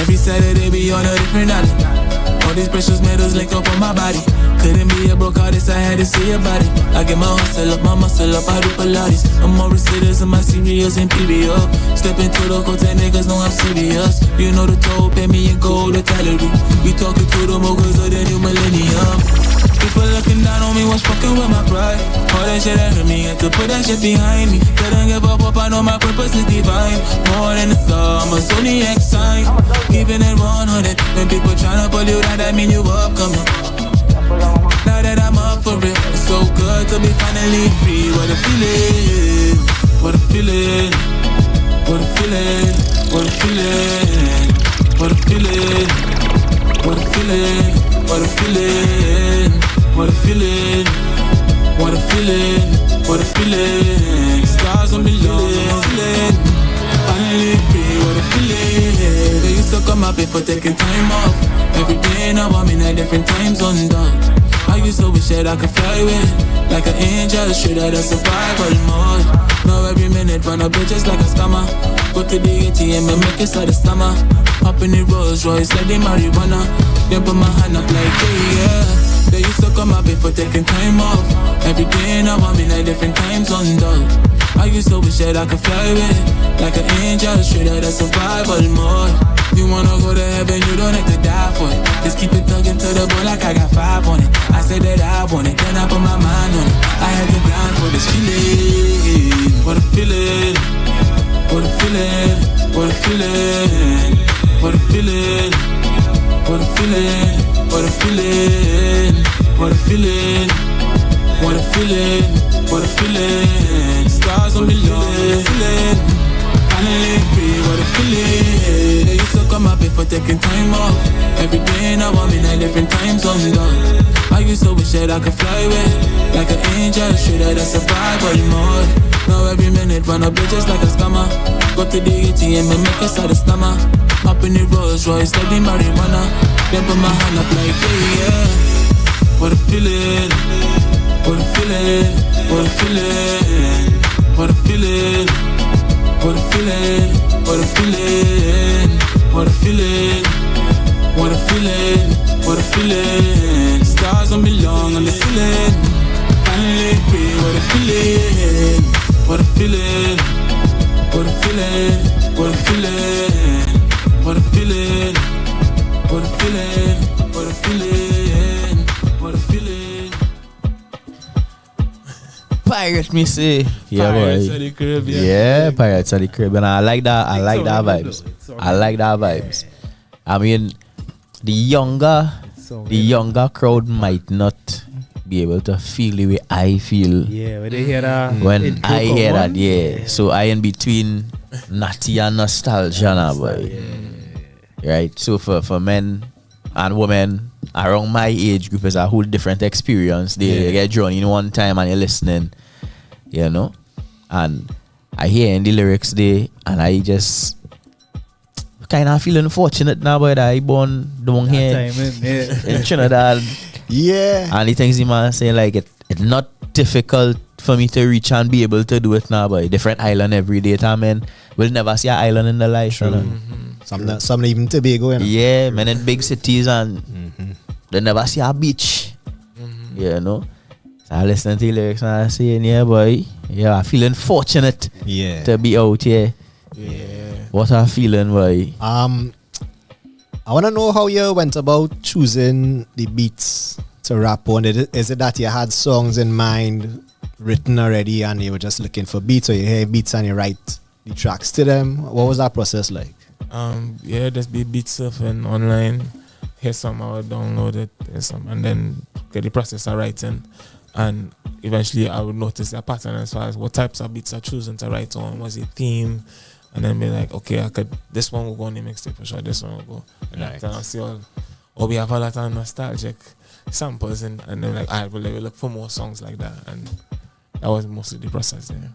Every Saturday be on a different island. All these precious metals link up on my body. Couldn't be a broke artist, I had to see about it. I get my hustle up, my muscle up, I do Pilates. I'm more serious in my serious and PBO. Step into the hotel, niggas know I'm serious. You know the toll, pay me in gold or salary. We talking to the moguls of the new millennium. People looking down on me, was fucking with my pride. All that shit that hurt me, had to put that shit behind me. Couldn't give up, I know my purpose is divine. More than the star, I'm a zodiac sign. Keeping it 100, when people tryna pull you down, that mean you upcoming. Now that I'm up for it, it's so good to be finally free. What a feeling, what a feeling, what a feeling, what a feeling, what a feeling, what a feeling, what a feeling, what a feeling, what a feeling, what a feeling. Stars on me feeling, finally free. What a feeling. They used to come up before taking time off. Every day now I'm in a different time zone, dog. I used to wish that I could fly with like an angel, straight out of survival mode. Now every minute run up bitches like a scammer. Go to the ATM and make it start the stammer. Hop in the Rolls Royce like the marijuana. Then put my hand up like yeah. They used to come up before taking time off. Every day now I'm in a different time zone, dog. I used to wish that I could fly with like an angel, straight out of survival mode. You wanna go to heaven, you don't have to die for it. Just keep it tugging to the bone like I got 5 on it. I said that I want it, then I put my mind on it. I had to grind for this feeling. What a feeling, what a feeling, what a feeling, what a feeling, what a feeling, what a feeling, what a feeling, what a feeling, what a feeling. Stars on me feeling. Finally free, what a feeling. They used to come up before taking time off. Every day now I'm in a different time zone, dog. I used to wish that I could fly with like an angel, straight out of survival mode. Now every minute run up bitches like a scammer. Go to the ATM and make it start the stammer. Hop in the Rolls Royce like the marijuana. Then put my hand up like yeah. What a feeling, what a feeling, what a feeling, what a feeling. What a feeling, what a feeling, what a feeling, what a feeling, what a feeling. Stars don't belong on the ceiling. Finally free, what a feeling, what a feeling, what a feeling, what a feeling, what a feeling, what a feeling, what a feeling, what a feeling. Pirates, me say. Yeah, Pirates boy. of the Caribbean. Yeah, Pirates of the Caribbean. I like that. I like that vibes. I like that vibes. I mean, the younger crowd might not be able to feel the way I feel. Yeah, when they hear that. When I hear that, yeah. So I in between Natty and nostalgia now, boy. Right. So for men and women around my age group is a whole different experience. They get drawn in one time and you're listening, you know. And I hear in the lyrics there, and I just kind of feeling fortunate now, but I born down here in Trinidad. Yeah. And the things the man say, like it's not difficult for me to reach and be able to do it now, but a different island every day. I mean, we'll never see an island in the life. Some even Tobago. You know? Yeah, men in big cities and they never see a beach. You know. So I listen to the lyrics and I say, yeah, boy, yeah, I'm feeling fortunate to be out here. Yeah. What a feeling, boy. I want to know how you went about choosing the beats to rap on. Is it that you had songs in mind written already and you were just looking for beats, or you hear beats and you write the tracks to them? What was that process like? Yeah, just be beat surfing online. Hear some, I would download it, hear some, and then get the process of writing. And eventually I would notice a pattern as far as what types of beats I'm choosing to write on. Was it theme? And then be like, okay, this one will go on the mixtape for sure, this one will go. And then I'll see we have a lot of nostalgic samples, and then like, alright, well, we look for more songs like that. And that was mostly the process there.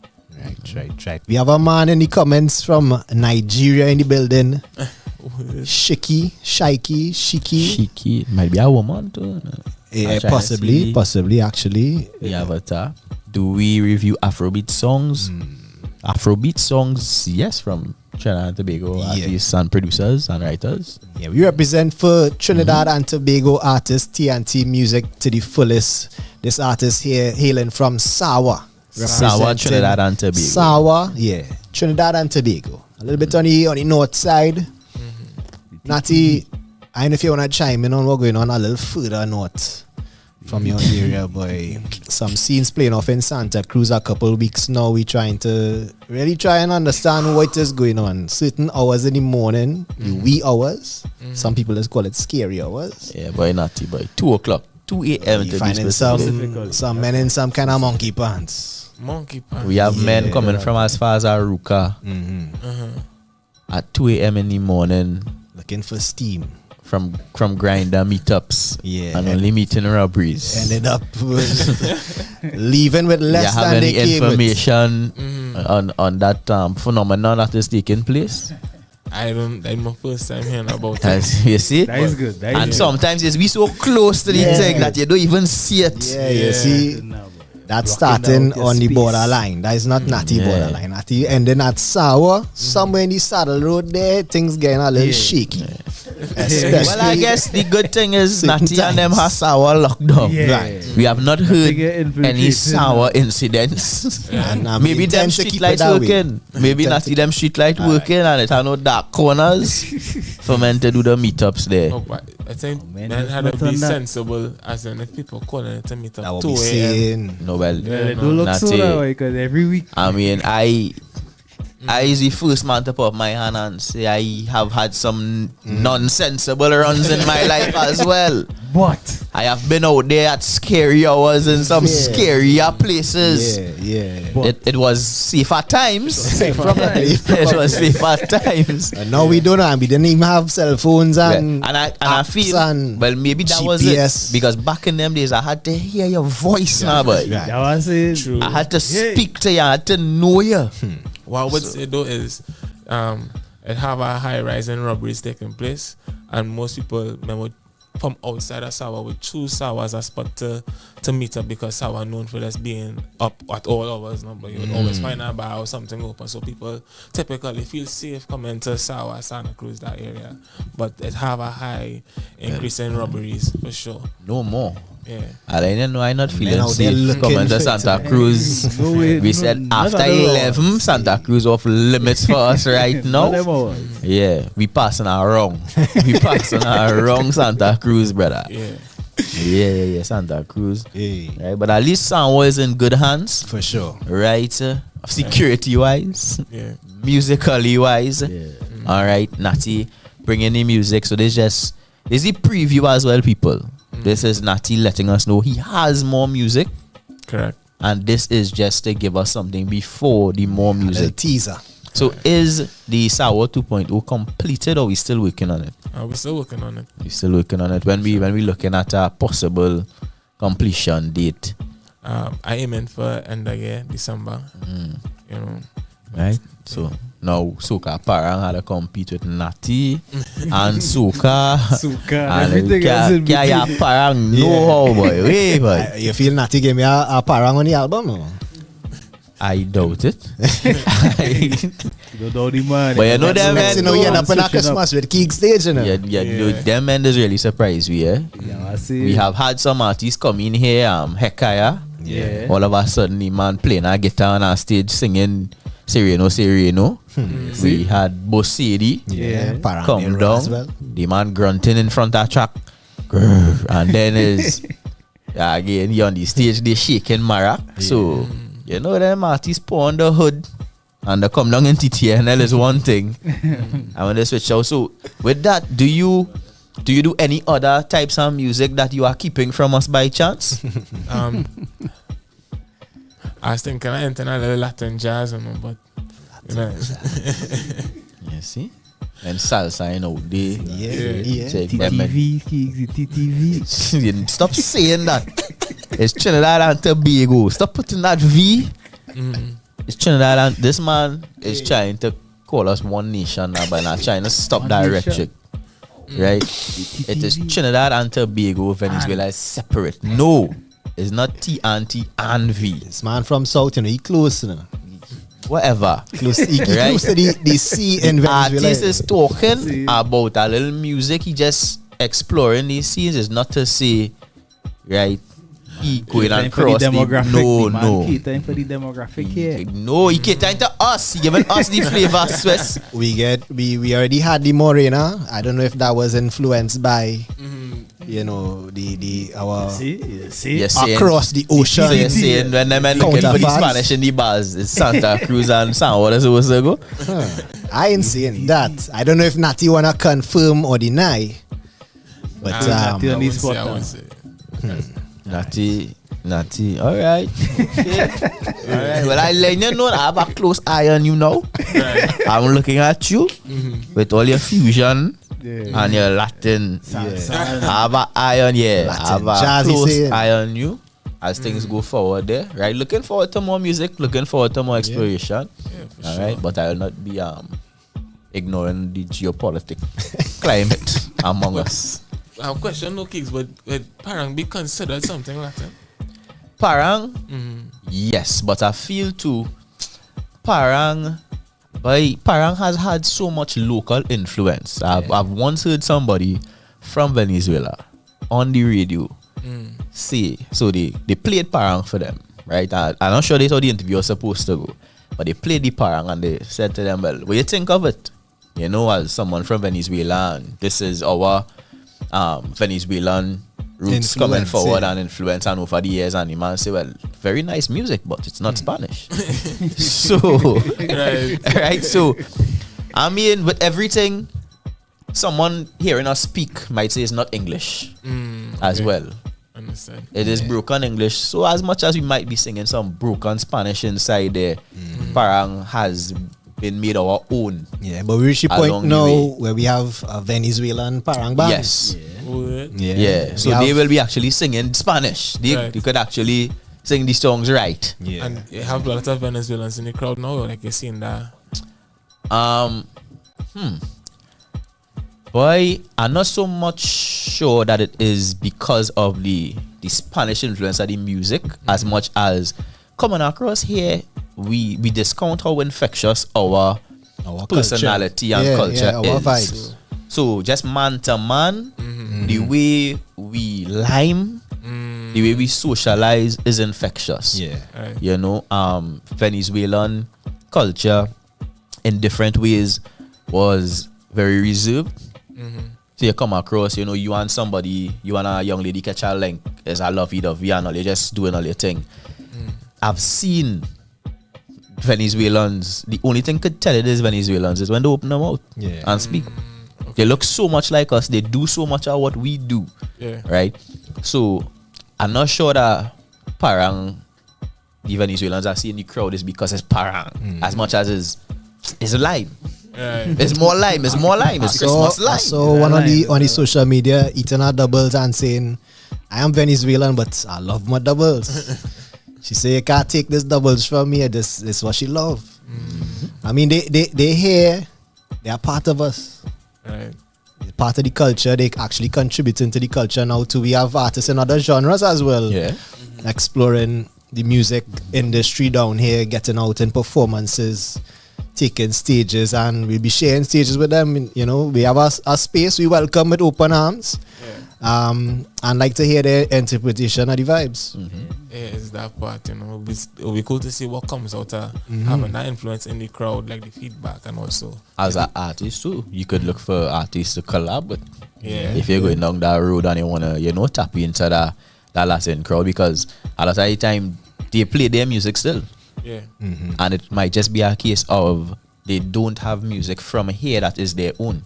Right. We have a man in the comments from Nigeria in the building. Shiki. It might be a woman too. Yeah, possibly actually. The avatar. Do we review Afrobeat songs? Afrobeat songs, yes, from Trinidad and Tobago artists and producers and writers. Yeah, we represent for Trinidad and Tobago artist TNT Music to the fullest. This artist here hailing from Sawa. Sawa, Trinidad and Tobago. Sawa, yeah, Trinidad and Tobago. A little bit on the north side. Natty, I don't know if you want to chime in on what's going on a little further north from your area, boy. Some scenes playing off in Santa Cruz a couple weeks now. We trying to really try and understand what is going on. Certain hours in the morning, the wee hours. Some people just call it scary hours. Yeah, boy, Natty, boy. 2 o'clock, 2 a.m. to be finding some men in some kind of monkey pants. We have men coming from as far as Aruka at 2 a.m. in the morning, looking for steam. From grinder meetups, and only meeting robberies. Ended up leaving with less than they came with. Information on that phenomenon that is taking place? That's my first time hearing about it. You see? That is good. And sometimes it's be so close to the thing that you don't even see it. Yeah, you see? That's starting on the borderline. That is not Natty borderline. Natty ending at Sawa. Somewhere in the Saddle Road there, things getting a little shaky. Well, I guess the good thing is Natty and them have Sawa locked down. Right. We have not heard any Sawa incidents. Maybe them street lights working. Maybe Natty them street light working and it have no dark corners for men to do the meetups there. I think men had to be sensible, as in if people calling it a meetup. That would be saying. No, well, they don't look so that way because every week. I mean, I is the first man to put up my hand and say I have had some nonsensible runs in my life as well. What? I have been out there at scary hours in some scarier places. It was safe at times. It was safe at times. And now we don't know. We didn't even have cell phones and I feel well, maybe that was it, because back in them days I had to hear your voice now, boy. That was it. True. I had to speak to you. I had to know you. What I would say though is it have a high rise in robberies taking place, and most people from outside of Sawa would choose Sawa as a spot to meet up, because Sawa known for just being up at all hours, no? But you would always find a bar or something open, so people typically feel safe coming to Sawa, Santa Cruz, that area. But it have a high increase in robberies for sure. No more. Yeah. I didn't know. I'm not feeling safe coming to Santa Cruz. We said after 11, Santa Cruz off limits for us right now. Yeah, we passing our wrong. We passing our wrong Santa Cruz, brother. Yeah, Santa Cruz. Right, but at least Sawa is in good hands. For sure. Right, security wise, musically wise. All right, Natty bringing the music. So there's the preview as well, people. This is Natty letting us know he has more music. Correct. And this is just to give us something before the more music. A teaser. So is the Sawa 2.0 completed, or we still working on it? We're still working on it. We're still working on it. When we looking at a possible completion date? I aiming for end of year, December. You know. Right? So now Soka Parang had to compete with Natty and Soka. And everything else in between. Parang know how, boy. Hey, boy. You feel Natty gave me a Parang on the album, or? I doubt it. You don't know the man. But you know them men. You know, you end up in a Christmas with Kiegs stage, you know. Yeah. Them men is really surprised we, I see. We have had some artists come in here, Hekaya. Yeah. All of a sudden, the man playing a guitar on our stage singing Sereno, Sereno. We had BUSS Parang come era down. as well. The man grunting in front of track. Grr. And then is again, he on the stage, they shaking Marak. So, you know, them artists pour on the hood and they come down in TTNL is one thing. And when they switch out. So, with that, do you do any other types of music that you are keeping from us by chance? I was thinking I enter a little Latin jazz, you know, but you know. You see? And salsa, you know, they take them and- TTV, Kiegs, TTV. Stop saying that. It's Trinidad and Tobago. Stop putting that V. It's Trinidad and this man is trying to call us one nation now by not trying to stop One that nation. rhetoric. Right? It is Trinidad and Tobago. Venezuela is separate. No, it's not T and T and V. This man from South, you know, he close, you know. Whatever. Close, he close to the sea in Venezuela. Artist is talking about a little music. He just exploring these scenes. Is not to say, right, he going Catering and for the cross the demographic, no, man. no. Catering for the demographic here. No, he catering to us. He giving us the flavor, Swiss. We already had the Morena. I don't know if that was influenced by you know our You're saying- across the ocean. So you're saying when them men looking for the Counterparts. Spanish in the bars, it's Santa Cruz and Sawa. That's supposed to go. I ain't saying that. I don't know if Natty wanna confirm or deny. But Natty on the spot I now. won't say. Natty, all right. Okay. All right. Well, I let you know that I have a close eye on you now. I'm looking at you with all your fusion and your Latin. I have an eye on you. I have a jazzy close saying. eye on you as things go forward there. Right. Looking forward to more music. Looking forward to more exploration. For All sure. right. But I will not be ignoring the geopolitical climate among us. I have a question, no Kiegs, but would Parang be considered something Latin? Parang, yes, but I feel too Parang has had so much local influence. I've once heard somebody from Venezuela on the radio say, so they played Parang for them, right? I'm not sure that's how the interview was supposed to go, but they played the Parang and they said to them, well, what do you think of it? You know, as someone from Venezuela, and this is our Venezuelan roots coming Influence, forward yeah. and influence and over the years, and the man say, well, very nice music, but it's not Spanish. So right. So I mean, with everything, someone hearing us speak might say it's not English as well. Understand. It is broken English. So as much as we might be singing some broken Spanish inside there, Parang has been made our own. Yeah, but we reach the point along the now way. where we have a Venezuelan Parang band. Yes. Yeah. So they will be actually singing Spanish. They could actually sing the songs right. Yeah. And you have a lot of Venezuelans in the crowd now, like you're seeing that. Boy, I'm not so much sure that it is because of the Spanish influence of the music as much as coming across here, we discount how infectious our personality and culture our is. vibes. So just man to man, the way we lime, the way we socialize is infectious. Yeah. Right. You know, Venezuelan culture in different ways was very reserved. So you come across, you know, you and somebody, you and a young lady catch a link, it's a lovey-dovey and all, you're just doing all your thing. I've seen Venezuelans, the only thing could tell it is Venezuelans is when they open their mouth and speak. They look so much like us, they do so much of what we do. Yeah. Right? So I'm not sure that Parang, the Venezuelans are seeing the crowd is because it's Parang as much as it's lime. It's more lime. It's Christmas lime. So one on the social media eating her doubles and saying, I am Venezuelan, but I love my doubles. She say, you can't take this doubles from me. This is what she love. I mean, they here, they are part of us. Right. They're part of the culture. They actually contributing to the culture now too. We have artists in other genres as well. Yeah. Exploring the music industry down here, getting out in performances, taking stages, and we'll be sharing stages with them. You know, we have a space we welcome with open arms. And like to hear their interpretation of the vibes. Yeah, it's that part, you know. It'll be cool to see what comes out of Mhm. having that influence in the crowd, like the feedback, and also As an artist too, you could look for artists to collab with. Yeah. If you're going down that road and you wanna, tap into that Latin crowd, because a lot of the time they play their music still. Yeah. And it might just be a case of they don't have music from here that is their own.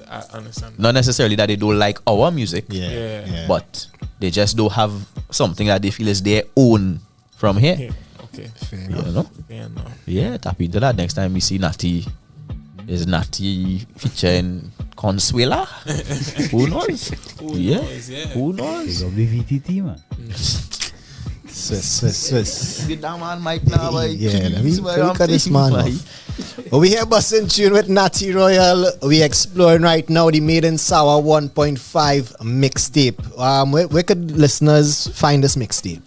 I understand. Not necessarily that they don't like our music, Yeah. but they just don't have something that they feel is their own from here. Yeah. Okay. Fair You enough. know? Fair enough. Yeah, tap into that next time we see Natty. Is Natty featuring Consuela? Who knows? Who yeah. knows, yeah. Who knows? Big up the VTT, man. Swiss. Get that man mic now, boy. Yeah, let me Kiegs, boy, look I'm at this thinking, man. boy. Well, we here busting tune with Natty Royal. We exploring right now the Made in Sawa 1.5 mixtape. Where could listeners find this mixtape?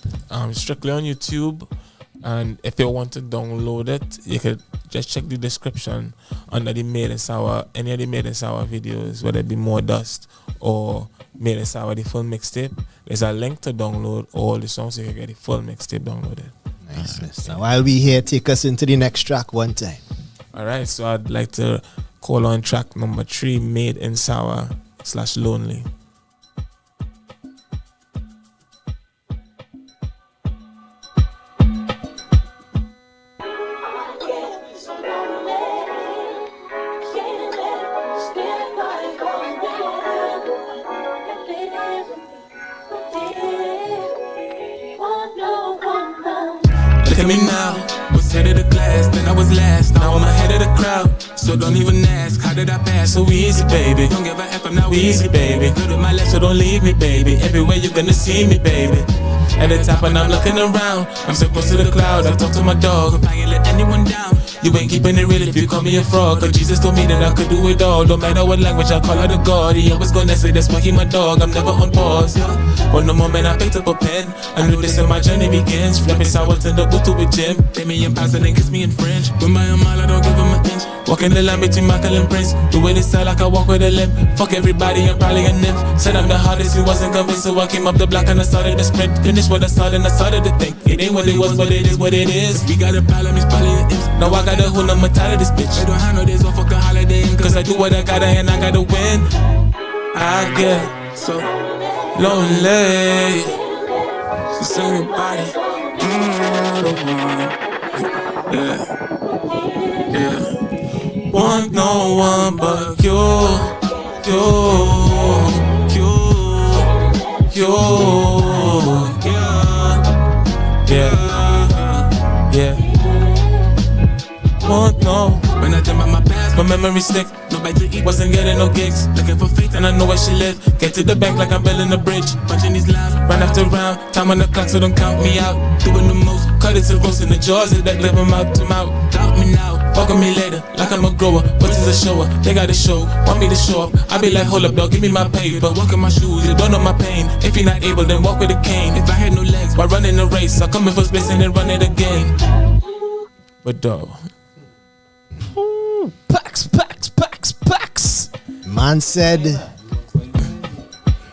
Strictly on YouTube, and if you want to download it, you could just check the description under the Made in Sawa, any of the Made in Sawa videos, whether it be More Dust or Made in Sawa, the full mixtape. There's a link to download all the songs so you can get the full mixtape downloaded. Nice. Now, while we here, take us into the next track one time. Alright, so I'd like to call on track number 3, Made in Sawa / Lonely. Look at me now, was head of the class, then I was last. Now I'm ahead of the crowd, so don't even ask. How did I pass so easy, baby? Don't give a F, I'm now easy, baby. Good with my left, so don't leave me, baby. Everywhere you're gonna see me, baby. At the top and I'm looking around, I'm so close to the cloud. I talk to my dog, if I ain't let anyone down. You ain't keeping it real if you call me a fraud. Cause Jesus told me that I could do it all. No matter what language I call her the God. He always gonna say that's why he my dog. I'm never on pause, yeah. But the moment I picked up a pen, I knew this and my journey begins. Rapping sour to the boot to a gym. Pay me in pounds and then kiss me in French. When by a mile I don't give him an inch. Walking the line between Michael and Prince. The way they style like I walk with a limp. Fuck everybody, I'm probably a nymph. Said I'm the hardest, he wasn't convinced. So I came up the block and I started the sprint. Finished what I started and I started to think. It ain't what it was, but it is what it is. If we got a problem, it's probably the imps. Now I got a whole number tired of this bitch. I don't have no days off, fuck the holiday. Cause I do what I gotta and I gotta win. I get so lonely. Just anybody, the one. Yeah. Want no one but you. Yeah. Want no. When I think about my past, my memory stick. Nobody to eat, wasn't getting no gigs. Looking for faith and I know where she live. Get to the bank like I'm building a bridge. Punching these lines, round after round. Time on the clock, so don't count me out. Doing the most, cut it to close in the jaws. That live them out to mouth. Doubt me now, fuck with me later. Like I'm a grower, what is a shower? They got a show, want me to show up. I be like, hold up, dog, give me my paper. Walk in my shoes, you don't know my pain. If you're not able, then walk with a cane. If I had no legs, why run in the race? I'll come in first place and then run it again. But dog. Packs. Man said.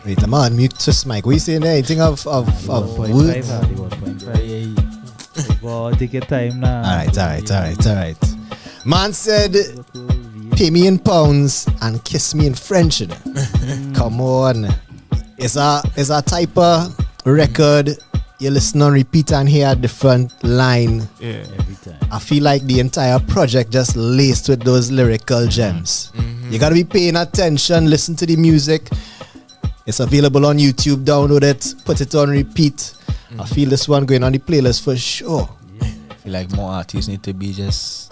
Wait, I'm on mute. Just Mike. What you saying there? Anything of words? 1.5. Well, take your time now. Alright. Man said, pay me in pounds and kiss me in French. You know? Come on. It's a type of record you listen on repeat and hear a different line. Yeah. Every time. I feel like the entire project just laced with those lyrical gems. You gotta be paying attention, listen to the music. It's available on YouTube, download it, put it on repeat. I feel this one going on the playlist for sure. I feel like more artists need to be just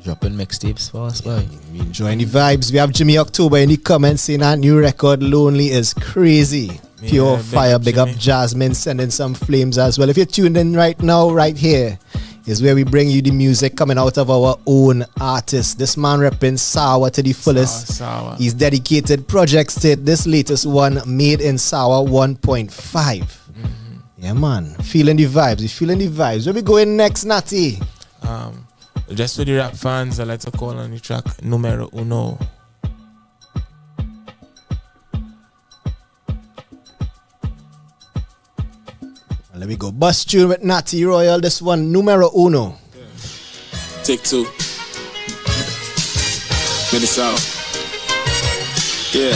dropping mixtapes for us, boy. We enjoying the vibes. We have Jimmy October in the comments saying that new record, Lonely, is crazy. Pure fire. Big up Jasmine, sending some flames as well. If you're tuned in right now, right here is where we bring you the music coming out of our own artists. This man repping Sawa to the fullest. Sawa. He's dedicated project state. This latest one, Made in Sawa 1.5. Yeah, man. Feeling the vibes. You feeling the vibes. Where we going next, Natty? Just for the rap fans, I like to call on the track Numero Uno. There we go. Bus tune with Natty Royal. This one, numero uno. Take two. Let it out. Yeah.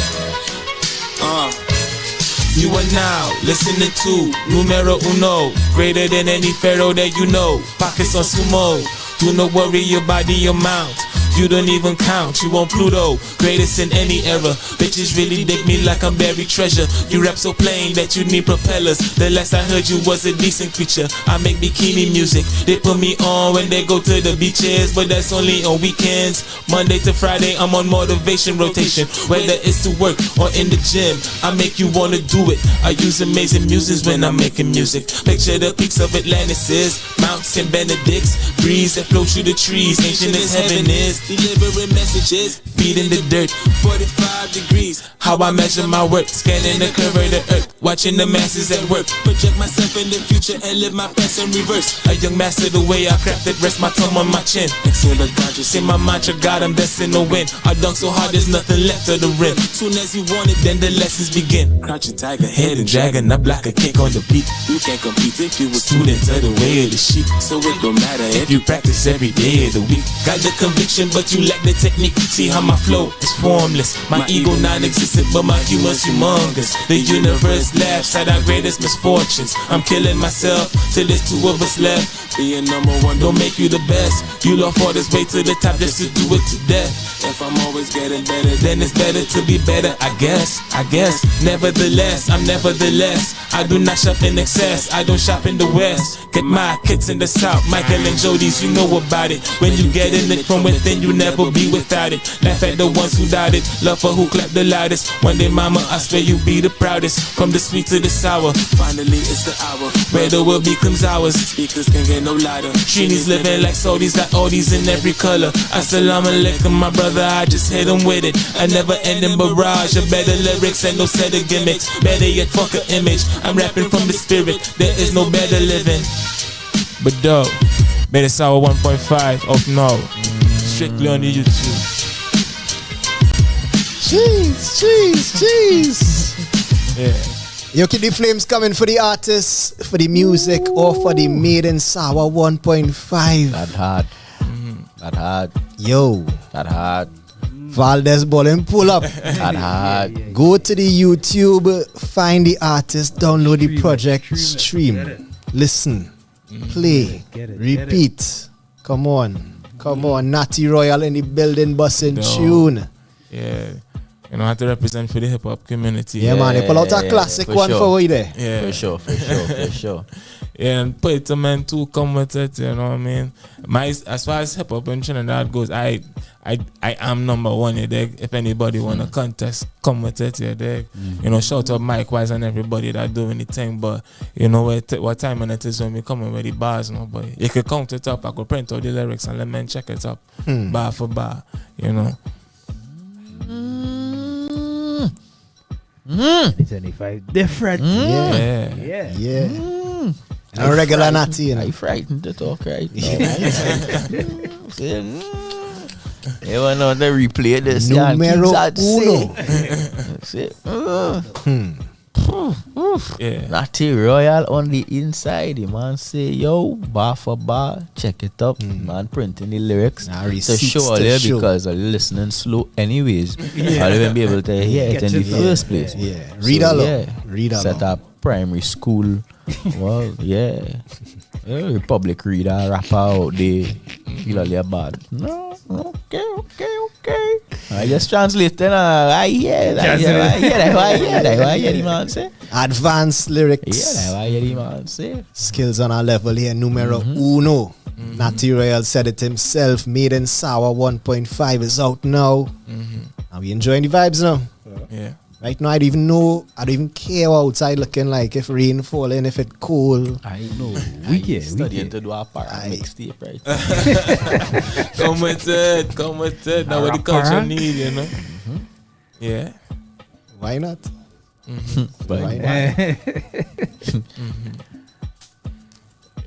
You are now listening to numero uno, greater than any pharaoh that you know. Pockets on sumo. Do not worry your body amount. You don't even count, you on Pluto, greatest in any era. Bitches really dig me like I'm buried treasure. You rap so plain that you need propellers. The last I heard you was a decent creature. I make bikini music, they put me on when they go to the beaches, but that's only on weekends. Monday to Friday, I'm on motivation rotation. Whether it's to work or in the gym, I make you wanna do it. I use amazing muses when I'm making music. Picture the peaks of Atlantis, mounts and Benedicts, breeze that flow through the trees, ancient as heaven is. Delivering messages, feeding the dirt, 45 degrees. How I measure my work, scanning the curve of the earth, watching the masses at work. Project myself in the future and live my past in reverse. A young master, the way I craft it, rest my tongue on my chin. Excel conscious, say my mantra, God, I'm destined to win. I dunk so hard, there's nothing left of the rim. Soon as you want it, then the lessons begin. Crouching tiger, hidden dragon, I block a kick on the beat. You can't compete if you a student of the way of the sheep. So it don't matter if you practice every day of the week. Got the conviction, but you lack the technique. See how my flow is formless. My ego non-existent, but my humor's humongous. The universe laughs at our greatest misfortunes. I'm killing myself till there's two of us left. Being number one don't make you the best. You love for this way to the top just to do it to death. If I'm always getting better, then it's better to be better, I guess. Nevertheless, I'm nevertheless. I do not shop in excess, I don't shop in the west. Get my kids in the south, Michael and Jody's, you know about it. When you get in it from within, you never be without it. Laugh at the ones who doubt it, love for who clap the loudest. One day mama, I swear you be the proudest. From the sweet to the sour, finally it's the hour where the world becomes ours. Speakers can get no louder. Trini's living like Saudis, got oldies in every color. Assalamu alaikum, my brother, I just hit him with it. A never ending barrage of better lyrics and no set of gimmicks. Better yet, fuck an image. I'm rapping from the spirit, there is no better living. But though, better Sawa 1.5 up now. Strictly on the YouTube. Jeez. Yeah. You keep the flames coming for the artists, for the music, or for the made in Sawa 1.5. That hard. That hard. Yo. That hard. Valdez Ballin, pull up. That hard. Go to the YouTube, find the artist, download the project, stream, listen, play, repeat. Come on, Natty Royal in the building, busting tune. Yeah, you know, I have to represent for the hip hop community. Yeah, man, they pull out a classic one for you there. Yeah, for sure. Yeah, and Poeta Man too come with it, you know what I mean? As far as hip hop in Trinidad goes, I am number one, you dig? If anybody wanna contest, come with it, you dig? You know, shout out Mike Wise and everybody that do anything, but you know what time it is when we come in with the bars, you know, but you can count it up, I could print out the lyrics and let men check it up, bar for bar, you know. 25 different. Yeah. A regular Natty, you know. I frightened to talk right now. You want to replay this? Numero uno. Yeah. Natty Royal on the inside, the man say, yo, bar for bar, check it up. Man printing the lyrics to show you because I'm listening slow anyways. I'll even be able to hear it in the first place. Yeah. Read along. Set up primary school. Well, yeah. Public reader, rapper out there. Feel a little bad. No, okay. I just translate then. I hear the man say. Advanced lyrics. Yeah, I hear the man say. Skills on our level here, numero uno. Natty Royal said it himself. Made in Sawa 1.5 is out now. Are we enjoying the vibes now? Yeah. Right now, I don't even care what outside looking like, if rain falling, if it's cold. I know. We studying to do our mixtape, right? Come with it. Now what the culture need, you know? Yeah. Why not? Why not?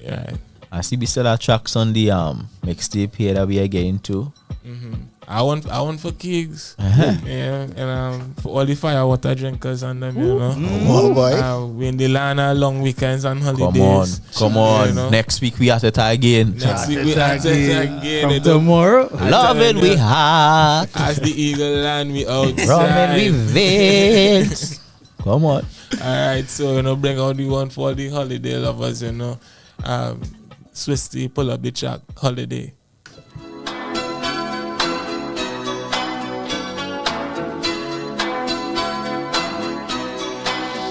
Yeah. I see we still have tracks on the mixtape here that we are getting to. I want for Kiegs. Yeah, and for all the firewater drinkers and them, you know. Oh boy. We in the land of long weekends and holidays. Come on. You know? Next week we at it again. Next week we at it again. From tomorrow. Loving we hot. As the eagle land we outside. Roaming we vent. Come on. Alright, so bring out the one for all the holiday lovers, Swiss Tea, pull up the track, Holiday.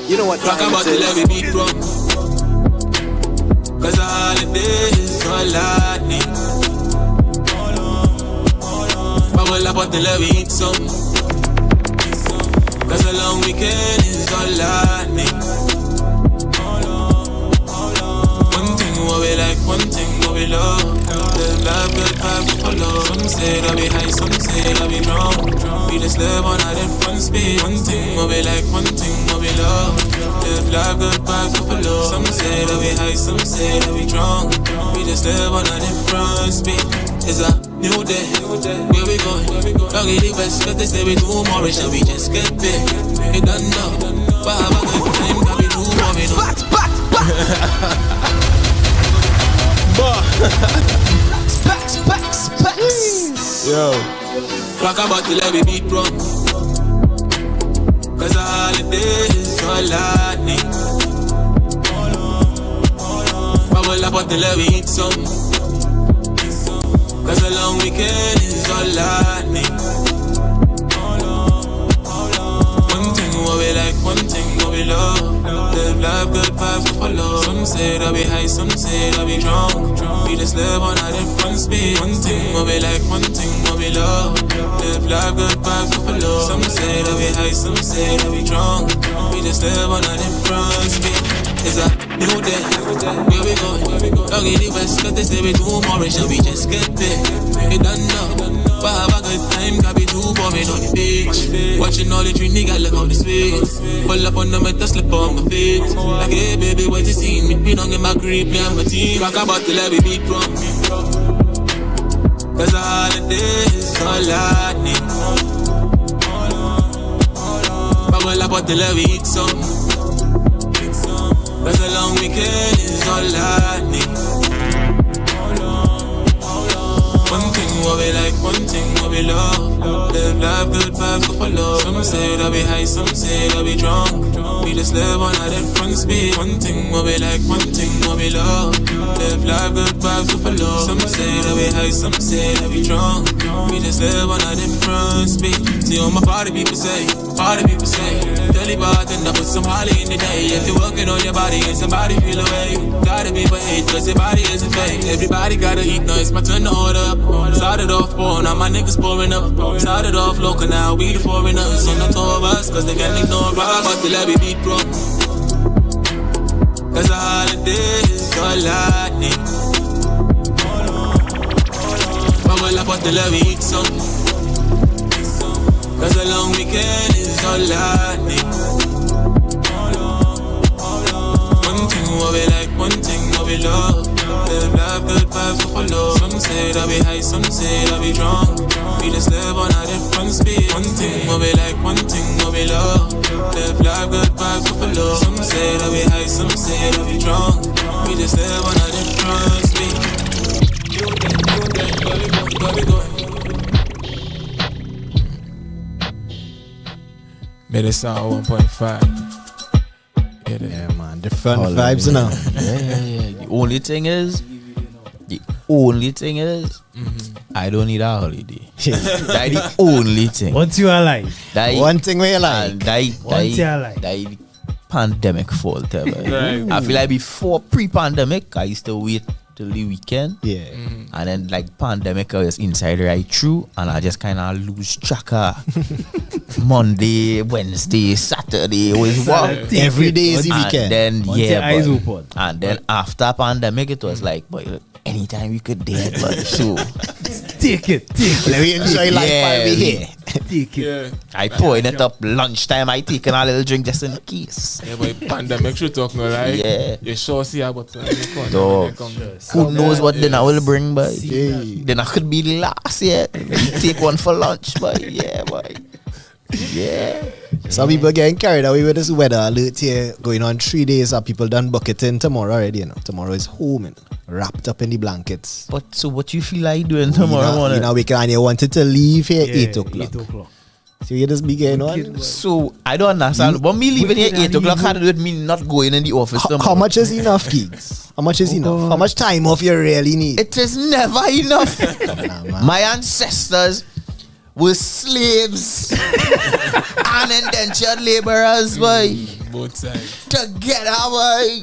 You know what Talk time about it the levy beat wrong. Cause a holiday is all I need. Bubble about the levy eat some. Cause a long weekend is all I need. One thing what we like, one thing what we love. Live life, good vibes to follow. Some say that we high, some say that we drunk. We just live on a different speed. One thing what we like, one thing what we love. Live life, good vibes to follow. Some say that we high, some say that we drunk. We just live on a different speed. It's a new day, where we going? Don't get the best, cause they say we do more, shall we just get big? We don't know, but have a good time, cause we do more, we know. Yo, talk about the levy beat wrong. Cause a holiday is all I need. Bubble about the levy eat some. Cause a long weekend is all I need. One thing what we like, one thing what we love. Live life, good vibes to follow. Some say that we high, some say that we drunk. We just live on a different speed. One thing what we like, one thing what we love. Live life, good vibes to follow. Some say that we high, some say that we drunk. We just live on a different speed. It's a new day, where we going? Don't get the best, cause they say we do more, shall we just get big? We don't know, but have a good time, cause we do boring on the beach. Watching all the dream, nigga, look how the sweet. Pull up on the metal, slip on my feet. Like, hey baby, wait to see me, we don't get my grip, me and my team. Talk about the levy beat wrong. Cause a holiday is all I need. Bubble about the levy eat some. Cause a long weekend is all I need. One thing what we like, one thing what we love. Live life, good vibes to follow. Some say that we high, some say that we drunk. We just live on a different speed. One thing what we like, one thing what we love. Live life, good vibes to follow. Some say that we high, some say that we drunk. We just live on a different speed. See all my party people say, Dirty bartender, put some holly in the day. If you're working on your body and somebody feel away, gotta be paid, cause your body isn't fake. Everybody gotta eat, no, it's my turn to order up. Started off poor, now my niggas pouring up. Started off local, now we the foreigners. On the tour bus, cause they can't ignore us. But the levy beat wrong. Cause a holiday is all I need. Bubble up, but the levy eat some. Cause a long weekend is all I need. One thing what we like, one thing what we love. Live life, good vibes to follow. Some say that we high, some say that we drunk. We just live on a different speed. One thing what we like, one thing what we love. Live life, good vibes to follow. Some say that we high, some say that we drunk. We just live on a different speed. Where we going? Made it sound 1.5. Yeah, man. Different vibes now. Yeah. The only thing is, I don't need a holiday. That's the only thing. Once you are alive. One thing we like. Once you are alive. That pandemic fault. Right. I feel like before pre-pandemic, I used to wait till the weekend. Yeah. And then like pandemic, I was inside right through, and I just kind of lose track of Monday, Wednesday, Saturday, always work. Every day is the weekend. And then eyes open. And then after pandemic, it was like, boy, look, anytime you could date, but so Take it. Let me enjoy life while we here. Take it. Yeah. I pouring it up lunchtime. I taking a little drink just in case. Yeah, but pandemic should talk no right? Yeah. You sure see how but Dog. Who knows what dinner will bring, boy? Dinner could be last, yeah. Take one for lunch, boy. Yeah, boy. Yeah. Some people getting carried away with this weather alert here going on 3 days. People done bucketing tomorrow already, you know. Tomorrow is home and wrapped up in the blankets. But so what you feel like doing tomorrow morning? You know, we can, you wanted to leave here 8 o'clock. 8 o'clock. So you just be going on. So I don't understand. But me leaving here 8 o'clock had to do with me not going in the office tomorrow. How much is enough, Kiegs? How much is enough? How much time off you really need? It is never enough. My ancestors were slaves and indentured laborers, boy. Both sides. Together, boy.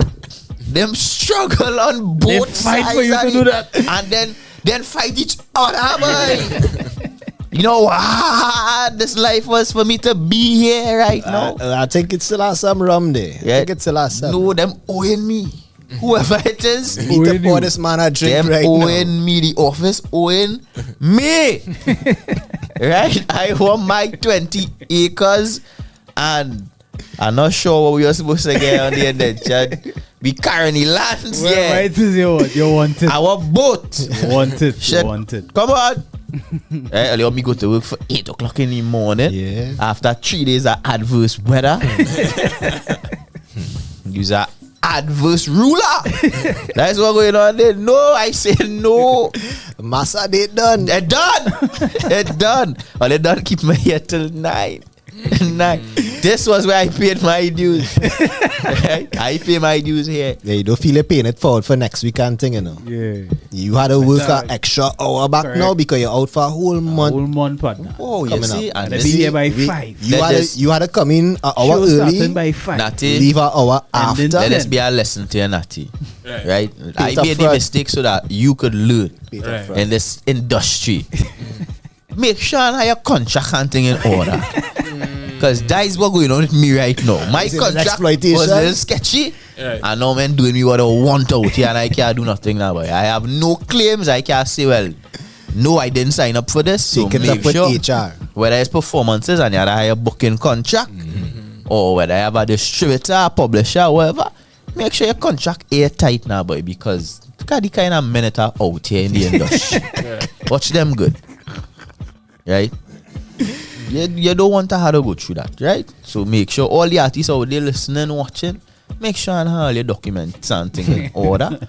Them struggle on both They sides. fight for you to do that. And then fight each other, boy. You know what this life was for me to be here right now? I think it still has some rum there. Yeah. I think it still has some. No, them owing me. Whoever it is, Need to pour this man a drink them right owing now. me, the office owing me. Right? I want my 20 acres and I'm not sure what we were supposed to get on the indentured. We carrying the lands, yeah. Right is you want it. Our boat. You want it. Shit. You want it. Come on. Right, let me go to work for 8 o'clock in the morning. Yeah. After 3 days of adverse weather. Use a adverse ruler. That's what going on there. No, I say no. Massa, they done. They're done. They're done. Or they done keep me here till 9. 9. This was where I paid my dues. Right? I pay my dues here. Yeah, you don't feel it paying it forward for next weekend thing, you know. Yeah. You had to work an extra hour back now because you're out for a whole month. Whole month, partner. Oh, you Coming see? up. And Be this, here by 5. You had to come in an hour Show early, starting by 5. Natty, leave an hour And then after. let us be a lesson to you, Natty. Right? I up made the front. mistake so that you could learn Right. in this industry. Make sure I have your contract and thing in order. Because that is what going on with me right now. My Is it an contract exploitation? was a little sketchy. Right. And now man doing me what I want out here and I can't do nothing now. Boy. I have no claims. I can't say, well, no, I didn't sign up for this. So Take it make up with sure HR. whether it's performances and you have a booking contract or whether I have a distributor, a publisher, whatever, make sure your contract airtight now, boy, because look at the kind of men that are out here in the industry. Watch them good. Right? You don't want to have to go through that, right? So make sure all the artists out there listening, watching, make sure and have all your documents and things in order.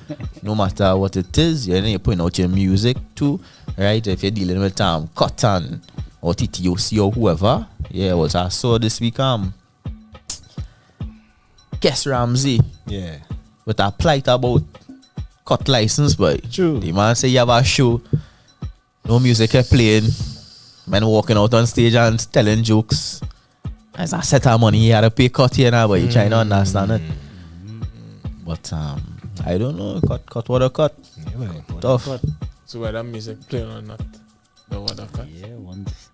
No matter what it is, you're putting out your music too, right? If you're dealing with Cotton or TTOC or whoever, yeah, what I saw this week, Guess Ramsey, Yeah. with a plight about cut license, but True. the man say you have a show, no music are playing. Men walking out on stage and telling jokes. As a set of money, he had to pay cut here now, but you trying to understand it. But I don't know. Cut what a cut. Tough. So whether music playing or not, the what a cut.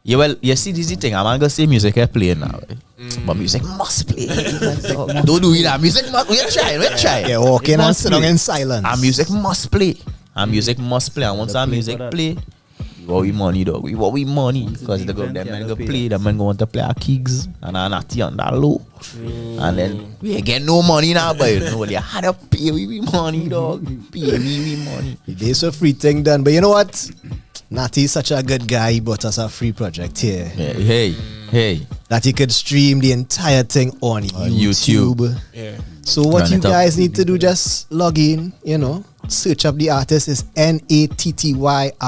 Yeah, well, you see, this is the thing. I'm not gonna say music is playing now, right? But music must play. Don't do it now. Music must. We're trying. Yeah, walking and sit down in silence. And music must play. And music must play. And once our music play, we want we money, dog. We want we money. Because them men go play. Them men go want to play our Kiegs and our Natty on that low. And then we ain't get no money now, but you know, they had to pay we money, dog. Pay we money. There's a free thing done. But you know what? Natty is such a good guy. He bought us a free project here. Yeah, hey. That he could stream the entire thing on YouTube. Yeah. So what Run you it up. guys need to do, just log in, search up the artist. Is NattyRoyal.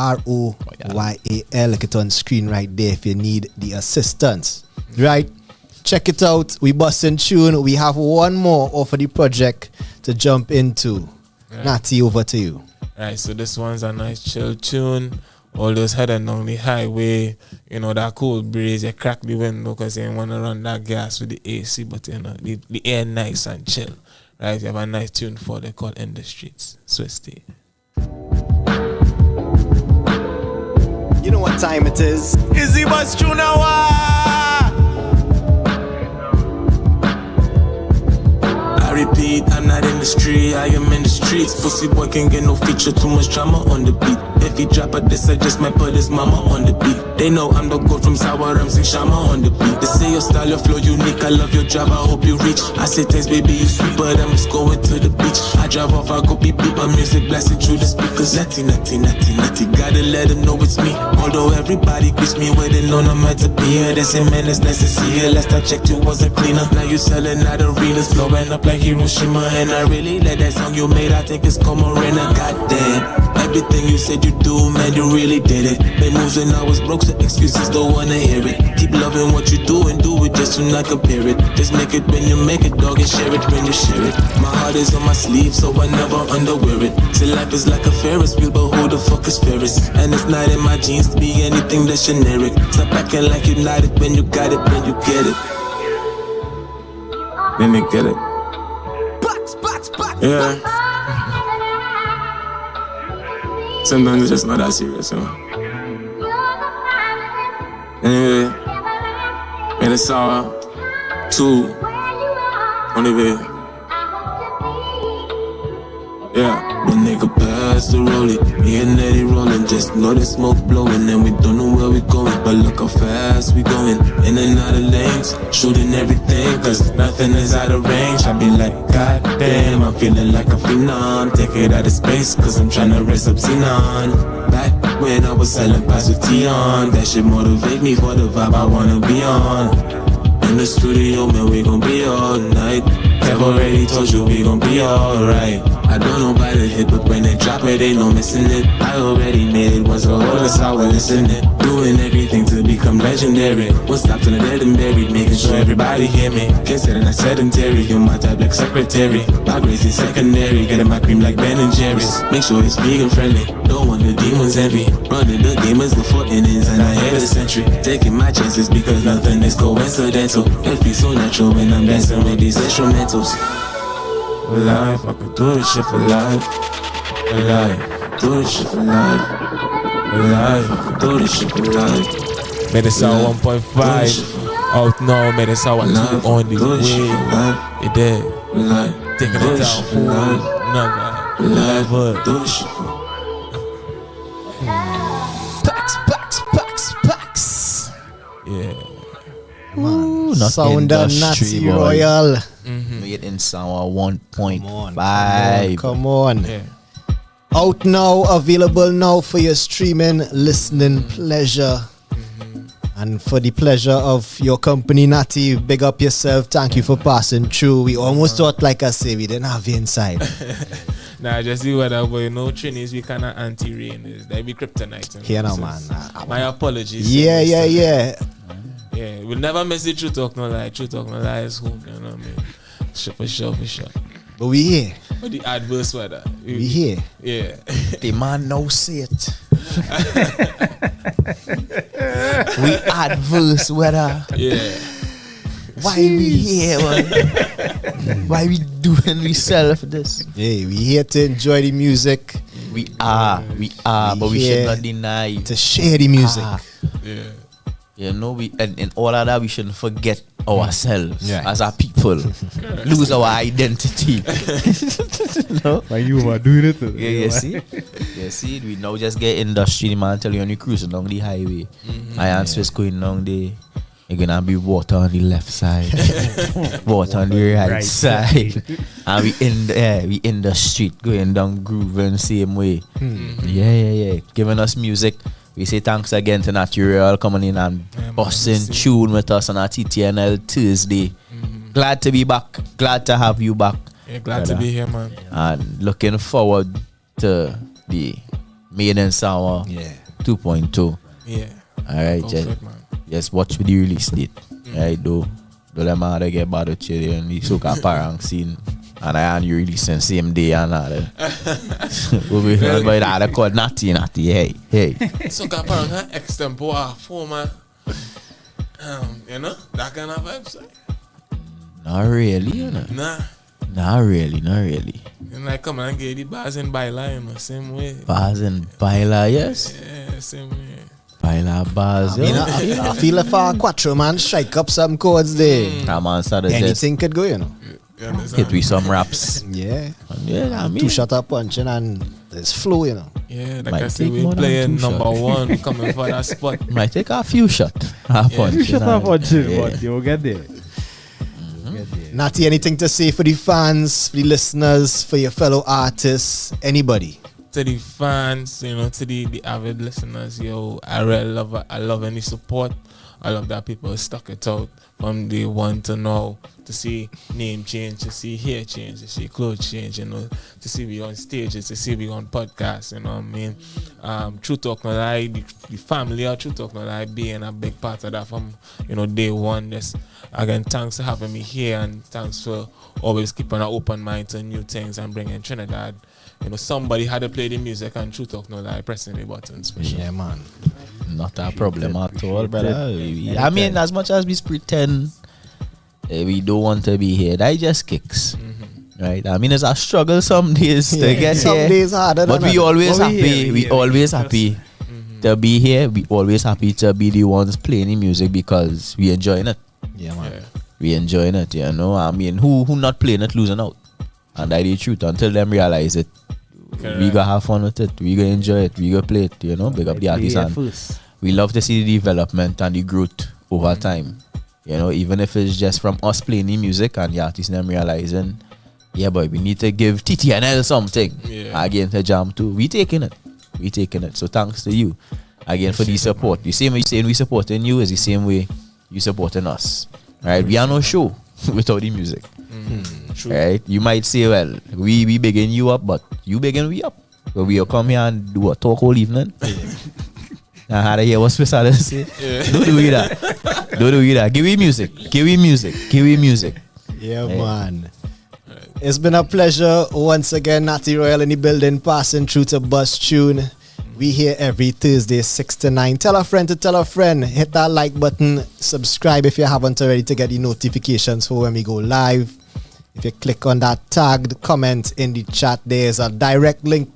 Look it on screen right there if you need the assistance. Right? Check it out. We busting tune. We have one more off of the project to jump into. Right. Natty, over to you. Right, so this one's a nice chill tune. All those heading down the highway, that cold breeze, you crack the window because you want to run that gas with the AC, but the air nice and chill. Right, you have a nice tune for they call In the Streets. Swiss T. You know what time it is? Izzy Bus Chunawa. I repeat. beat. I'm not in the street, I am in the streets. Pussy boy can't get no feature, too much drama on the beat. If he drop a diss, I just might put his mama on the beat. They know I'm the goat from Sawa, I'm sing Shama on the beat. They say your style, your flow unique, I love your drive, I hope you reach. I say thanks baby, you sweet, but I'm just going to the beach. I drive off, I go beep beep, my music blasting through the speakers. Natty, natty, natty, natty, gotta let them know it's me. Although everybody greets me where they know I'm meant to be here. They say man, it's nice to see you. Last I checked you wasn't cleaner. Now you selling out arenas, blowing up like Hiroshima. And I really like that song you made, I think it's called Morena. Goddamn, everything you said you do, man, you really did it. Made moves when I was broke, so excuses don't wanna hear it. Keep loving what you do and do it just to not compare it. Just make it when you make it, dog, and share it when you share it. My heart is on my sleeve, so I never underwear it. See, life is like a Ferris wheel, but who the fuck is Ferris? And it's not in my genes to be anything that's generic. Stop acting like you're not it when you got it, when you get it. Then you get it. Yeah. Sometimes it's just not that serious, you know. Anyway, made a Sawa 2 on the way. Yeah, my nigga passed the rollie. Me and Natty rolling, just know the smoke blowing, and we don't know where we going. But look how fast we going, in and out of lanes, shooting everything, cause nothing is out of range. I be like, God damn, I'm feeling like a phenom. Take it out of space, cause I'm tryna raise up Xenon. Back when I was selling pies with Tion, that shit motivate me for the vibe I wanna be on. In the studio, man, we gon' be all night. Kev already told you we gon' be alright. I don't know about the hit, but when they drop it, ain't no missing it. I already made it, was a whole lot sour listening. Doing everything to become legendary. What's stopped in the dead and buried, making sure everybody hear me. Can't say that I'm sedentary, you're my type like secretary. My grades is secondary, getting my cream like Ben and Jerry's. Make sure it's vegan friendly, don't want the demons envy. Running the game is the 4 innings and I hit a century. Taking my chances because nothing is coincidental. It feels so natural when I'm dancing with these instrumentals. For life, I could do this shit for life. For life, do this shit for life. For life, I could do this shit for life. Made it Sawa 1.5 out now, made it Sawa 2 on the way. You did. Taking it down for life. Never. Do this shit for Packs. Yeah. Man, not sound of industry, Natty boy. Royal. Made in Sawa 1.5. Come on. Yeah. Out now, available now for your streaming, listening pleasure. And for the pleasure of your company, Natty, big up yourself. Thank you for passing through. We almost thought, like I say, we didn't have you inside. Nah, just the weather, but you know, Trinis, we kinda anti-rain. They be kryptonite. Here now, man. My apologies. Yeah. Yeah, we'll never miss the True Talk No Lie. True Talk No Lie is home, you know what I mean? For sure. But we here. But the adverse weather. We here. Yeah. The man now say it. We adverse weather. Yeah. Why we here, man? Why we doing ourselves this? Hey, we here to enjoy the music. We are, but we should not deny to share the music. Yeah. You know, we and in all of that, we shouldn't forget ourselves as our people. Lose our identity. No? Like you were doing it. You see, we now just get industry, man. Tell you when you cruising along the highway, iron Swiss going down there. You're gonna be water on the left side, water on the right side, and we in the street going down grooving same way. Yeah. Giving us music. We say thanks again to Natty Royal coming in and busting tune with us on our TTNL Tuesday. Glad to be back. Glad to have you back. Yeah, glad to be here, man. And looking forward to the Made in Sawa 2.2. Yeah. Alright, just watch with the release date. Right, though. Don't let my get bad with you and the so-called parang scene. And I am releasing same day and all that. We'll be heard by that called Natty. Hey. So parang extempore format. You know, that kind of website. Not really, you know. Not really. And like come and get the bars and baila in the same way. Bars and baila, yes. Yeah, same way. Baila bars. I feel like for Quattro man strike up some chords there. Man started anything could go, you know. hit with some raps. Yeah. Yeah, I mean, 2 shot of punching and there's flow, you know. Yeah, like Might I said, take we more than playing 2 number shots. 1, we coming for that spot. Might take a few shots. Half punch. You shut up on shit, Yeah. but you'll get there. Natty, anything to say for the fans, for the listeners, for your fellow artists, anybody? To the fans, you know, to the avid listeners, yo, I really love it. I love any support. I love that people stuck it out from day one to now, to see name change, to see hair change, to see clothes change, you know, to see we on stages, to see we on podcasts, you know what I mean? True Talk No Lie, the family of True Talk No Lie being a big part of that from, you know, day one. Just, again, thanks for having me here and thanks for always keeping an open mind to new things and bringing Trinidad. You know, somebody had to play the music and True Talk No Lie, pressing the buttons for sure. Yeah, man. Not a problem at all, brother. I mean, as much as we pretend we don't want to be here, that just kicks. Right? I mean, it's a struggle some days to get some here. days harder But than we others. always But we happy. here, We always happy to be here. We always happy to be the ones playing the music because we enjoying it. Yeah, man. Yeah. We enjoying it, you know. I mean, who not playing it losing out? And that's the truth. Until them realize it, we gonna have fun with it. We gonna enjoy it. We gonna play it, you know. Big up the artists. And we love to see the development and the growth over time. You know, even if it's just from us playing the music and the artists them realizing, yeah, boy, we need to give TTNL something. Yeah. Again, to jam too. We taking it. So thanks to you again for the support. The same way you saying we supporting you is the same way you supporting us. Right? We are no show without the music. True. Right? You might say, well, we bigging you up, but you bigging we up. So we'll come here and do a talk all evening. I had to hear what special to say. Yeah. Don't do that. Give me music. Yeah, man. It's been a pleasure once again. Natty Royal in the building, passing through to Bus Tune. We here every Thursday, 6 to 9. Tell a friend to tell a friend. Hit that like button. Subscribe if you haven't already to get the notifications for when we go live. If you click on that tagged comment in the chat, there's a direct link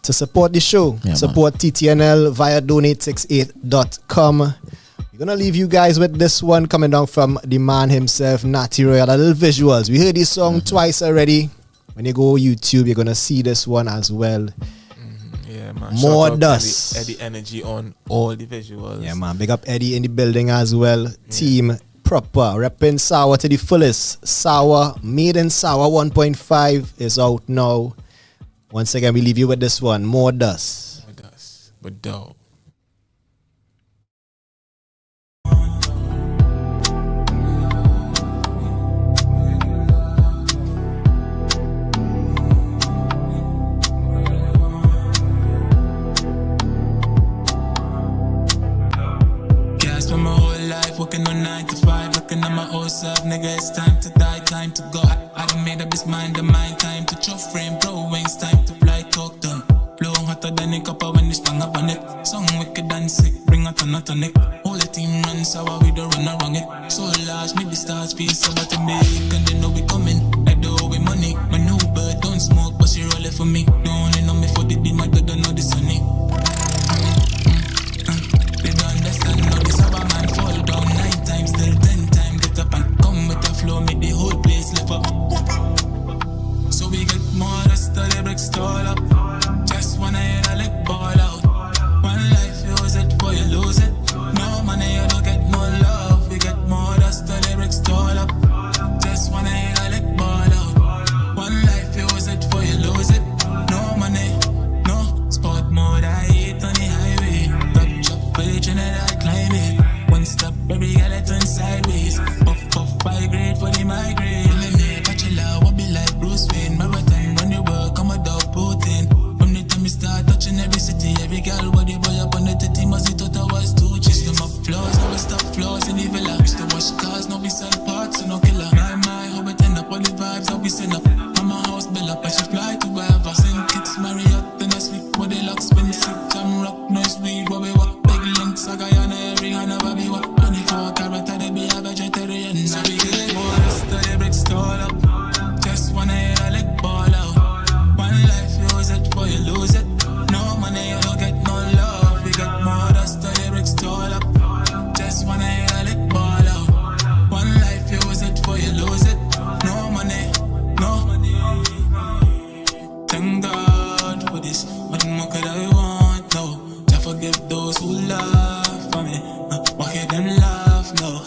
to support the show. Yeah, support TTNL via donate68.com. We're going to leave you guys with this one coming down from the man himself, Natty Royal. A little visuals. We heard this song twice already. When you go YouTube, you're going to see this one as well. Yeah, man. More Shout out dust. Eddie Energy on all the visuals. Yeah, man. Big up Eddie in the building as well. Team proper. Repping Sawa to the fullest. Sawa, made in Sawa 1.5 is out now. Once again, we leave you with this one. More dust. But dope. Spend my whole life working on 9 to 5, looking at my old self, nigga, it's time to die, time to go. I done made up this mind of mine, time to chop frame, blow wings, time to fly, talk done. Blow hotter than a copper when it's stung up on it. Song wicked and sick, bring out a tonic. All the team runs sour, we don't run around it. So large, make the stars feel so about to make, and they know we coming, like the with money. My new bird don't smoke, but she roll it for me. They only know me for the deed, my dad don't know the sunny. They don't understand how this Sawa man fall down 9 times, still 10 times get up and come with a flow, make the whole place lift up. So we get more rest till the bricks tall up. Just wanna hear a lick ball out. One life, use it before you lose it. No money, you don't get no love. We get more rest till the bricks tall up. Just wanna hear a lick ball out. One life, use it before you lose it. No money, no sport mode, I hate on the highway. Trinidad climate. One step, every girl it turn sideways. Puff, high grade for the migraine. Lemonade, bachelor, what be like Bruce Wayne. Marathon, run your work, I'm a dog protein. From the time we start touching every city, every girl, what the boy up on the titty, must it thought I was too cheap. Them up flaws, now we stop flaws in the villa. Used to wash cars, now we sell parts, so no killer. My, how we turn up all the vibes, how we send up. Mama house bill up, I should fly to wherever. Send kids, Marriott, then I sweet, what they lock, spin sick, jam rock, noise weed, what we walk. Sagayana, every hand of a biwa. 24 carat, they be a vegetarian. So we get more rest till the bricks tall up. Just wanna hear a lick ball out. One life, use it before you lose it. No money, you don't get no love. We get more rest till the bricks tall up. Just wanna hear a lick ball out. One life, use it before you lose it. No money. no.